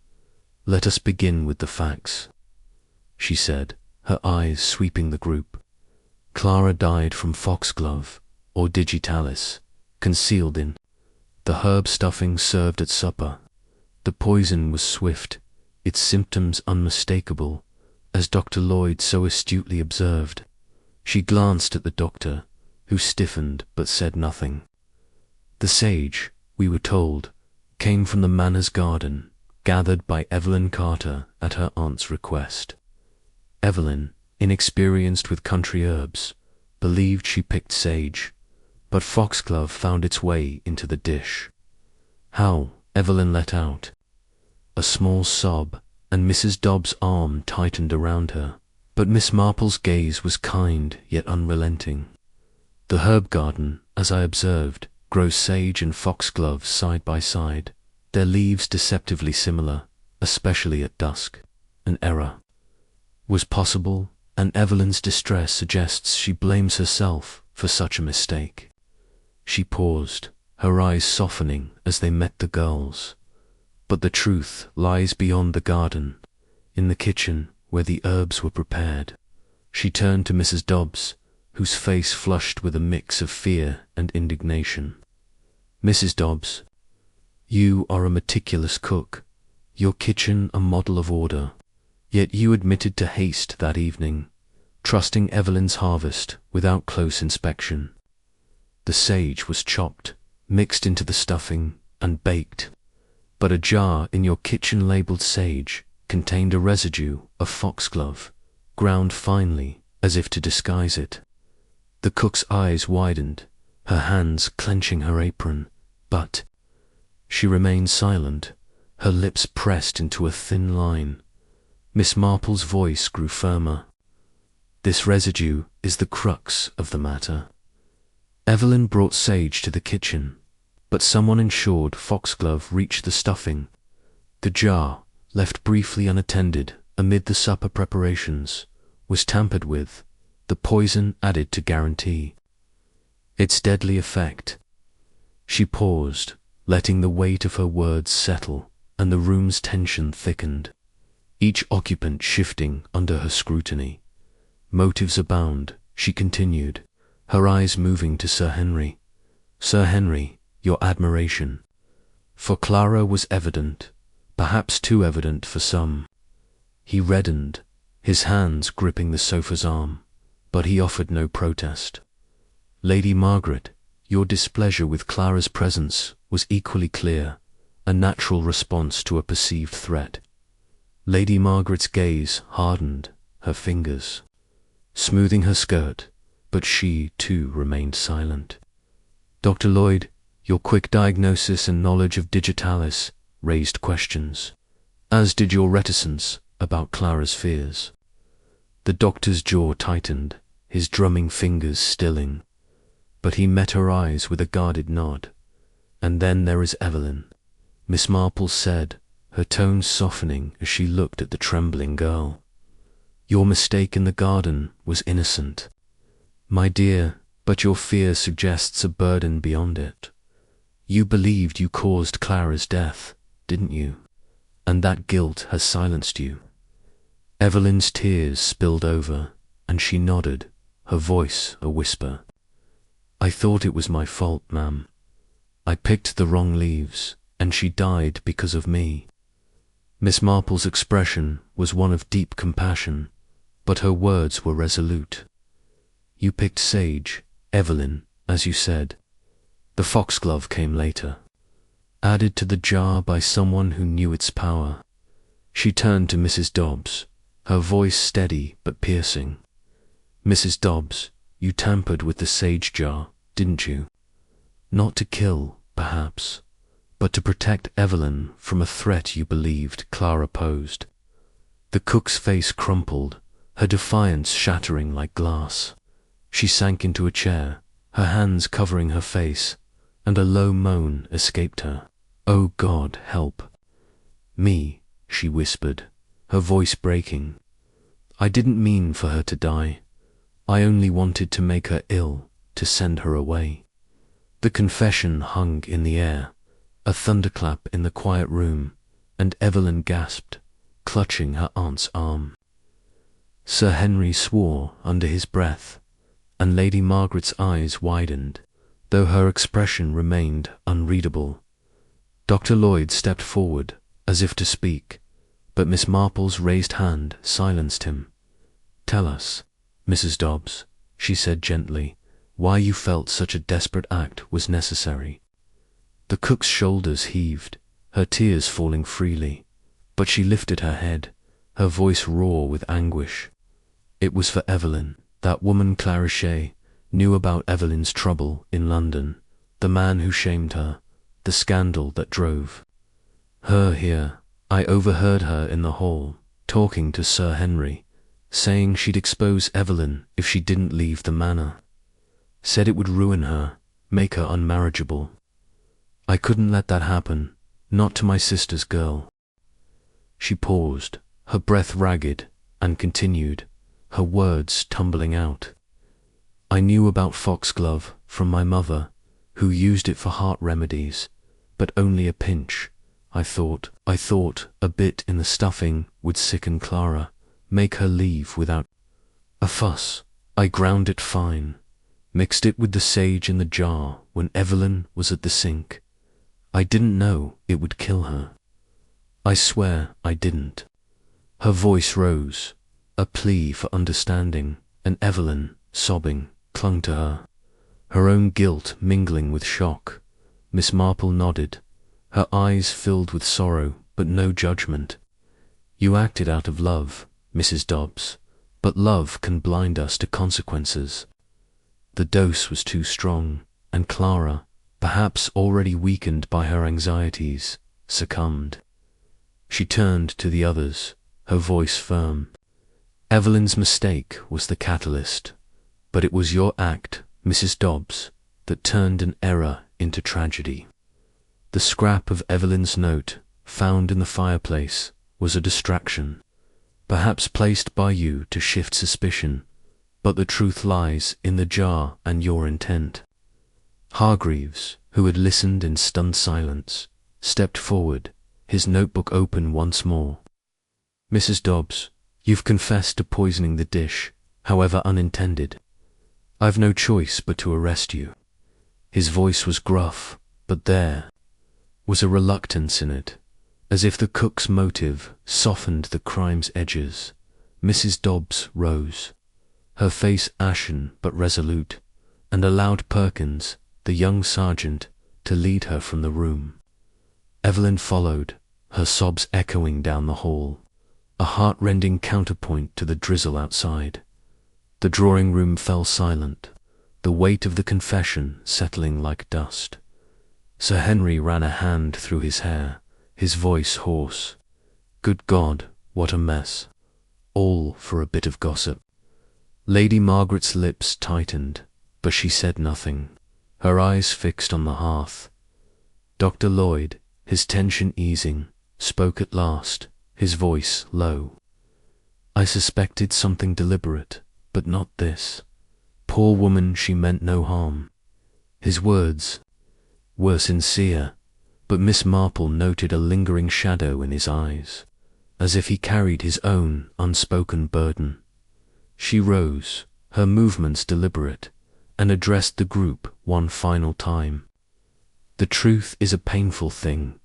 "Let us begin with the facts," she said, her eyes sweeping the group. "Clara died from foxglove, or digitalis, concealed in The herb stuffing served at supper. The poison was swift, its symptoms unmistakable, as Dr. Lloyd so astutely observed. She glanced at the doctor, who stiffened but said nothing. The sage, we were told, came from the manor's garden, gathered by Evelyn Carter at her aunt's request. Evelyn, inexperienced with country herbs, believed she picked sage, but foxglove found its way into the dish. How? Evelyn let out a small sob, and Mrs. Dobbs' arm tightened around her, but Miss Marple's gaze was kind yet unrelenting. The herb garden, as I observed, grows sage and foxglove side by side, their leaves deceptively similar, especially at dusk. An error was possible, and Evelyn's distress suggests she blames herself for such a mistake. She paused, her eyes softening as they met the girls. But the truth lies beyond the garden, in the kitchen where the herbs were prepared. She turned to Mrs. Dobbs, whose face flushed with a mix of fear and indignation. Mrs. Dobbs, you are a meticulous cook, your kitchen a model of order, yet you admitted to haste that evening, trusting Evelyn's harvest without close inspection. The sage was chopped, mixed into the stuffing, and baked, but a jar in your kitchen labeled sage contained a residue of foxglove, ground finely as if to disguise it. The cook's eyes widened, her hands clenching her apron, but she remained silent, her lips pressed into a thin line. Miss Marple's voice grew firmer. This residue is the crux of the matter. Evelyn brought sage to the kitchen, but someone ensured foxglove reached the stuffing. The jar, left briefly unattended amid the supper preparations, was tampered with, the poison added to guarantee its deadly effect. She paused, letting the weight of her words settle, and the room's tension thickened, each occupant shifting under her scrutiny. Motives abound, she continued, her eyes moving to Sir Henry. Sir Henry, your admiration for Clara was evident, perhaps too evident for some. He reddened, his hands gripping the sofa's arm, but he offered no protest. Lady Margaret, your displeasure with Clara's presence was equally clear, a natural response to a perceived threat. Lady Margaret's gaze hardened, her fingers smoothing her skirt, but she, too, remained silent. Dr. Lloyd, your quick diagnosis and knowledge of digitalis raised questions, as did your reticence about Clara's fears. The doctor's jaw tightened, his drumming fingers stilling, but he met her eyes with a guarded nod. And then there is Evelyn, Miss Marple said, her tones softening as she looked at the trembling girl. Your mistake in the garden was innocent, my dear, but your fear suggests a burden beyond it. You believed you caused Clara's death, didn't you? And that guilt has silenced you. Evelyn's tears spilled over, and she nodded, her voice a whisper. I thought it was my fault, ma'am. I picked the wrong leaves, and she died because of me. Miss Marple's expression was one of deep compassion, but her words were resolute. You picked sage, Evelyn, as you said. The foxglove came later, added to the jar by someone who knew its power. She turned to Mrs. Dobbs, her voice steady but piercing. Mrs. Dobbs, you tampered with the sage jar, didn't you? Not to kill, perhaps, but to protect Evelyn from a threat you believed Clara posed. The cook's face crumpled, her defiance shattering like glass. She sank into a chair, her hands covering her face, and a low moan escaped her. Oh God, help me, she whispered, her voice breaking. I didn't mean for her to die. I only wanted to make her ill, to send her away. The confession hung in the air, a thunderclap in the quiet room, and Evelyn gasped, clutching her aunt's arm. Sir Henry swore under his breath, and Lady Margaret's eyes widened, though her expression remained unreadable. Dr. Lloyd stepped forward, as if to speak, but Miss Marple's raised hand silenced him. "Tell us, Mrs. Dobbs," she said gently, "why you felt such a desperate act was necessary." The cook's shoulders heaved, her tears falling freely, but she lifted her head, her voice raw with anguish. It was for Evelyn. That woman Clarechet knew about Evelyn's trouble in London, the man who shamed her, the scandal that drove her here. I overheard her in the hall, talking to Sir Henry, saying she'd expose Evelyn if she didn't leave the manor. Said it would ruin her, make her unmarriageable. I couldn't let that happen, not to my sister's girl. She paused, her breath ragged, and continued, her words tumbling out. I knew about foxglove from my mother, who used it for heart remedies, but only a pinch. I thought a bit in the stuffing would sicken Clara, make her leave without a fuss. I ground it fine, mixed it with the sage in the jar when Evelyn was at the sink. I didn't know it would kill her. I swear I didn't. Her voice rose, a plea for understanding, and Evelyn, sobbing, clung to her, her own guilt mingling with shock. Miss Marple nodded, her eyes filled with sorrow but no judgment. You acted out of love, Mrs. Dobbs, but love can blind us to consequences. The dose was too strong, and Clara, perhaps already weakened by her anxieties, succumbed. She turned to the others, her voice firm. Evelyn's mistake was the catalyst, but it was your act, Mrs. Dobbs, that turned an error into tragedy. The scrap of Evelyn's note, found in the fireplace, was a distraction, perhaps placed by you to shift suspicion, but the truth lies in the jar and your intent. Hargreaves, who had listened in stunned silence, stepped forward, his notebook open once more. Mrs. Dobbs, you've confessed to poisoning the dish, however unintended. I've no choice but to arrest you. His voice was gruff, but there was a reluctance in it, as if the cook's motive softened the crime's edges. Mrs. Dobbs rose, her face ashen but resolute, and allowed Perkins, the young sergeant, to lead her from the room. Evelyn followed, her sobs echoing down the hall, a heart-rending counterpoint to the drizzle outside. The drawing-room fell silent, the weight of the confession settling like dust. Sir Henry ran a hand through his hair, his voice hoarse. Good God, what a mess. All for a bit of gossip. Lady Margaret's lips tightened, but she said nothing, her eyes fixed on the hearth. Dr. Lloyd, his tension easing, spoke at last, his voice low. I suspected something deliberate, but not this. Poor woman, she meant no harm. His words were sincere, but Miss Marple noted a lingering shadow in his eyes, as if he carried his own unspoken burden. She rose, her movements deliberate, and addressed the group one final time. The truth is a painful thing,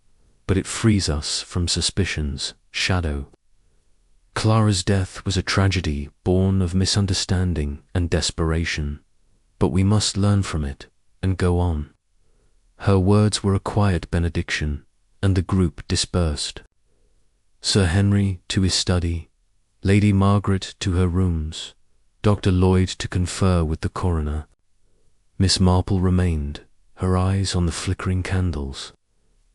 but it frees us from suspicion's shadow. Clara's death was a tragedy born of misunderstanding and desperation, but we must learn from it and go on. Her words were a quiet benediction, and the group dispersed. Sir Henry to his study, Lady Margaret to her rooms, Dr. Lloyd to confer with the coroner. Miss Marple remained, her eyes on the flickering candles,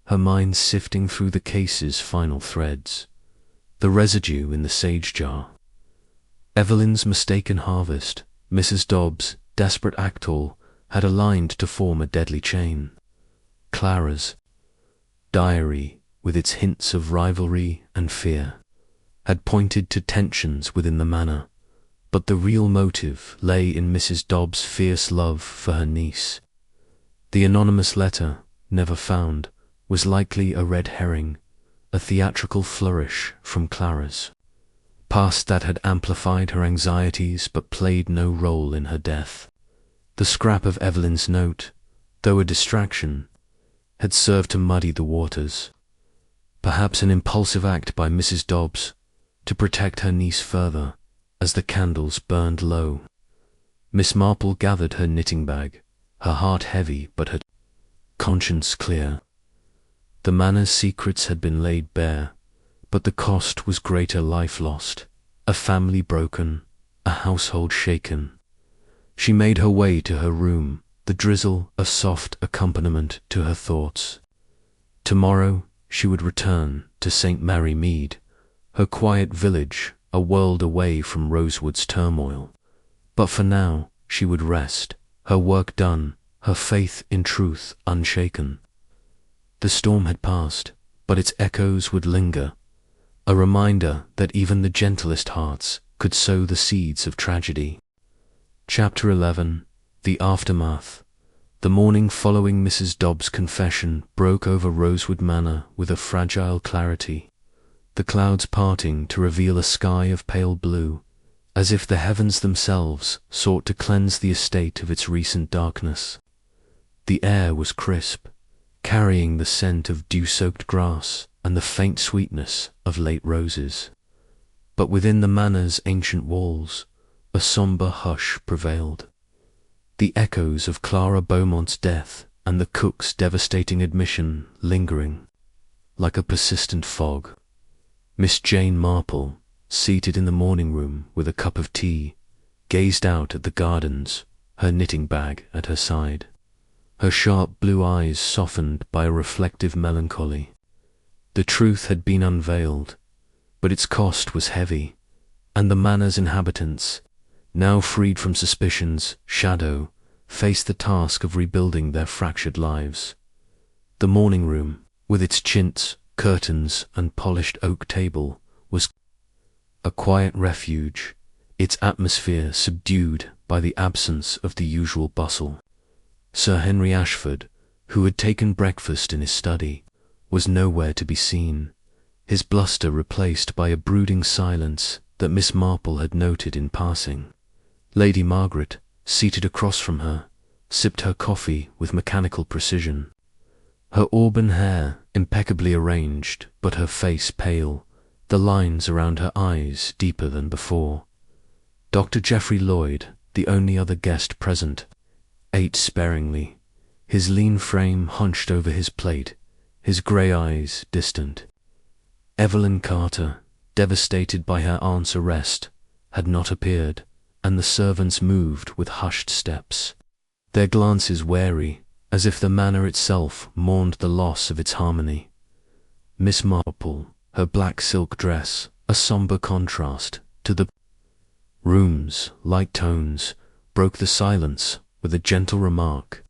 her mind sifting through the case's final threads, the residue in the sage jar. Evelyn's mistaken harvest, Mrs. Dobbs' desperate act all, had aligned to form a deadly chain. Clara's diary, with its hints of rivalry and fear, had pointed to tensions within the manor, but the real motive lay in Mrs. Dobbs' fierce love for her niece. The anonymous letter, never found, was likely a red herring, a theatrical flourish from Clara's past that had amplified her anxieties but played no role in her death. The scrap of Evelyn's note, though a distraction, had served to muddy the waters. Perhaps an impulsive act by Mrs. Dobbs to protect her niece further as the candles burned low. Miss Marple gathered her knitting bag, her heart heavy but her conscience clear. The manor's secrets had been laid bare, but the cost was greater life lost, a family broken, a household shaken. She made her way to her room, the drizzle a soft accompaniment to her thoughts. Tomorrow she would return to St. Mary Mead, her quiet village a world away from Rosewood's turmoil. But for now she would rest, her work done, her faith in truth unshaken. The storm had passed, but its echoes would linger, a reminder that even the gentlest hearts could sow the seeds of tragedy. Chapter 11. The Aftermath. The morning following Mrs. Dobbs' confession broke over Rosewood Manor with a fragile clarity, the clouds parting to reveal a sky of pale blue, as if the heavens themselves sought to cleanse the estate of its recent darkness. The air was crisp, carrying the scent of dew-soaked grass and the faint sweetness of late roses. But within the manor's ancient walls, a sombre hush prevailed. The echoes of Clara Beaumont's death and the cook's devastating admission lingering, like a persistent fog. Miss Jane Marple, seated in the morning room with a cup of tea, gazed out at the gardens, her knitting bag at her side, her sharp blue eyes softened by a reflective melancholy. The truth had been unveiled, but its cost was heavy, and the manor's inhabitants, now freed from suspicion's shadow, faced the task of rebuilding their fractured lives. The morning room, with its chintz, curtains, and polished oak table, was a quiet refuge, its atmosphere subdued by the absence of the usual bustle. Sir Henry Ashford, who had taken breakfast in his study, was nowhere to be seen, his bluster replaced by a brooding silence that Miss Marple had noted in passing. Lady Margaret, seated across from her, sipped her coffee with mechanical precision, her auburn hair impeccably arranged, but her face pale, the lines around her eyes deeper than before. Dr. Geoffrey Lloyd, the only other guest present, ate sparingly, his lean frame hunched over his plate, his grey eyes distant. Evelyn Carter, devastated by her aunt's arrest, had not appeared, and the servants moved with hushed steps, their glances wary, as if the manor itself mourned the loss of its harmony. Miss Marple, her black silk dress, a sombre contrast to the room's light tones, broke the silence with a gentle remark.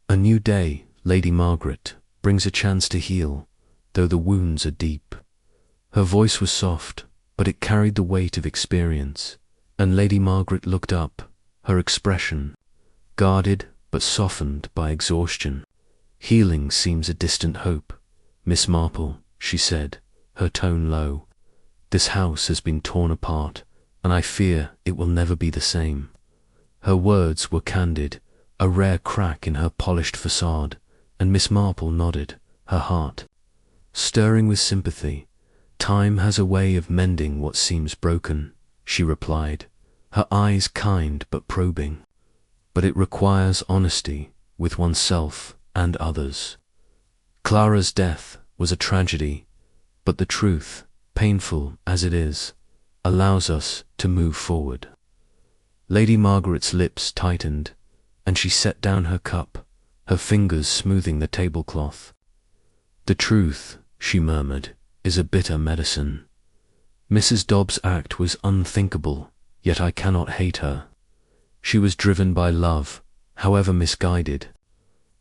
"A new day, Lady Margaret, brings a chance to heal, though the wounds are deep." Her voice was soft, but it carried the weight of experience, and Lady Margaret looked up, her expression guarded but softened by exhaustion. "Healing seems a distant hope, Miss Marple," she said, her tone low. "This house has been torn apart, and I fear it will never be the same." Her words were candid, a rare crack in her polished facade, and Miss Marple nodded, her heart stirring with sympathy. "Time has a way of mending what seems broken," she replied, her eyes kind but probing. "But it requires honesty with oneself and others. Clara's death was a tragedy, but the truth, painful as it is, allows us to move forward." Lady Margaret's lips tightened, and she set down her cup, her fingers smoothing the tablecloth. "The truth," she murmured, "is a bitter medicine. Mrs. Dobbs' act was unthinkable, yet I cannot hate her. She was driven by love, however misguided."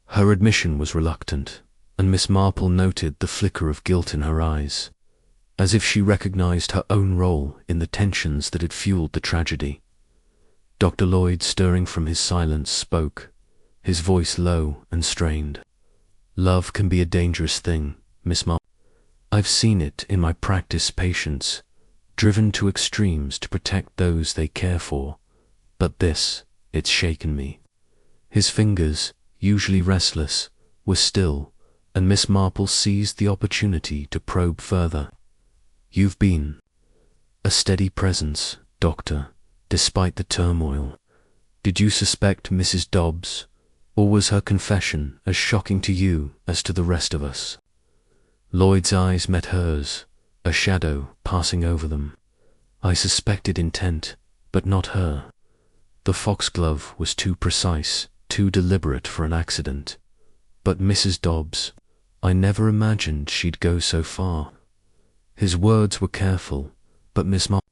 Her admission was reluctant, and Miss Marple noted the flicker of guilt in her eyes, as if she recognized her own role in the tensions that had fueled the tragedy. Dr. Lloyd, stirring from his silence, spoke, his voice low and strained. "Love can be a dangerous thing, Miss Marple. I've seen it in my practice patients, driven to extremes to protect those they care for. But this, it's shaken me." His fingers, usually restless, were still, and Miss Marple seized the opportunity to probe further. "You've been a steady presence, Doctor, despite the turmoil. Did you suspect Mrs. Dobbs, or was her confession as shocking to you as to the rest of us?" Lloyd's eyes met hers, a shadow passing over them. "I suspected intent, but not her. The foxglove was too precise, too deliberate for an accident. But Mrs. Dobbs, I never imagined she'd go so far." His words were careful, but Miss Marple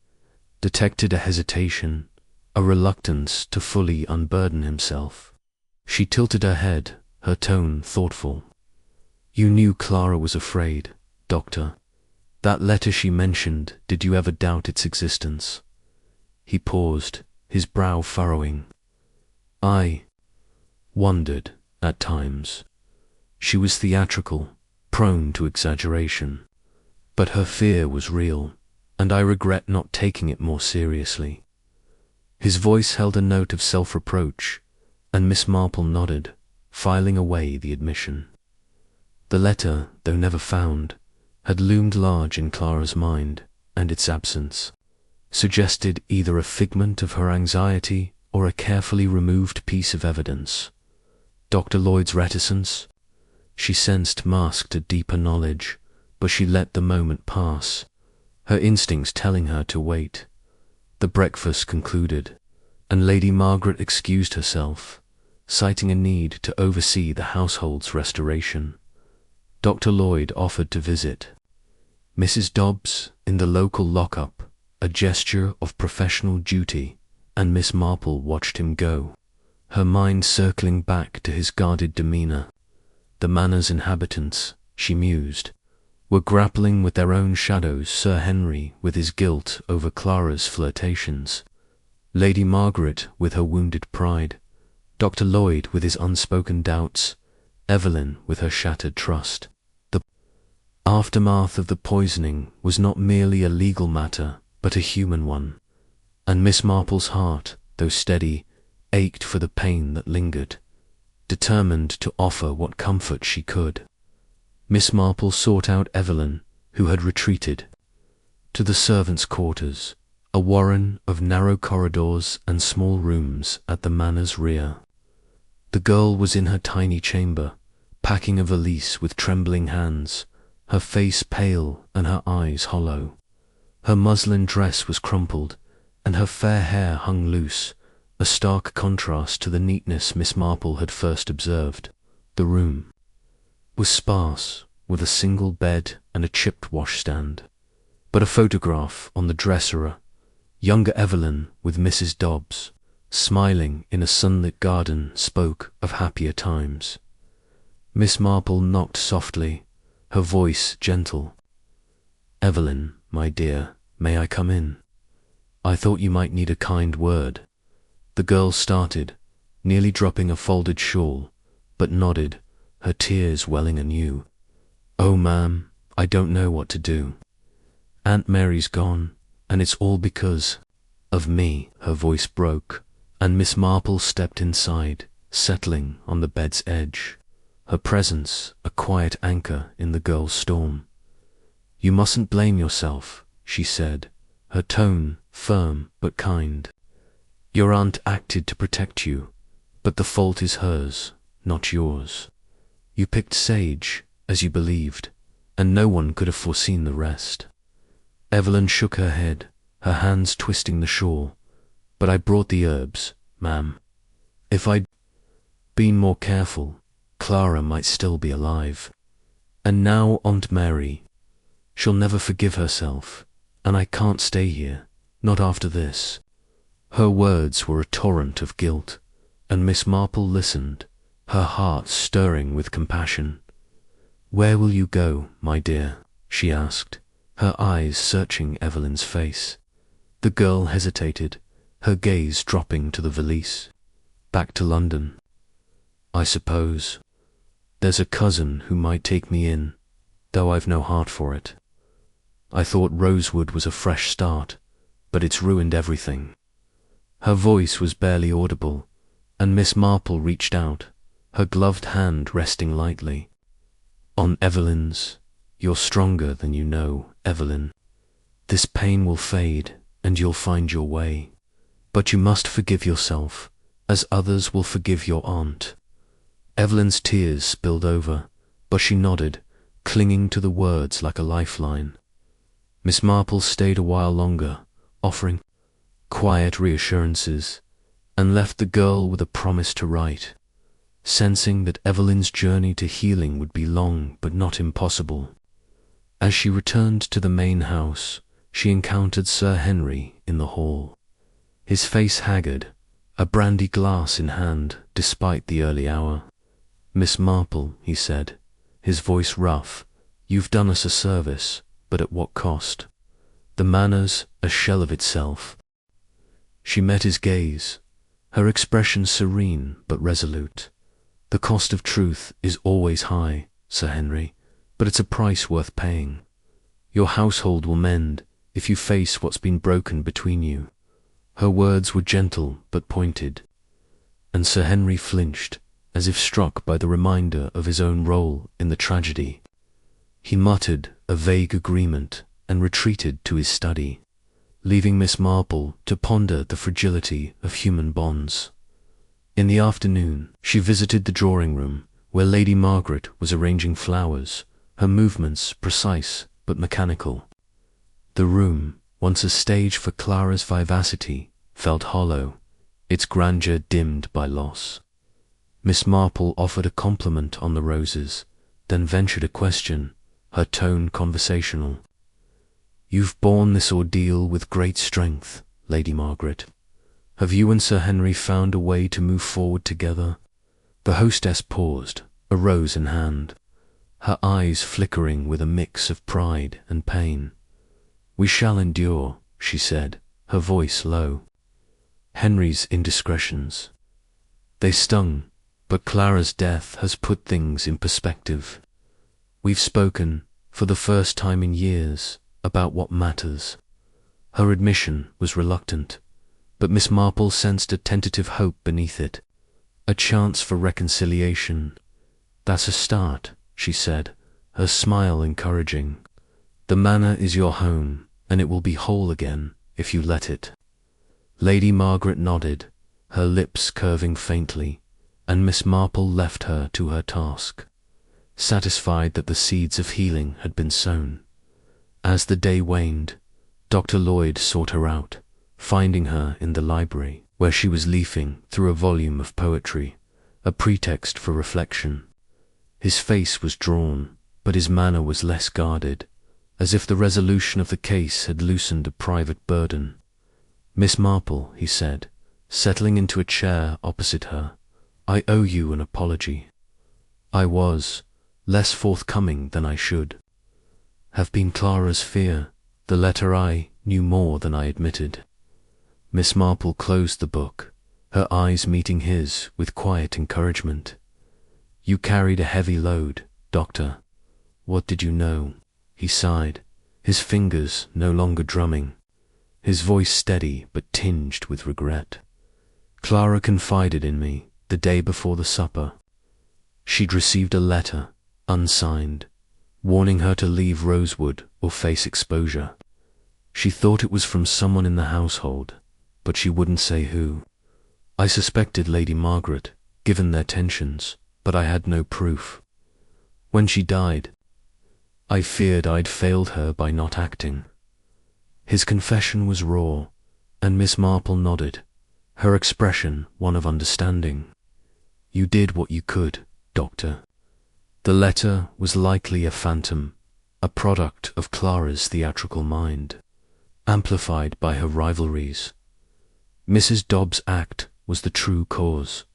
detected a hesitation, a reluctance to fully unburden himself. She tilted her head, her tone thoughtful. "You knew Clara was afraid, Doctor. That letter she mentioned, did you ever doubt its existence?" He paused, his brow furrowing. "I wondered, at times. She was theatrical, prone to exaggeration. But her fear was real, and I regret not taking it more seriously." His voice held a note of self-reproach, and Miss Marple nodded, filing away the admission. The letter, though never found, had loomed large in Clara's mind, and its absence suggested either a figment of her anxiety or a carefully removed piece of evidence. Dr. Lloyd's reticence, she sensed, masked a deeper knowledge, but she let the moment pass, her instincts telling her to wait. The breakfast concluded, and Lady Margaret excused herself, citing a need to oversee the household's restoration. Dr. Lloyd offered to visit Mrs. Dobbs in the local lock-up, a gesture of professional duty, and Miss Marple watched him go, her mind circling back to his guarded demeanor. The Manor's inhabitants, she mused, were grappling with their own shadows, Sir Henry with his guilt over Clara's flirtations, Lady Margaret with her wounded pride, Dr. Lloyd with his unspoken doubts, Evelyn with her shattered trust. The aftermath of the poisoning was not merely a legal matter, but a human one, and Miss Marple's heart, though steady, ached for the pain that lingered, determined to offer what comfort she could. Miss Marple sought out Evelyn, who had retreated to the servants' quarters, a warren of narrow corridors and small rooms at the Manor's rear. The girl was in her tiny chamber, packing a valise with trembling hands, her face pale and her eyes hollow. Her muslin dress was crumpled, and her fair hair hung loose, a stark contrast to the neatness Miss Marple had first observed. The room was sparse, with a single bed and a chipped washstand, but a photograph on the dresser, younger Evelyn with Mrs. Dobbs, smiling in a sunlit garden, spoke of happier times. Miss Marple knocked softly, her voice gentle. "Evelyn, my dear, may I come in? I thought you might need a kind word." The girl started, nearly dropping a folded shawl, but nodded, her tears welling anew. "Oh, ma'am, I don't know what to do. Aunt Mary's gone, and it's all because of me." Her voice broke, and Miss Marple stepped inside, settling on the bed's edge, her presence a quiet anchor in the girl's storm. "You mustn't blame yourself," she said, her tone firm but kind. "Your aunt acted to protect you, but the fault is hers, not yours. You picked sage, as you believed, and no one could have foreseen the rest." Evelyn shook her head, her hands twisting the shawl. "But I brought the herbs, ma'am. If I'd been more careful, Clara might still be alive. And now Aunt Mary, she'll never forgive herself, and I can't stay here, not after this." Her words were a torrent of guilt, and Miss Marple listened, her heart stirring with compassion. "Where will you go, my dear?" she asked, her eyes searching Evelyn's face. The girl hesitated, her gaze dropping to the valise. "Back to London, I suppose. There's a cousin who might take me in, though I've no heart for it. I thought Rosewood was a fresh start, but it's ruined everything." Her voice was barely audible, and Miss Marple reached out, her gloved hand resting lightly on Evelyn's. You're stronger than you know, Evelyn. This pain will fade, and you'll find your way. But you must forgive yourself, as others will forgive your aunt. Evelyn's tears spilled over, but she nodded, clinging to the words like a lifeline. Miss Marple stayed a while longer, offering quiet reassurances, and left the girl with a promise to write, sensing that Evelyn's journey to healing would be long but not impossible. As she returned to the main house, she encountered Sir Henry in the hall. His face haggard, a brandy glass in hand despite the early hour. "Miss Marple," he said, his voice rough, "you've done us a service, but at what cost? The manor's a shell of itself." She met his gaze, her expression serene but resolute. "The cost of truth is always high, Sir Henry, but it's a price worth paying. Your household will mend if you face what's been broken between you." Her words were gentle but pointed, and Sir Henry flinched, as if struck by the reminder of his own role in the tragedy. He muttered a vague agreement and retreated to his study, leaving Miss Marple to ponder the fragility of human bonds. In the afternoon, she visited the drawing-room, where Lady Margaret was arranging flowers, her movements precise but mechanical. The room, once a stage for Clara's vivacity, felt hollow, its grandeur dimmed by loss. Miss Marple offered a compliment on the roses, then ventured a question, her tone conversational. "You've borne this ordeal with great strength, Lady Margaret. Have you and Sir Henry found a way to move forward together?" The hostess paused, a rose in hand, her eyes flickering with a mix of pride and pain. "We shall endure," she said, her voice low. "Henry's indiscretions. They stung, but Clara's death has put things in perspective. We've spoken, for the first time in years, about what matters." Her admission was reluctant, but Miss Marple sensed a tentative hope beneath it, a chance for reconciliation. "That's a start," she said, her smile encouraging. "The manor is your home, and it will be whole again if you let it." Lady Margaret nodded, her lips curving faintly, and Miss Marple left her to her task, satisfied that the seeds of healing had been sown. As the day waned, Dr. Lloyd sought her out, finding her in the library, where she was leafing through a volume of poetry, a pretext for reflection. His face was drawn, but his manner was less guarded, as if the resolution of the case had loosened a private burden. "Miss Marple," he said, settling into a chair opposite her, "I owe you an apology. I was less forthcoming than I should. Have been Clara's fear, the letter I knew more than I admitted." Miss Marple closed the book, her eyes meeting his with quiet encouragement. "You carried a heavy load, Doctor. What did you know?" He sighed, his fingers no longer drumming, his voice steady but tinged with regret. "Clara confided in me the day before the supper. She'd received a letter, unsigned, warning her to leave Rosewood or face exposure. She thought it was from someone in the household, but she wouldn't say who. I suspected Lady Margaret, given their tensions, but I had no proof. When she died, I feared I'd failed her by not acting." His confession was raw, and Miss Marple nodded, her expression one of understanding. "You did what you could, Doctor. The letter was likely a phantom, a product of Clara's theatrical mind, amplified by her rivalries. Mrs. Dobbs' act was the true cause,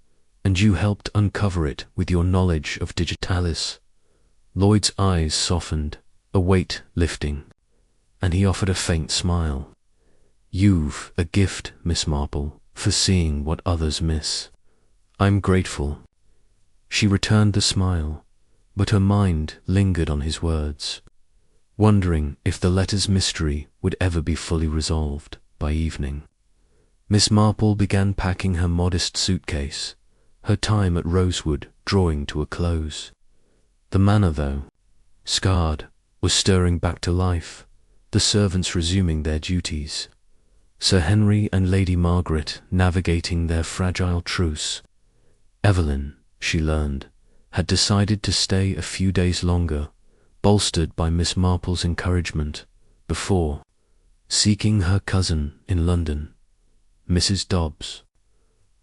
and you helped uncover it with your knowledge of digitalis." Lloyd's eyes softened, a weight lifting, and he offered a faint smile. "You've a gift, Miss Marple, for seeing what others miss. I'm grateful." She returned the smile, but her mind lingered on his words, wondering if the letter's mystery would ever be fully resolved by evening. Miss Marple began packing her modest suitcase, her time at Rosewood drawing to a close. The manor, though scarred, was stirring back to life, the servants resuming their duties. Sir Henry and Lady Margaret navigating their fragile truce. Evelyn, she learned, had decided to stay a few days longer, bolstered by Miss Marple's encouragement, before seeking her cousin in London. Mrs. Dobbs,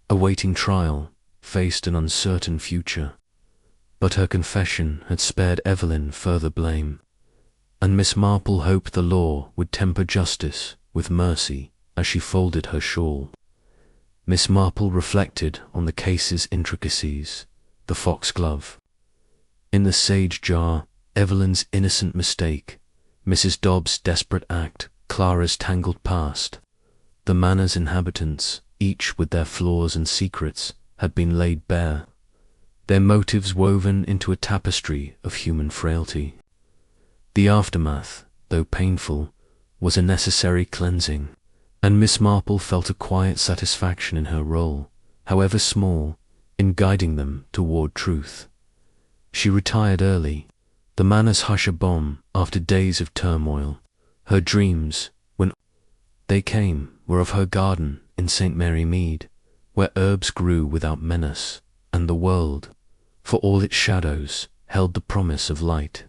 awaiting trial, faced an uncertain future, but her confession had spared Evelyn further blame, and Miss Marple hoped the law would temper justice with mercy as she folded her shawl. Miss Marple reflected on the case's intricacies, the foxglove in the sage jar, Evelyn's innocent mistake, Mrs. Dobbs' desperate act, Clara's tangled past. The manor's inhabitants, each with their flaws and secrets, had been laid bare, their motives woven into a tapestry of human frailty. The aftermath, though painful, was a necessary cleansing, and Miss Marple felt a quiet satisfaction in her role, however small, in guiding them toward truth. She retired early, the manor's hush-a-bomb after days of turmoil. Her dreams, when they came, were of her garden in St. Mary Mead, where herbs grew without menace, and the world, for all its shadows, held the promise of light.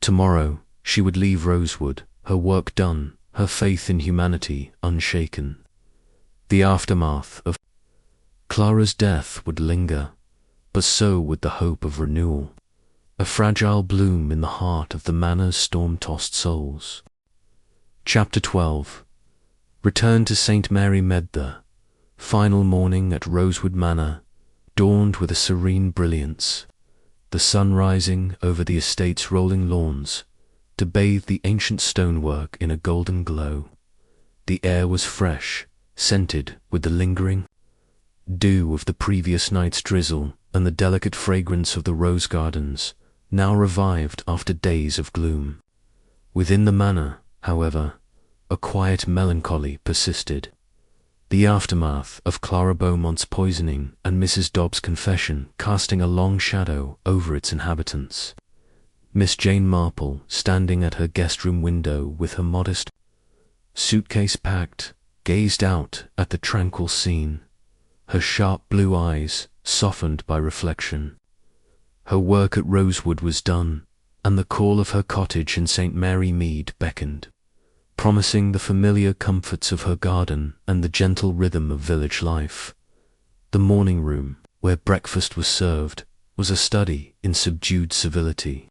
Tomorrow she would leave Rosewood, her work done, her faith in humanity unshaken. The aftermath of Clara's death would linger, but so would the hope of renewal, a fragile bloom in the heart of the manor's storm-tossed souls. Chapter 12. Return to St. Mary Mead. Final morning at Rosewood Manor dawned with a serene brilliance, the sun rising over the estate's rolling lawns to bathe the ancient stonework in a golden glow. The air was fresh, scented with the lingering dew of the previous night's drizzle and the delicate fragrance of the rose gardens, now revived after days of gloom. Within the manor, however, a quiet melancholy persisted. The aftermath of Clara Beaumont's poisoning and Mrs. Dobbs' confession casting a long shadow over its inhabitants. Miss Jane Marple, standing at her guest-room window with her modest suitcase packed, gazed out at the tranquil scene, her sharp blue eyes softened by reflection. Her work at Rosewood was done, and the call of her cottage in St. Mary Mead beckoned, promising the familiar comforts of her garden and the gentle rhythm of village life. The morning room, where breakfast was served, was a study in subdued civility.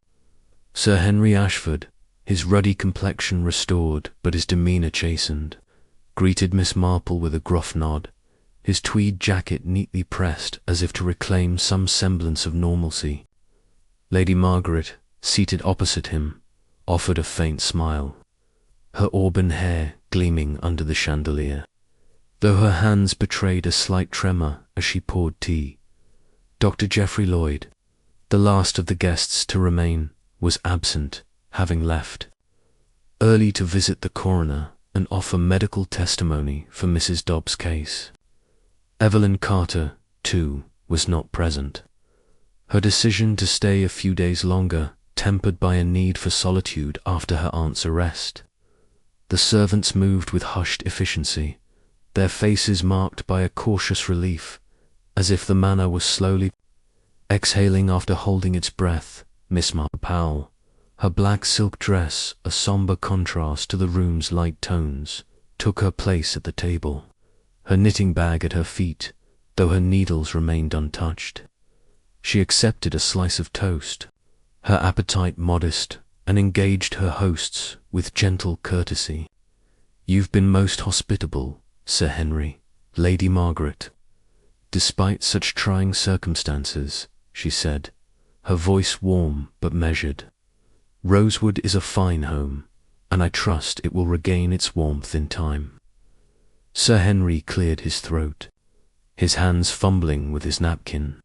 Sir Henry Ashford, his ruddy complexion restored but his demeanor chastened, greeted Miss Marple with a gruff nod, his tweed jacket neatly pressed as if to reclaim some semblance of normalcy. Lady Margaret, seated opposite him, offered a faint smile, her auburn hair gleaming under the chandelier, though her hands betrayed a slight tremor as she poured tea. Dr. Geoffrey Lloyd, the last of the guests to remain, was absent, having left early to visit the coroner and offer medical testimony for Mrs. Dobbs' case. Evelyn Carter, too, was not present, her decision to stay a few days longer tempered by a need for solitude after her aunt's arrest. The servants moved with hushed efficiency, their faces marked by a cautious relief, as if the manor was slowly exhaling after holding its breath. Miss Marple, her black silk dress a sombre contrast to the room's light tones, took her place at the table, her knitting bag at her feet, though her needles remained untouched. She accepted a slice of toast, her appetite modest, and engaged her hosts with gentle courtesy. "You've been most hospitable, Sir Henry, Lady Margaret, despite such trying circumstances," she said, her voice warm but measured. "Rosewood is a fine home, and I trust it will regain its warmth in time." Sir Henry cleared his throat, his hands fumbling with his napkin.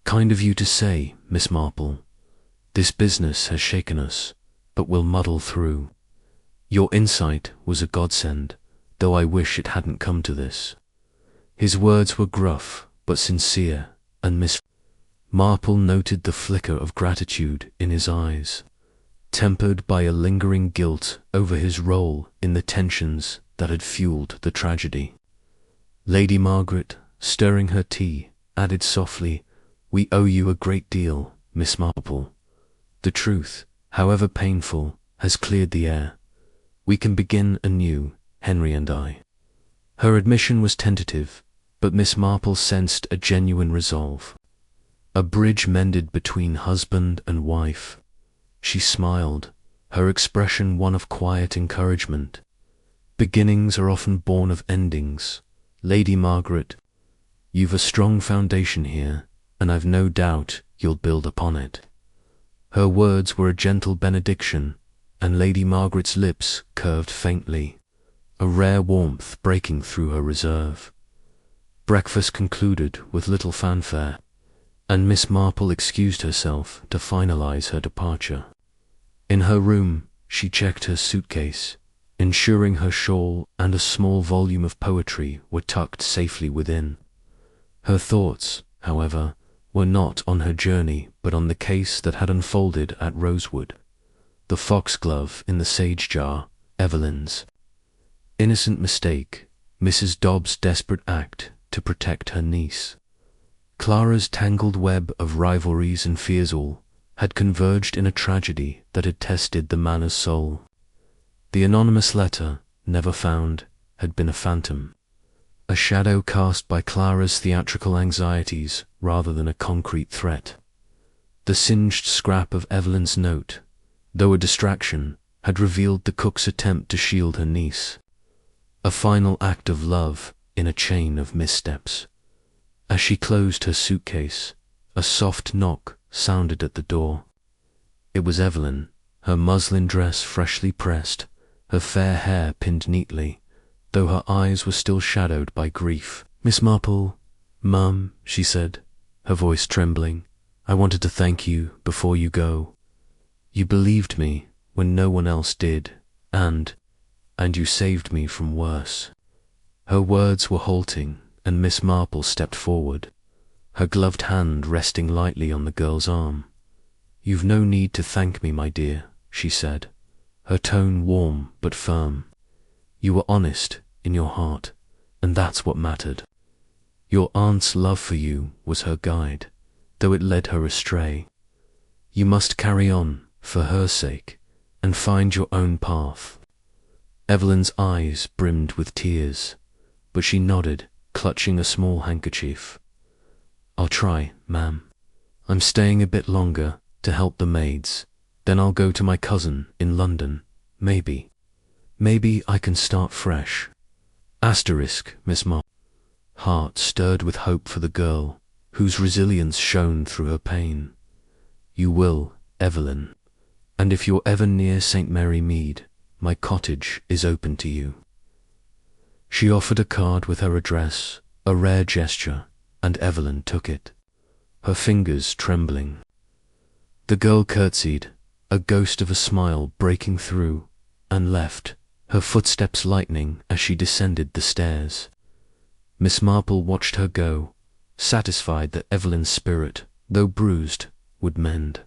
"Kind of you to say, Miss Marple. This business has shaken us, but we'll muddle through. Your insight was a godsend, though I wish it hadn't come to this." His words were gruff but sincere, and Miss Marple noted the flicker of gratitude in his eyes, tempered by a lingering guilt over his role in the tensions that had fueled the tragedy. Lady Margaret, stirring her tea, added softly, "We owe you a great deal, Miss Marple. The truth, however painful, has cleared the air. We can begin anew, Henry and I." Her admission was tentative, but Miss Marple sensed a genuine resolve. A bridge mended between husband and wife. She smiled, her expression one of quiet encouragement. Beginnings are often born of endings. Lady Margaret, you've a strong foundation here, and I've no doubt you'll build upon it. Her words were a gentle benediction, and Lady Margaret's lips curved faintly, a rare warmth breaking through her reserve. Breakfast concluded with little fanfare, and Miss Marple excused herself to finalize her departure. In her room, she checked her suitcase, ensuring her shawl and a small volume of poetry were tucked safely within. Her thoughts, however, were not on her journey but on the case that had unfolded at Rosewood. The foxglove in the sage jar, Evelyn's innocent mistake, Mrs. Dobbs' desperate act to protect her niece. Clara's tangled web of rivalries and fears all had converged in a tragedy that had tested the manor's soul. The anonymous letter, never found, had been a phantom, a shadow cast by Clara's theatrical anxieties rather than a concrete threat. The singed scrap of Evelyn's note, though a distraction, had revealed the cook's attempt to shield her niece. A final act of love in a chain of missteps. As she closed her suitcase, a soft knock sounded at the door. It was Evelyn, her muslin dress freshly pressed, her fair hair pinned neatly, though her eyes were still shadowed by grief. "Miss Marple, Mum," she said, her voice trembling, "I wanted to thank you before you go. You believed me when no one else did, and you saved me from worse." Her words were halting, and Miss Marple stepped forward, her gloved hand resting lightly on the girl's arm. "You've no need to thank me, my dear," she said, her tone warm but firm. "You were honest in your heart, and that's what mattered. Your aunt's love for you was her guide, though it led her astray. You must carry on, for her sake, and find your own path." Evelyn's eyes brimmed with tears, but she nodded, clutching a small handkerchief. "I'll try, ma'am. I'm staying a bit longer to help the maids, then I'll go to my cousin in London. Maybe I can start fresh." Asterisk, Miss Marple. Heart stirred with hope for the girl, whose resilience shone through her pain. "You will, Evelyn. And if you're ever near St. Mary Mead, my cottage is open to you." She offered a card with her address, a rare gesture, and Evelyn took it, her fingers trembling. The girl curtsied, a ghost of a smile breaking through, and left, her footsteps lightening as she descended the stairs. Miss Marple watched her go, satisfied that Evelyn's spirit, though bruised, would mend.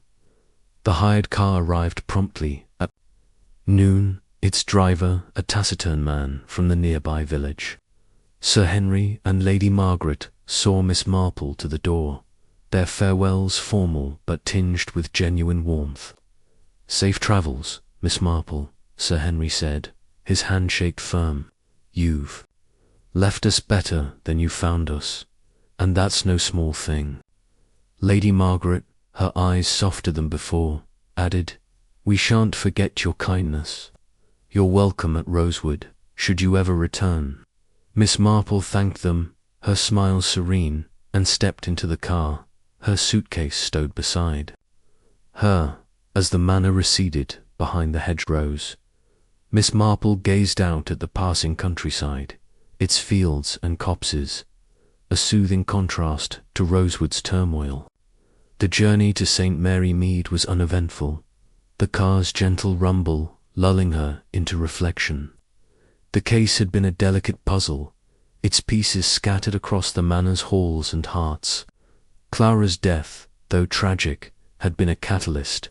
The hired car arrived promptly at noon, its driver a taciturn man from the nearby village. Sir Henry and Lady Margaret saw Miss Marple to the door, their farewells formal but tinged with genuine warmth. "Safe travels, Miss Marple," Sir Henry said, his handshake firm. "You've left us better than you found us, and that's no small thing." Lady Margaret, her eyes softer than before, added, "We shan't forget your kindness. You're welcome at Rosewood, should you ever return." Miss Marple thanked them, her smile serene, and stepped into the car, her suitcase stowed beside her. As the manor receded behind the hedgerows, Miss Marple gazed out at the passing countryside, its fields and copses, a soothing contrast to Rosewood's turmoil. The journey to St. Mary Mead was uneventful, the car's gentle rumble lulling her into reflection. The case had been a delicate puzzle, its pieces scattered across the manor's halls and hearts. Clara's death, though tragic, had been a catalyst,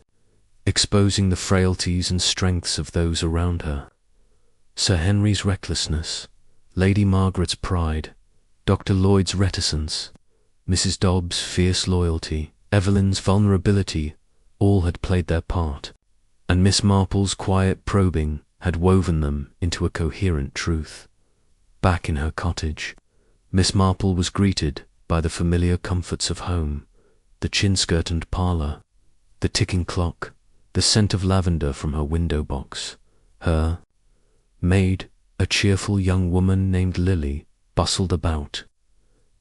exposing the frailties and strengths of those around her. Sir Henry's recklessness, Lady Margaret's pride, Dr. Lloyd's reticence, Mrs. Dobbs' fierce loyalty, Evelyn's vulnerability, all had played their part, and Miss Marple's quiet probing had woven them into a coherent truth. Back in her cottage, Miss Marple was greeted by the familiar comforts of home, the chintz-curtained parlour, the ticking clock, the scent of lavender from her window box. Her maid, a cheerful young woman named Lily, bustled about,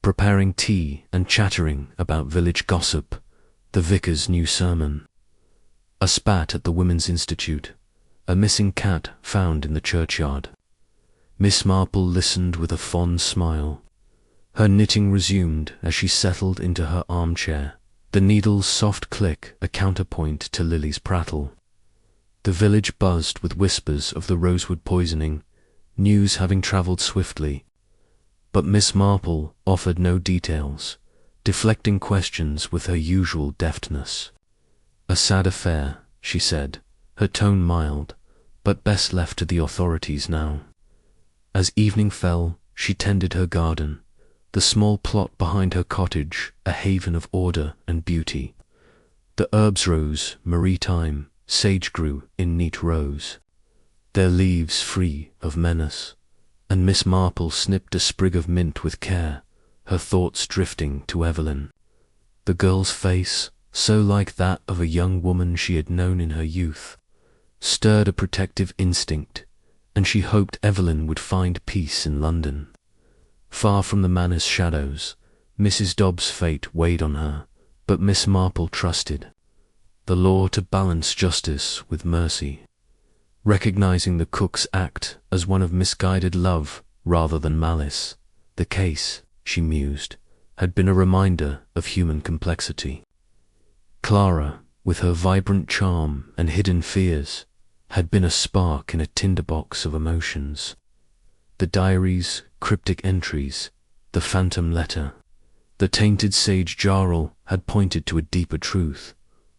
preparing tea and chattering about village gossip, the vicar's new sermon, a spat at the Women's Institute, a missing cat found in the churchyard. Miss Marple listened with a fond smile. Her knitting resumed as she settled into her armchair, the needle's soft click a counterpoint to Lily's prattle. The village buzzed with whispers of the rosewood poisoning, news having travelled swiftly, but Miss Marple offered no details, deflecting questions with her usual deftness. A sad affair, she said, her tone mild, but best left to the authorities now. As evening fell, she tended her garden, the small plot behind her cottage a haven of order and beauty. The herbs rose, marie-thyme, sage grew in neat rows, their leaves free of menace, and Miss Marple snipped a sprig of mint with care, her thoughts drifting to Evelyn. The girl's face, so like that of a young woman she had known in her youth, stirred a protective instinct, and she hoped Evelyn would find peace in London. Far from the manor's shadows, Mrs. Dobbs' fate weighed on her, but Miss Marple trusted the law to balance justice with mercy, recognizing the cook's act as one of misguided love rather than malice. The case, she mused, had been a reminder of human complexity. Clara, with her vibrant charm and hidden fears, had been a spark in a tinderbox of emotions. The diaries, cryptic entries, the phantom letter, the tainted sage jarl had pointed to a deeper truth,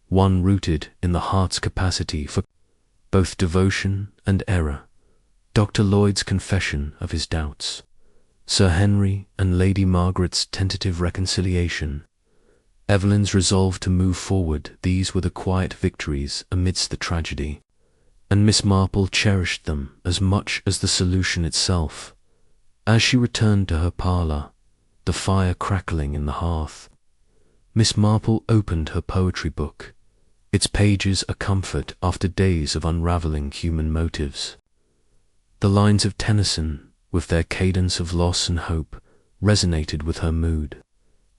one rooted in the heart's capacity for both devotion and error. Dr. Lloyd's confession of his doubts, Sir Henry and Lady Margaret's tentative reconciliation, Evelyn's resolve to move forward, these were the quiet victories amidst the tragedy, and Miss Marple cherished them as much as the solution itself. As she returned to her parlour, the fire crackling in the hearth, Miss Marple opened her poetry book, its pages a comfort after days of unravelling human motives. The lines of Tennyson, with their cadence of loss and hope, resonated with her mood,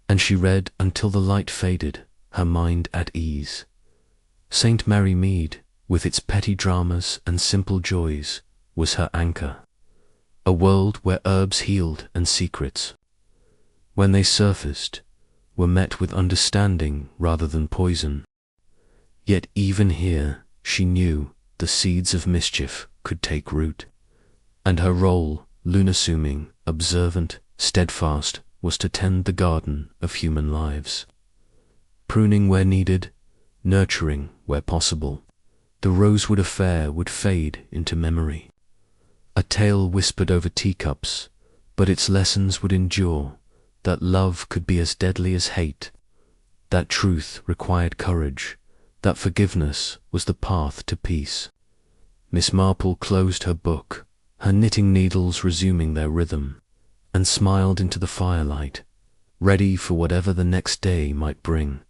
and she read until the light faded, her mind at ease. St. Mary Mead, with its petty dramas and simple joys, was her anchor, a world where herbs healed and secrets, when they surfaced, were met with understanding rather than poison. Yet even here, she knew the seeds of mischief could take root, and her role, unassuming, observant, steadfast, was to tend the garden of human lives. Pruning where needed, nurturing where possible, the Rosewood affair would fade into memory. A tale whispered over teacups, but its lessons would endure, that love could be as deadly as hate, that truth required courage, that forgiveness was the path to peace. Miss Marple closed her book, her knitting needles resuming their rhythm, and smiled into the firelight, ready for whatever the next day might bring.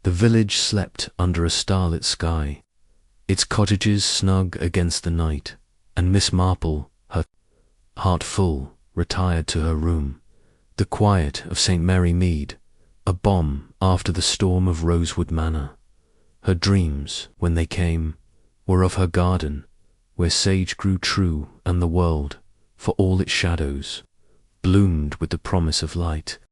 The village slept under a starlit sky, its cottages snug against the night, and Miss Marple, her heart full, retired to her room, the quiet of St. Mary Mead, a balm after the storm of Rosewood Manor. Her dreams, when they came, were of her garden, where sage grew true and the world, for all its shadows, bloomed with the promise of light.